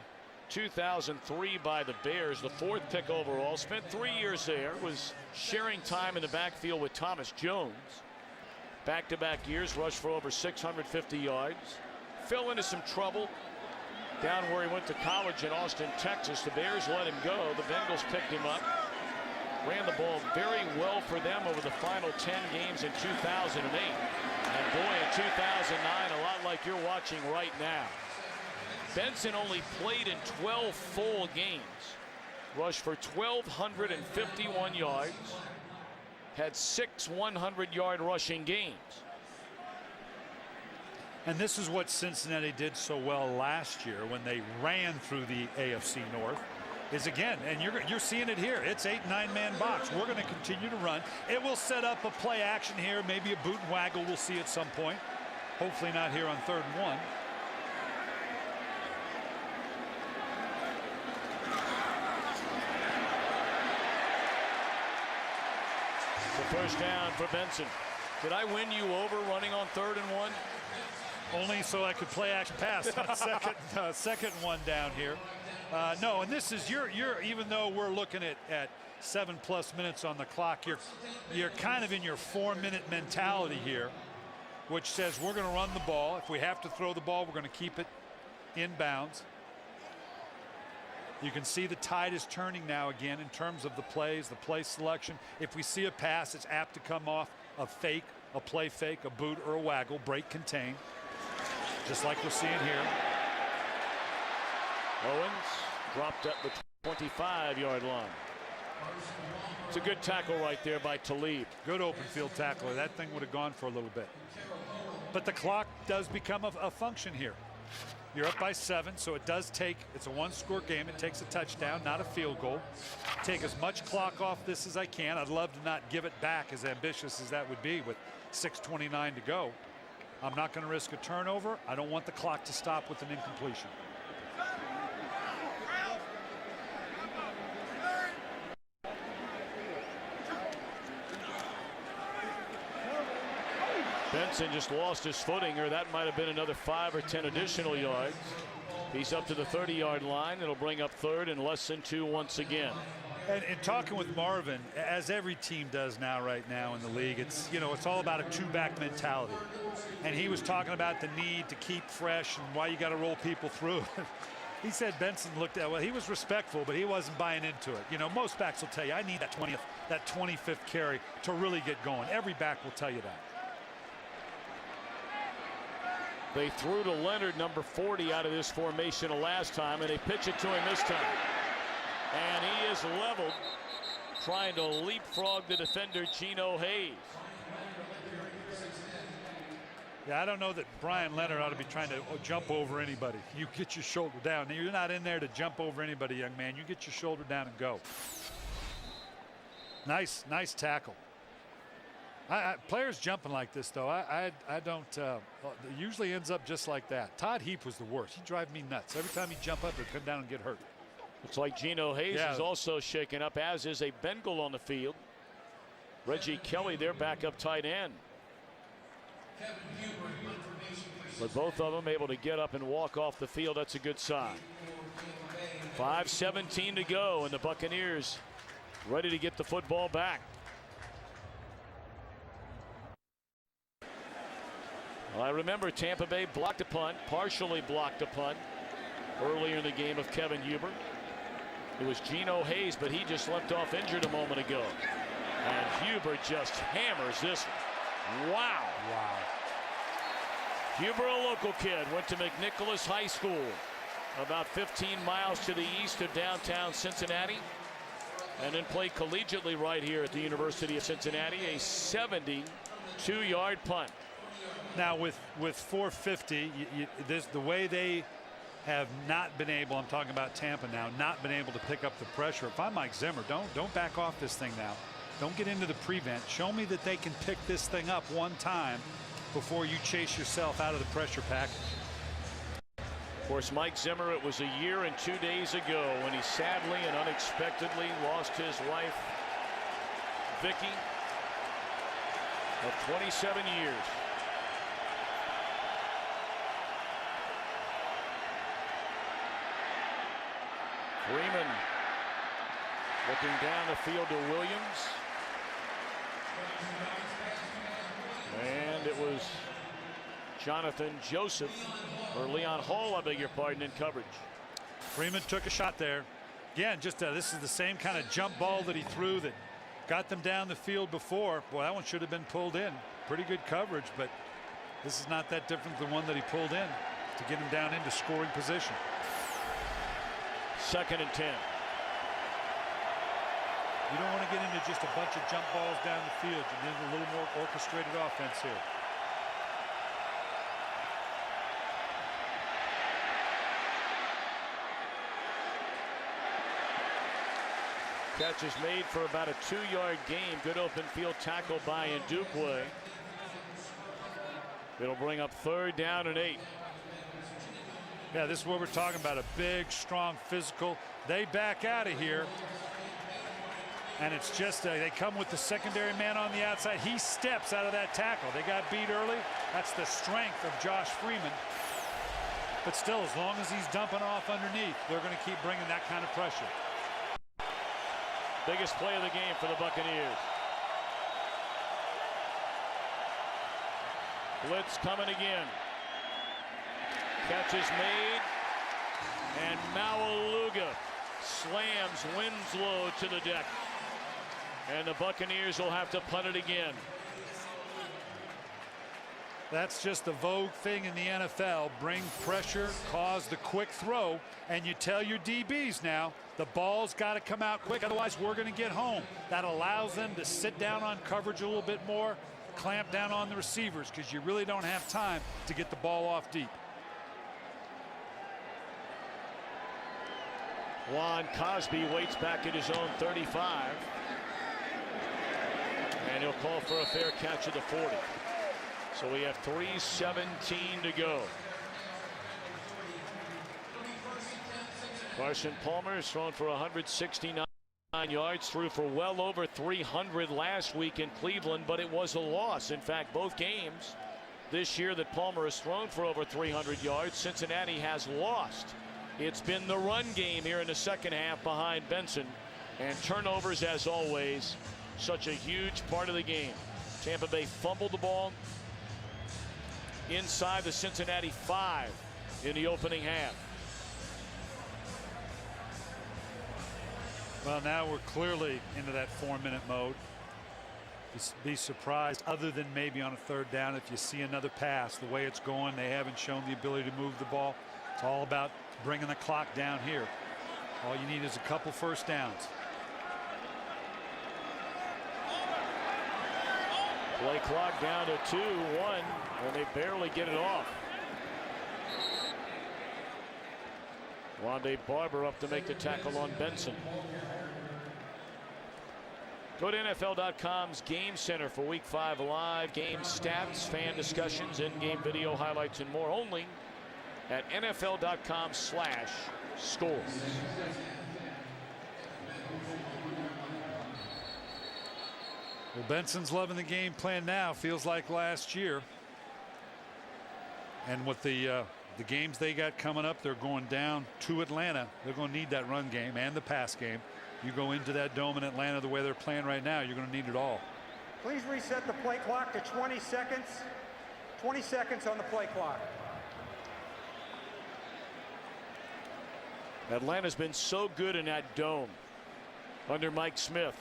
2003 by the Bears, the 4th pick overall, spent 3 years there, was sharing time in the backfield with Thomas Jones. Back-to-back years, rushed for over 650 yards. Fell into some trouble down where he went to college in Austin, Texas. The Bears let him go. The Bengals picked him up. Ran the ball very well for them over the final 10 games in 2008. And boy, in 2009, a lot like you're watching right now. Benson only played in 12 full games. Rushed for 1,251 yards. Had 6 100-yard rushing games. And this is what Cincinnati did so well last year when they ran through the AFC North. Is again, and you're seeing it here. It's 8-9-man box. We're going to continue to run. It will set up a play action here, maybe a boot and waggle we'll see at some point. Hopefully not here on 3rd and 1. The first down for Benson. Did I win you over running on 3rd and 1? Only so I could play action pass on second one down here. No, and this is you're even though we're looking at 7+ minutes on the clock, you're kind of in your 4-minute mentality here, which says we're going to run the ball. If we have to throw the ball, we're going to keep it in bounds. You can see the tide is turning now again in terms of the plays, the play selection. If we see a pass, it's apt to come off a fake, a play fake, a boot, or a waggle, break, contain, just like we're seeing here. Owens dropped at the 25-yard line. It's a good tackle right there by Talib. Good open field tackle. That thing would have gone for a little bit. But the clock does become a function here. You're up by 7, so it does take, it's a 1-score game. It takes a touchdown, not a field goal. Take as much clock off this as I can. I'd love to not give it back, as ambitious as that would be with 6:29 to go. I'm not going to risk a turnover. I don't want the clock to stop with an incompletion. Benson just lost his footing, or that might have been another 5 or 10 additional yards. He's up to the 30-yard line. It'll bring up 3rd and less than 2 once again. And talking with Marvin, as every team does right now in the league, it's all about a 2-back mentality. And he was talking about the need to keep fresh and why you got to roll people through. He said Benson looked at, well, he was respectful, but he wasn't buying into it. Most backs will tell you, I need that 25th carry to really get going. Every back will tell you that. They threw to Leonard, number 40, out of this formation the last time, and they pitch it to him this time. And he is leveled, trying to leapfrog the defender, Geno Hayes. Yeah, I don't know that Brian Leonard ought to be trying to jump over anybody. You get your shoulder down. You're not in there to jump over anybody, young man. You get your shoulder down and go. Nice tackle. Players jumping like this, though, I don't. It usually ends up just like that. Todd Heap was the worst. He'd drive me nuts. Every time he'd jump up, he'd come down and get hurt. Looks like Geno Hayes is also shaken up, as is a Bengal on the field. Reggie Kelly, their backup tight end. But both of them able to get up and walk off the field. That's a good sign. 5:17 to go, and the Buccaneers ready to get the football back. Well, I remember Tampa Bay blocked a punt, partially blocked a punt earlier in the game of Kevin Huber. It was Geno Hayes, but he just left off injured a moment ago. And Huber just hammers this one. Wow. Wow. Huber, a local kid, went to McNicholas High School, about 15 miles to the east of downtown Cincinnati, and then played collegiately right here at the University of Cincinnati. A 72-yard punt. Now with 450, the way they have not been able, I'm talking about Tampa now, not been able to pick up the pressure. If I'm Mike Zimmer, don't back off this thing now. Don't get into the prevent. Show me that they can pick this thing up one time before you chase yourself out of the pressure package. Of course, Mike Zimmer, it was a year and 2 days ago when he sadly and unexpectedly lost his wife, Vicky, of 27 years. Freeman looking down the field to Williams. And it was Jonathan Joseph, or Leon Hall, I beg your pardon, in coverage. Freeman took a shot there. Again, just this is the same kind of jump ball that he threw that got them down the field before. Boy, that one should have been pulled in. Pretty good coverage, but this is not that different than the one that he pulled in to get him down into scoring position. 2nd and 10. You don't want to get into just a bunch of jump balls down the field. You need a little more orchestrated offense here. Catch is made for about a 2-yard gain. Good open field tackle by Ndukwe. It'll bring up 3rd down and 8. Yeah, this is what we're talking about. A big, strong, physical. They back out of here. And it's just they come with the secondary man on the outside. He steps out of that tackle. They got beat early. That's the strength of Josh Freeman. But still, as long as he's dumping off underneath, they're going to keep bringing that kind of pressure. Biggest play of the game for the Buccaneers. Blitz coming again. Catch is made, and Maualuga slams Winslow to the deck. And the Buccaneers will have to punt it again. That's just the vogue thing in the NFL. Bring pressure, cause the quick throw, and you tell your DBs now, the ball's got to come out quick, otherwise we're going to get home. That allows them to sit down on coverage a little bit more, clamp down on the receivers, because you really don't have time to get the ball off deep. Juan Cosby waits back at his own 35. And he'll call for a fair catch at the 40. So we have 3:17 to go. Carson Palmer has thrown for 169 yards, threw for well over 300 last week in Cleveland, but it was a loss. In fact, both games this year that Palmer has thrown for over 300 yards, Cincinnati has lost. It's been the run game here in the second half behind Benson, and turnovers, as always, such a huge part of the game. Tampa Bay fumbled the ball inside the Cincinnati 5 in the opening half. Well, now we're clearly into that 4-minute mode. Be surprised, other than maybe on a 3rd down, if you see another pass. The way it's going, they haven't shown the ability to move the ball. It's all about bringing the clock down here. All you need is a couple first downs. Play clock down to 2-1, and they barely get it off. Rondé Barber up to make the tackle on Benson. Go to NFL.com's Game Center for Week 5 live game stats, fan discussions, in-game video highlights, and more, only at NFL.com/scores. Well, Benson's loving the game plan now. Feels like last year. And with the games they got coming up, they're going down to Atlanta. They're going to need that run game and the pass game. You go into that dome in Atlanta the way they're playing right now, you're going to need it all. Please reset the play clock to 20 seconds. 20 seconds on the play clock. Atlanta's been so good in that dome under Mike Smith.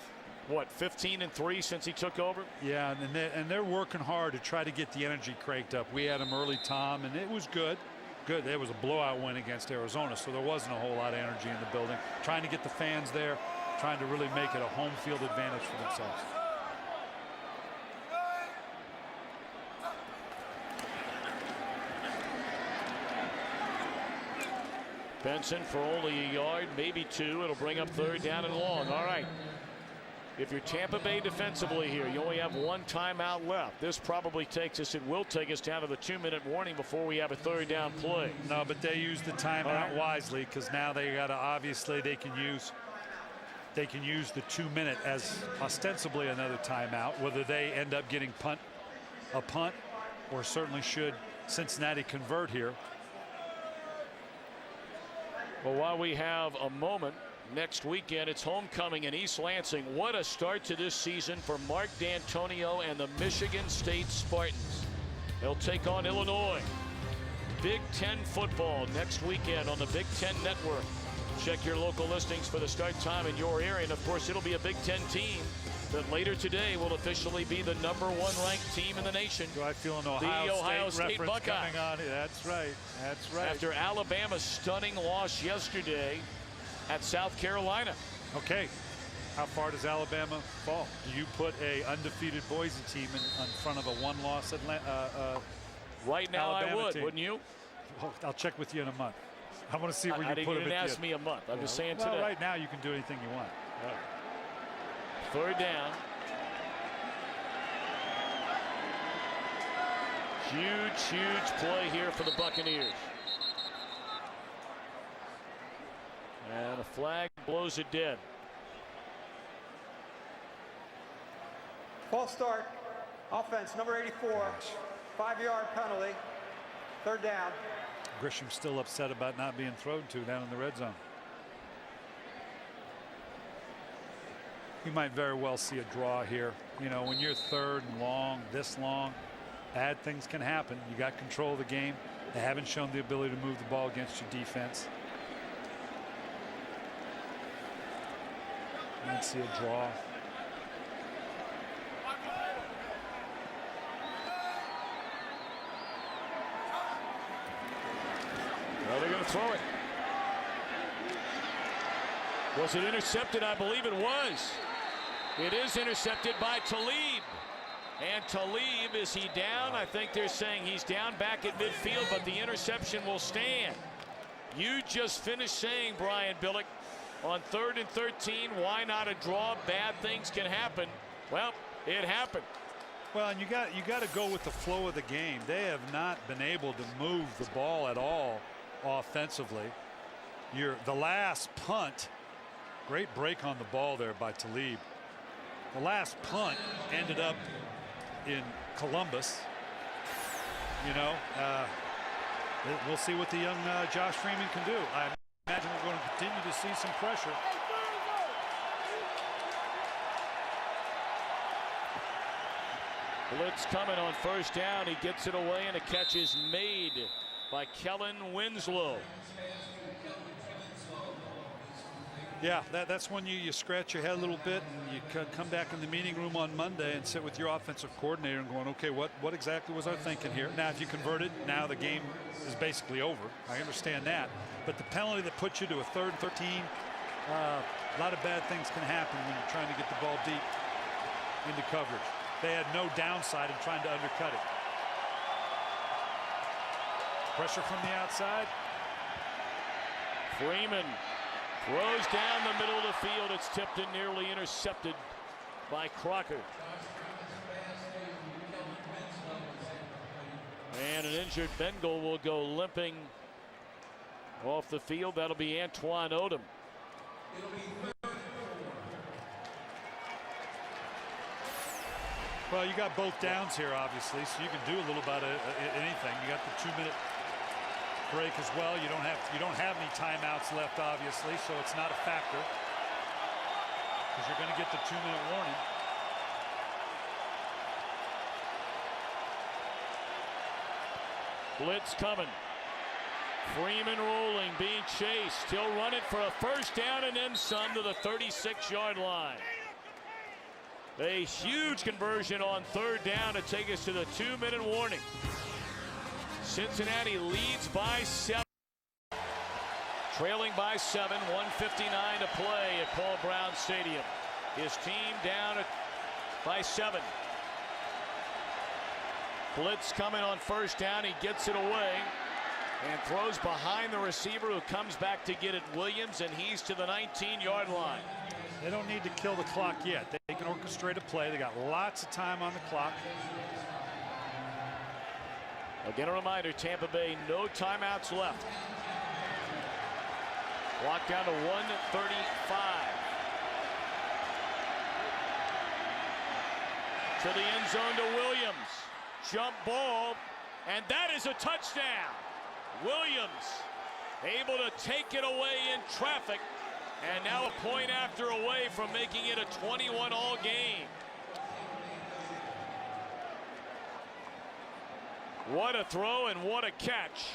What, 15-3 since he took over? Yeah, and they're working hard to try to get the energy cranked up. We had them early, Tom, and it was good. Good. It was a blowout win against Arizona, so there wasn't a whole lot of energy in the building. Trying to get the fans there, trying to really make it a home field advantage for themselves. Benson for only a yard, maybe two. It'll bring up 3rd down and long. All right. If you're Tampa Bay defensively here, you only have 1 timeout left. This probably takes us, it will take us down to the 2-minute warning before we have a 3rd down play. No, but they use the timeout wisely, because now they got to, obviously they can use the 2-minute as ostensibly another timeout. Whether they end up getting a punt, or certainly should Cincinnati convert here. Well, while we have a moment, next weekend it's homecoming in East Lansing. What a start to this season for Mark D'Antonio and the Michigan State Spartans. They'll take on Illinois. Big Ten football next weekend on the Big Ten Network. Check your local listings for the start time in your area, and of course it'll be a Big Ten team that later today will officially be the #1 ranked team in the nation. Do I feel an Ohio State Buckeyes coming on? That's right. That's right. After Alabama's stunning loss yesterday at South Carolina. Okay, how far does Alabama fall? Do you put a undefeated Boise team in front of a 1-loss Atlanta? Right now, Alabama I would, team? wouldn't you? I'll check with you in a month. I want to see where you put You them. didn't ask me a month. I'm just saying today. Right now, you can do anything you want. Right. 3rd down. Huge play here for the Buccaneers. And a flag blows it dead. False start. Offense, number 84. 5-yard penalty. 3rd down. Grisham's still upset about not being thrown to down in the red zone. You might very well see a draw here. You know, when you're 3rd and long, this long, bad things can happen. You got control of the game. They haven't shown the ability to move the ball against your defense. You might see a draw. Well, they're going to throw it. Was it intercepted? I believe it was. It is intercepted by Talib. And Talib, is he down? I think they're saying he's down back at midfield, but the interception will stand. You just finished saying, Brian Billick, on 3rd and 13, why not a draw? Bad things can happen. Well, it happened. Well, and you got to go with the flow of the game. They have not been able to move the ball at all offensively. The last punt, great break on the ball there by Talib. The last punt ended up in Columbus. You know, we'll see what the young Josh Freeman can do. I imagine we're going to continue to see some pressure. Blitz coming on 1st down. He gets it away, and a catch is made by Kellen Winslow. Yeah, that's when you scratch your head a little bit, and you come back in the meeting room on Monday and sit with your offensive coordinator and going, okay, what exactly was our thinking here? Now, if you converted, now the game is basically over. I understand that. But the penalty that puts you to a 3rd and 13, a lot of bad things can happen when you're trying to get the ball deep into coverage. They had no downside in trying to undercut it. Pressure from the outside. Freeman throws down the middle of the field. It's tipped and nearly intercepted by Crocker. And an injured Bengal will go limping off the field. That'll be Antoine Odom. Well, you got both downs here, obviously, so you can do a little bit of anything. You got the 2-minute break as well. You don't have any timeouts left, obviously, so it's not a factor because you're going to get the 2-minute warning. Blitz coming. Freeman rolling, being chased. He'll run it for a first down and then some to the 36-yard line. A huge conversion on third down to take us to the 2-minute warning. Cincinnati leads by 7. Trailing by 7, 1:59 to play at Paul Brown Stadium. His team down by 7. Blitz coming on first down. He gets it away and throws behind the receiver who comes back to get it, Williams, and he's to the 19-yard line. They don't need to kill the clock yet. They can orchestrate a play. They got lots of time on the clock. Again, a reminder, Tampa Bay, no timeouts left. Clock down to 1:35. To the end zone to Williams. Jump ball, and that is a touchdown. Williams able to take it away in traffic, and now a point after away from making it a 21-all game. What a throw and what a catch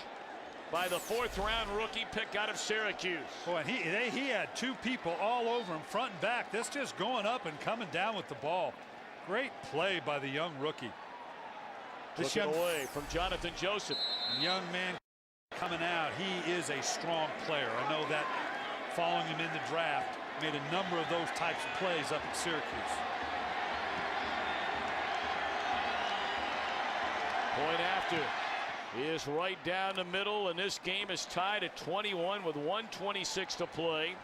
by the 4th-round rookie pick out of Syracuse. Boy, he had 2 people all over him, front and back. This just going up and coming down with the ball. Great play by the young rookie. Took it away from Jonathan Joseph. Young man coming out. He is a strong player. I know that following him in the draft, made a number of those types of plays up at Syracuse. Point after is right down the middle, and this game is tied at 21 with 1:26 to play.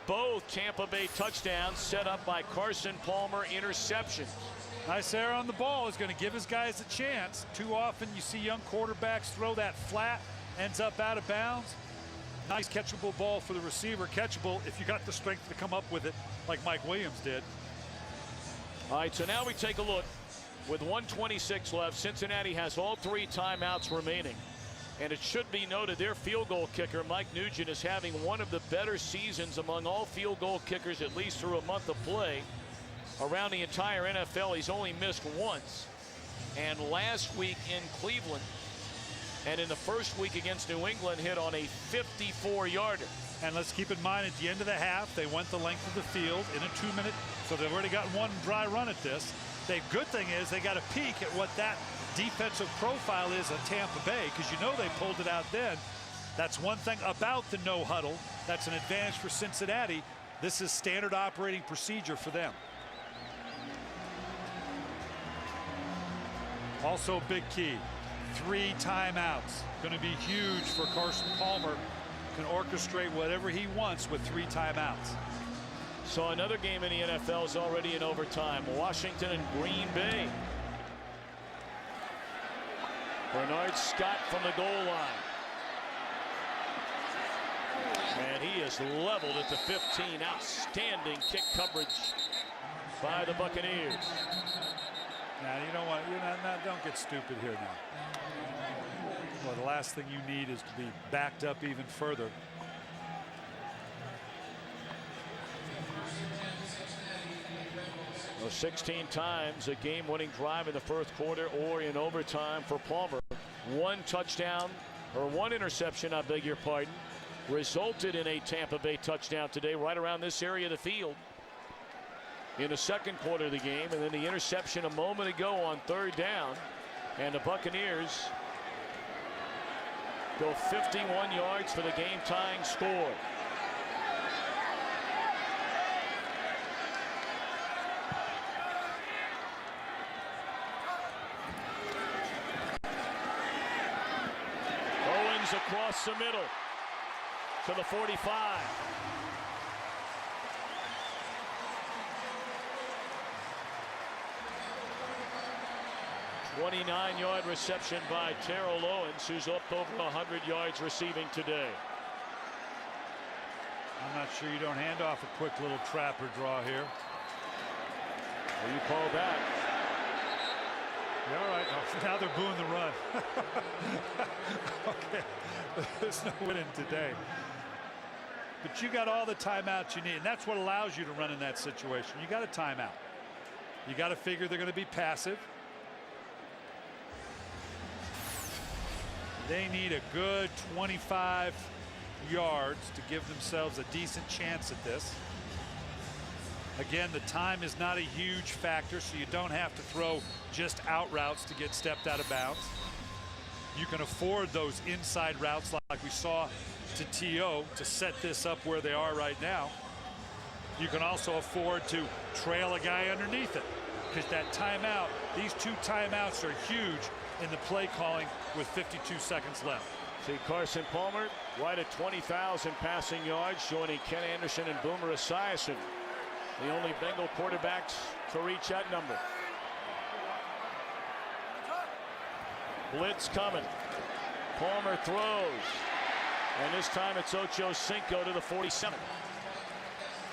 Both Tampa Bay touchdowns set up by Carson Palmer interceptions. Nice air on the ball is going to give his guys a chance. Too often you see young quarterbacks throw that flat, ends up out of bounds. Nice catchable ball for the receiver. Catchable if you got the strength to come up with it like Mike Williams did. All right, so now we take a look. With 1:26 left, Cincinnati has all 3 timeouts remaining. And it should be noted their field goal kicker, Mike Nugent, is having one of the better seasons among all field goal kickers, at least through a month of play. Around the entire NFL, he's only missed once. And last week in Cleveland and in the first week against New England, hit on a 54-yarder. And let's keep in mind, at the end of the half, they went the length of the field in a 2-minute. So they've already got one dry run at this. The good thing is they got a peek at what that defensive profile is at Tampa Bay, because you know they pulled it out then. That's one thing about the no huddle. That's an advantage for Cincinnati. This is standard operating procedure for them. Also big key, 3 timeouts. Going to be huge for Carson Palmer. Can orchestrate whatever he wants with 3 timeouts. So another game in the NFL is already in overtime. Washington and Green Bay. Bernard Scott from the goal line. And he is leveled at the 15. Outstanding kick coverage by the Buccaneers. Now you don't want, don't get stupid here now. Well, the last thing you need is to be backed up even further. Well, 16 times a game-winning drive in the first quarter or in overtime for Palmer. 1 touchdown, or 1 interception, I beg your pardon, resulted in a Tampa Bay touchdown today right around this area of the field in the second quarter of the game, and then the interception a moment ago on 3rd down. And the Buccaneers go 51 yards for the game-tying score. Owens across the middle to the 45. A 29-yard reception by Terrell Owens, who's up over 100 yards receiving today. I'm not sure you don't hand off a quick little trapper draw here. Well, you call that. Yeah, all right. Oh, now they're booing the run. Okay. There's no winning today. But you got all the timeouts you need, and that's what allows you to run in that situation. You got a timeout. You got to figure they're going to be passive. They need a good 25 yards to give themselves a decent chance at this. Again, the time is not a huge factor, so you don't have to throw just out routes to get stepped out of bounds. You can afford those inside routes like we saw to T.O. to set this up where they are right now. You can also afford to trail a guy underneath it, because that timeout, these two timeouts are huge in the play calling with 52 seconds left. See Carson Palmer right at 20,000 passing yards, joining Ken Anderson and Boomer Esiason, the only Bengal quarterbacks to reach that number. Blitz coming. Palmer throws. And this time it's Ocho Cinco to the 47.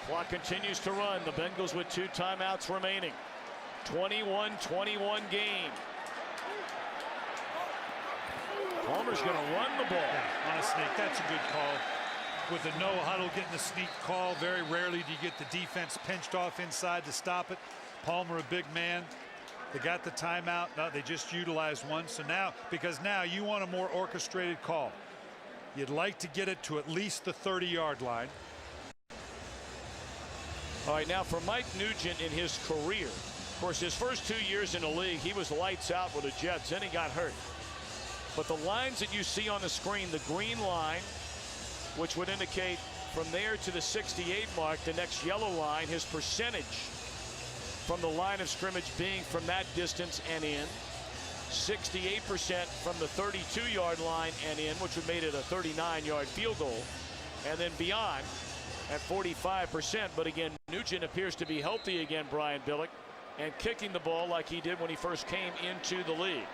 Clock continues to run. The Bengals with 2 timeouts remaining. 21-21 game. Palmer's going to run the ball. Yeah, on a sneak. That's a good call. With the no huddle getting the sneak call, very rarely do you get the defense pinched off inside to stop it. Palmer, a big man. They got the timeout. No, they just utilized one. So now, because now you want a more orchestrated call. You'd like to get it to at least the 30-yard line. All right, now for Mike Nugent in his career, of course, his first 2 years in the league, he was lights out with the Jets, then he got hurt. But the lines that you see on the screen, the green line, which would indicate from there to the 68 mark, the next yellow line, his percentage from the line of scrimmage being from that distance and in. 68% from the 32-yard line and in, which would make it a 39-yard field goal. And then beyond at 45%. But again, Nugent appears to be healthy again, Brian Billick, and kicking the ball like he did when he first came into the league.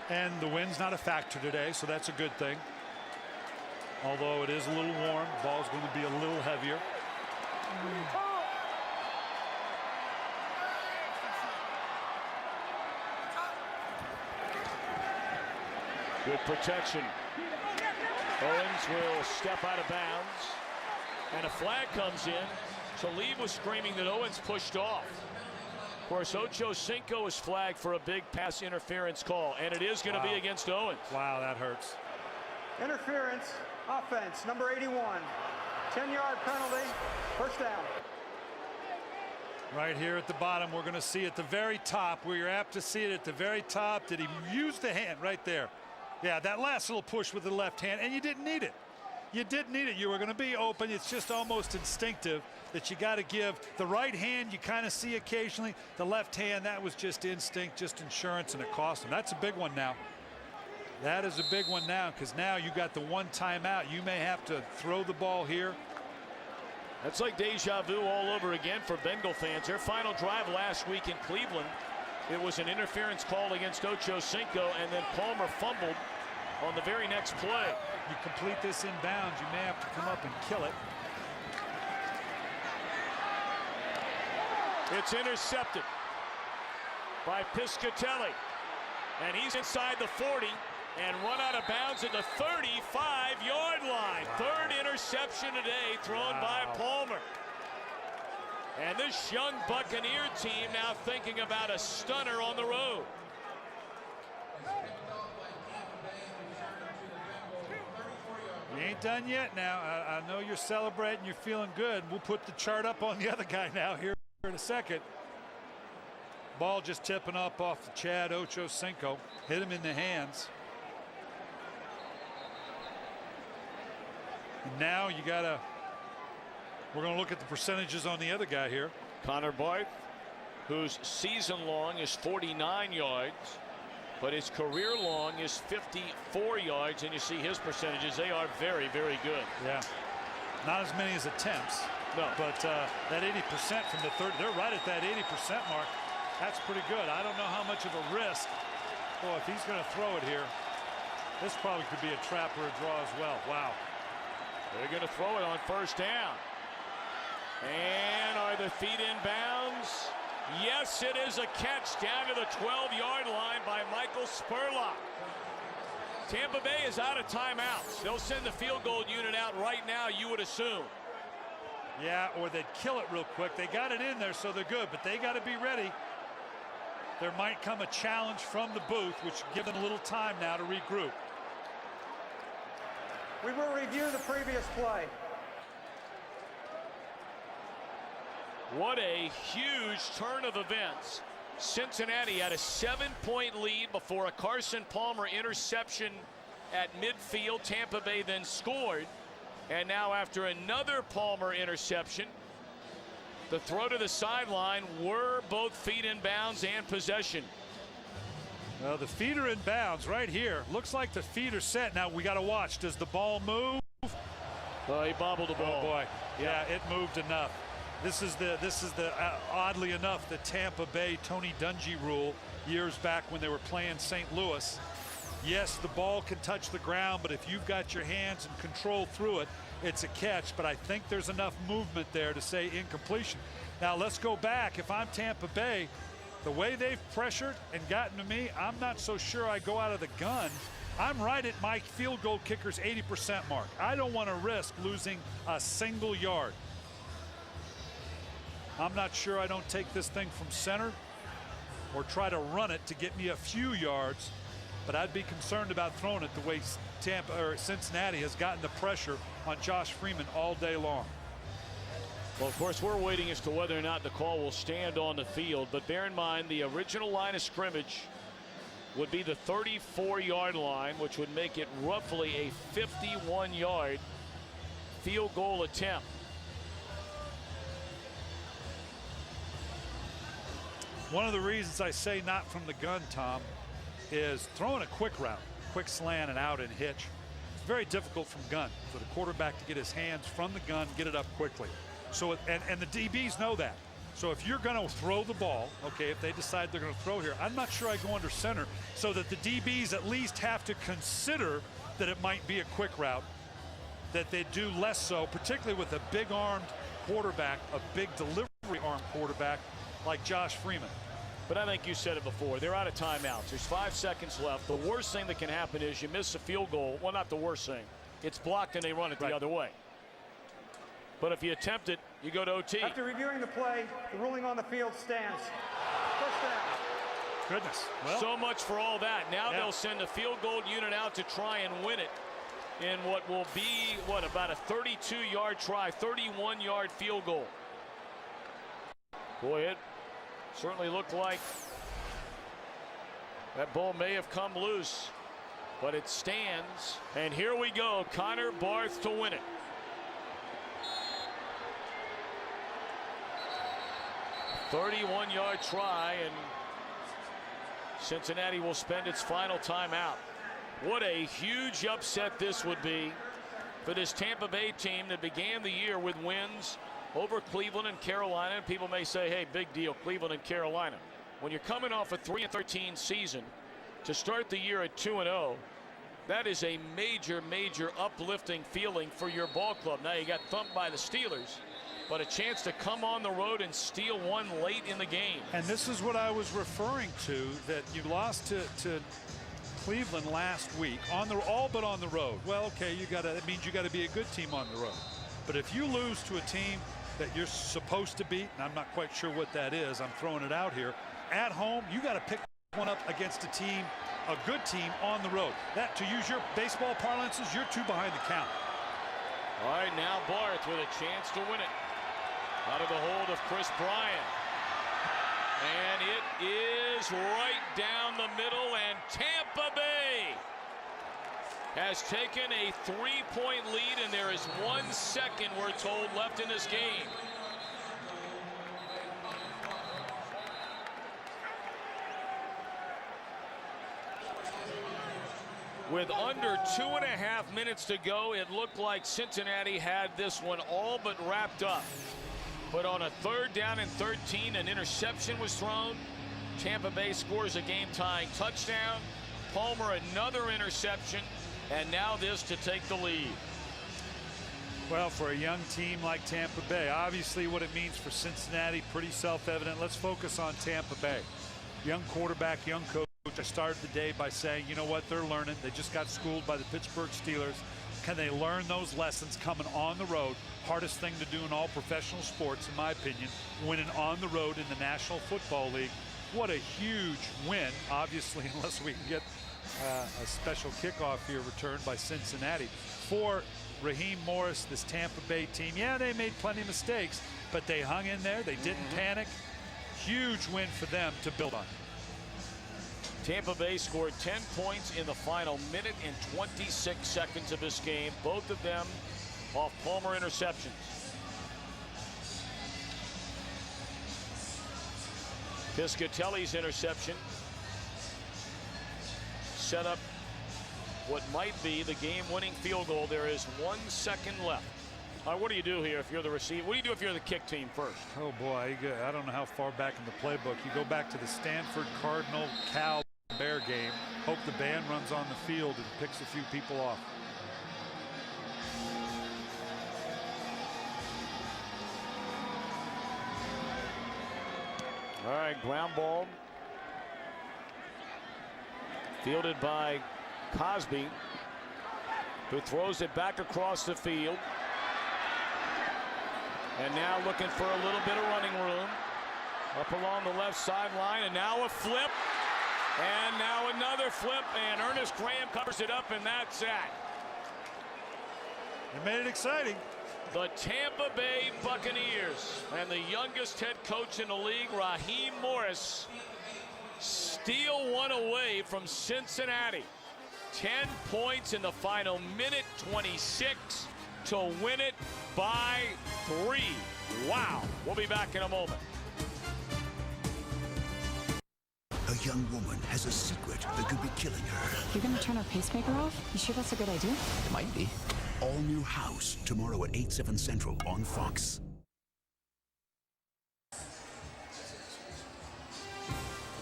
And the wind's not a factor today, so that's a good thing. Although it is a little warm, the ball's going to be a little heavier. Good protection. Owens will step out of bounds, and a flag comes in. So Lee was screaming that Owens pushed off. Of course, Ocho Cinco is flagged for a big pass interference call, and it is going to be against Owens. Wow, that hurts. Interference, offense, number 81. 10-yard penalty, first down. Right here at the bottom, we're going to see at the very top, where you're apt to see it at the very top. Did he use the hand right there? Yeah, that last little push with the left hand, and you didn't need it. You didn't need it. You were going to be open. It's just almost instinctive that you got to give. The right hand you kind of see occasionally. The left hand, that was just instinct, just insurance, and it cost him. That's a big one now. That is a big one now, because now you got the one timeout. You may have to throw the ball here. That's like deja vu all over again for Bengal fans. Their final drive last week in Cleveland, it was an interference call against Ocho Cinco, and then Palmer fumbled on the very next play. You complete this in bounds, you may have to come up and kill it. It's intercepted by Piscatelli, and he's inside the 40 and run out of bounds at the 35-yard line. Third interception today thrown by Palmer. And this young Buccaneer team now thinking about a stunner on the road. You ain't done yet now. I know you're celebrating, you're feeling good. We'll put the chart up on the other guy now here in a second. Ball just tipping up off the Chad Ocho Cinco. Hit him in the hands. And now you gotta, we're gonna look at the percentages on the other guy here. Connor Barth, whose season long is 49 yards, but his career long is 54 yards, and you see his percentages. They are very, very good. Yeah, not as many as attempts. No, but that 80% from the third, they're right at that 80% mark. That's pretty good. I don't know how much of a risk. Boy, if he's going to throw it here, this probably could be a trap or a draw as well. Wow. They're going to throw it on first down. And are the feet in bounds? Yes, it is a catch down to the 12-yard line by Michael Spurlock. Tampa Bay is out of timeouts. They'll send the field goal unit out right now, you would assume. Yeah, or they'd kill it real quick. They got it in there, so they're good, but they got to be ready. There might come a challenge from the booth, which give them a little time now to regroup. We will review the previous play. What a huge turn of events. Cincinnati had a 7-point lead before a Carson Palmer interception at midfield. Tampa Bay then scored. And now after another Palmer interception, the throw to the sideline, were both feet in bounds and possession. Well, the feet are in bounds right here. Looks like the feet are set. Now we got to watch. Does the ball move? Oh, he bobbled the ball. Oh boy, yeah, it moved enough. This is the oddly enough the Tampa Bay Tony Dungy rule years back when they were playing St. Louis. Yes, the ball can touch the ground, but if you've got your hands and control through it, it's a catch. But I think there's enough movement there to say incompletion. Now let's go back. If I'm Tampa Bay, the way they've pressured and gotten to me, I'm not so sure I go out of the gun. I'm right at my field goal kicker's 80% mark. I don't want to risk losing a single yard. I'm not sure I don't take this thing from center or try to run it to get me a few yards, but I'd be concerned about throwing it the way Cincinnati has gotten the pressure on Josh Freeman all day long. Well, of course, we're waiting as to whether or not the call will stand on the field, but bear in mind the original line of scrimmage would be the 34-yard line, which would make it roughly a 51-yard field goal attempt. One of the reasons I say not from the gun, Tom, is throwing a quick route, quick slant and out and hitch. It's very difficult from gun for the quarterback to get his hands from the gun, get it up quickly. So, and the DBs know that. So if you're going to throw the ball, okay, if they decide they're going to throw here, I'm not sure I go under center so that the DBs at least have to consider that it might be a quick route, that they do less so, particularly with a big-armed quarterback, a big delivery-armed quarterback like Josh Freeman. But I think you said it before. They're out of timeouts. There's 5 seconds left. The worst thing that can happen is you miss a field goal. Well, not the worst thing. It's blocked and they run it the other way. But if you attempt it, you go to OT. After reviewing the play, the ruling on the field stands. First down. Goodness. Well, so much for all that. Now they'll send a field goal unit out to try and win it in what will be, about a 32-yard try, 31-yard field goal. Boy, it certainly looked like that ball may have come loose, but it stands. And here we go, Connor Barth to win it. A 31-yard try, and Cincinnati will spend its final timeout. What a huge upset this would be for this Tampa Bay team that began the year with wins over Cleveland and Carolina. And people may say, hey, big deal, Cleveland and Carolina. When you're coming off a 3-13 season to start the year at 2-0, that is a major, major uplifting feeling for your ball club. Now you got thumped by the Steelers, but a chance to come on the road and steal one late in the game. And this is what I was referring to, that you lost to Cleveland last week all but on the road. Well, okay, that means you got to be a good team on the road. But if you lose to a team that you're supposed to beat, and I'm not quite sure what that is, I'm throwing it out here, at home, you got to pick one up against a team, a good team on the road. That, to use your baseball parlances, you're 2 behind the count. All right, now Barth with a chance to win it. Out of the hold of Chris Bryant. And it is right down the middle, and Tampa Bay has taken a 3-point lead, and there is 1 second, we're told, left in this game. With under 2.5 minutes to go, it looked like Cincinnati had this one all but wrapped up. But on a 3rd down and 13, an interception was thrown. Tampa Bay scores a game-tying touchdown. Palmer another interception, and now this to take the lead. Well, for a young team like Tampa Bay, obviously what it means for Cincinnati, pretty self-evident. Let's focus on Tampa Bay. Young quarterback, young coach. I started the day by saying, you know what, they're learning. They just got schooled by the Pittsburgh Steelers. Can they learn those lessons coming on the road? Hardest thing to do in all professional sports, in my opinion, winning on the road in the National Football League. What a huge win, obviously, unless we can get a special kickoff here returned by Cincinnati. For Raheem Morris, this Tampa Bay team, yeah, they made plenty of mistakes, but they hung in there. They didn't panic. Huge win for them to build on. Tampa Bay scored 10 points in the final minute and 26 seconds of this game, both of them off Palmer interceptions. Piscatelli's interception set up what might be the game-winning field goal. There is 1 second left. All right, what do you do here if you're the receiver? What do you do if you're the kick team first? Oh, boy, I don't know how far back in the playbook. You go back to the Stanford Cardinal Cal Bear game. Hope the band runs on the field and picks a few people off. All right, ground ball. Fielded by Cosby, who throws it back across the field. And now looking for a little bit of running room. Up along the left sideline, and now a flip. And now another flip, and Ernest Graham covers it up, and that's that. It made it exciting. The Tampa Bay Buccaneers and the youngest head coach in the league, Raheem Morris, steal one away from Cincinnati. 10 points in the final minute, 26 to win it by 3. Wow. We'll be back in a moment. A young woman has a secret that could be killing her. You're gonna turn our pacemaker off? You sure that's a good idea? It might be. All New House, tomorrow at 8, 7 Central on Fox.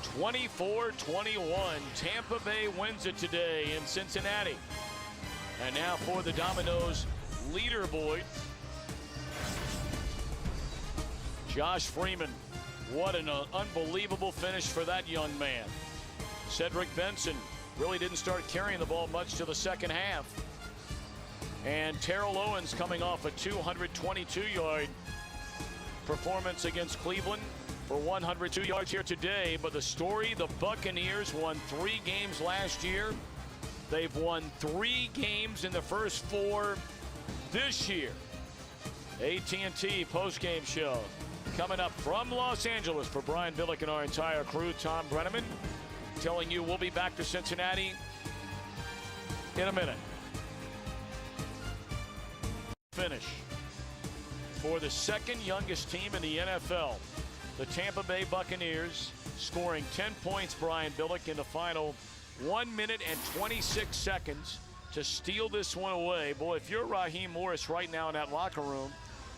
24-21. Tampa Bay wins it today in Cincinnati. And now for the Domino's leaderboard. Josh Freeman. What an unbelievable finish for that young man. Cedric Benson really didn't start carrying the ball much till the second half. And Terrell Owens coming off a 222-yard performance against Cleveland for 102 yards here today. But the story, the Buccaneers won 3 games last year. They've won 3 games in the first 4 this year. AT&T postgame show coming up from Los Angeles for Brian Billick and our entire crew. Tom Brenneman telling you we'll be back to Cincinnati in a minute. Finish for the second youngest team in the NFL. The Tampa Bay Buccaneers scoring 10 points, Brian Billick, in the final 1 minute and 26 seconds to steal this one away. Boy, if you're Raheem Morris right now in that locker room,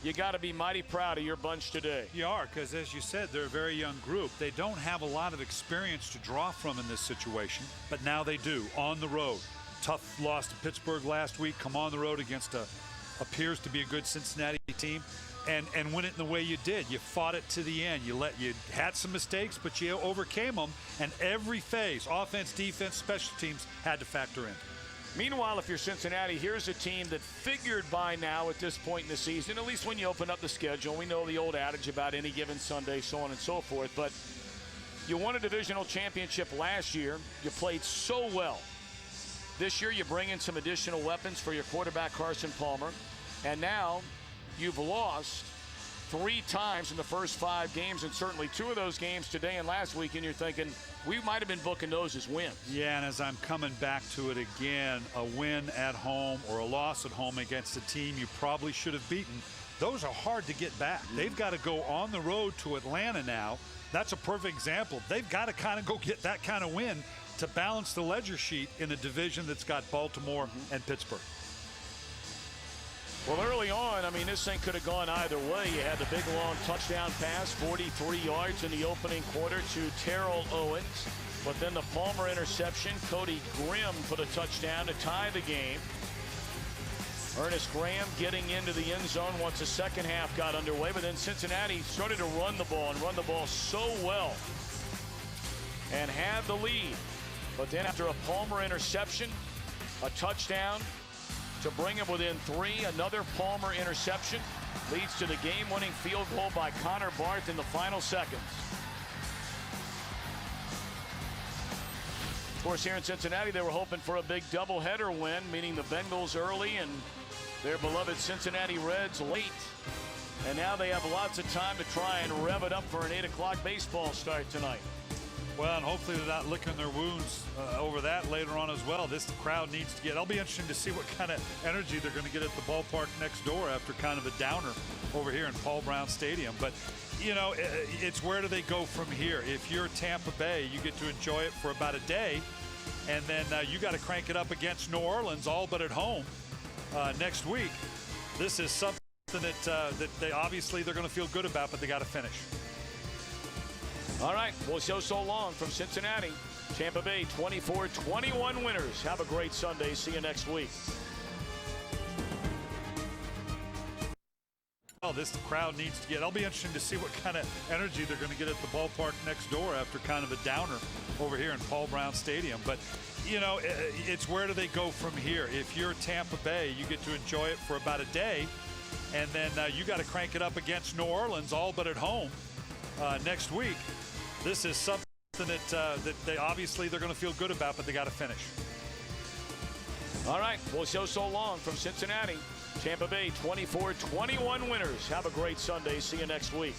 you got to be mighty proud of your bunch today. You are, because as you said, they're a very young group. They don't have a lot of experience to draw from in this situation, but now they do on the road. Tough loss to Pittsburgh last week. Come on the road against a appears to be a good Cincinnati team and win it in the way you did. You fought it to the end. You had some mistakes, but you overcame them, and every phase, offense, defense, special teams, had to factor in. Meanwhile, if you're Cincinnati, here's a team that figured by now at this point in the season, at least when you open up the schedule, we know the old adage about any given Sunday, so on and so forth, but you won a divisional championship last year. You played so well. This year, you bring in some additional weapons for your quarterback, Carson Palmer, and now you've lost 3 times in the first 5 games, and certainly 2 of those games today and last week, and you're thinking, we might have been booking those as wins. Yeah, and as I'm coming back to it again, a win at home or a loss at home against a team you probably should have beaten, those are hard to get back. They've got to go on the road to Atlanta now. That's a perfect example. They've got to kind of go get that kind of win to balance the ledger sheet in a division that's got Baltimore and Pittsburgh. Well, early on, I mean, this thing could have gone either way. You had the big, long touchdown pass, 43 yards in the opening quarter to Terrell Owens. But then the Palmer interception, Cody Grimm put a touchdown to tie the game. Ernest Graham getting into the end zone once the second half got underway, but then Cincinnati started to run the ball so well and had the lead. But then after a Palmer interception, a touchdown to bring him within 3, another Palmer interception leads to the game-winning field goal by Connor Barth in the final seconds. Of course, here in Cincinnati, they were hoping for a big doubleheader win, meaning the Bengals early and their beloved Cincinnati Reds late. And now they have lots of time to try and rev it up for an 8 o'clock baseball start tonight. Well, and hopefully they're not licking their wounds over that later on as well. This crowd needs to get. It'll be interesting to see what kind of energy they're going to get at the ballpark next door after kind of a downer over here in Paul Brown Stadium. But, you know, it's where do they go from here? If you're Tampa Bay, you get to enjoy it for about a day, and then you got to crank it up against New Orleans, all but at home next week. This is something that they obviously they're going to feel good about, but they got to finish. All right, we'll show so long from Cincinnati. Tampa Bay 24-21 winners. Have a great Sunday. See you next week. Well, this crowd needs to get. It'll be interesting to see what kind of energy they're going to get at the ballpark next door after kind of a downer over here in Paul Brown Stadium. But, you know, it's where do they go from here? If you're Tampa Bay, you get to enjoy it for about a day, and then you got to crank it up against New Orleans, all but at home next week. This is something that they obviously they're going to feel good about, but they got to finish. All right, we'll show so long from Cincinnati. Tampa Bay 24-21 winners. Have a great Sunday. See you next week.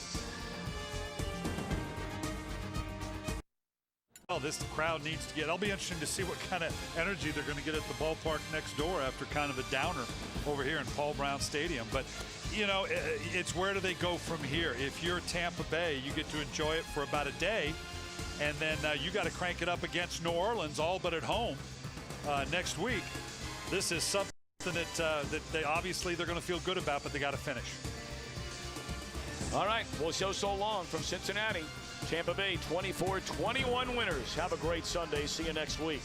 Well, this crowd needs to get. It'll be interesting to see what kind of energy they're going to get at the ballpark next door after kind of a downer over here in Paul Brown Stadium. But, you know, it's where do they go from here? If you're Tampa Bay, you get to enjoy it for about a day, and then you got to crank it up against New Orleans, all but at home next week. This is something that they obviously they're going to feel good about, but they got to finish. All right, we'll show so long from Cincinnati. Tampa Bay 24-21 winners. Have a great Sunday. See you next week.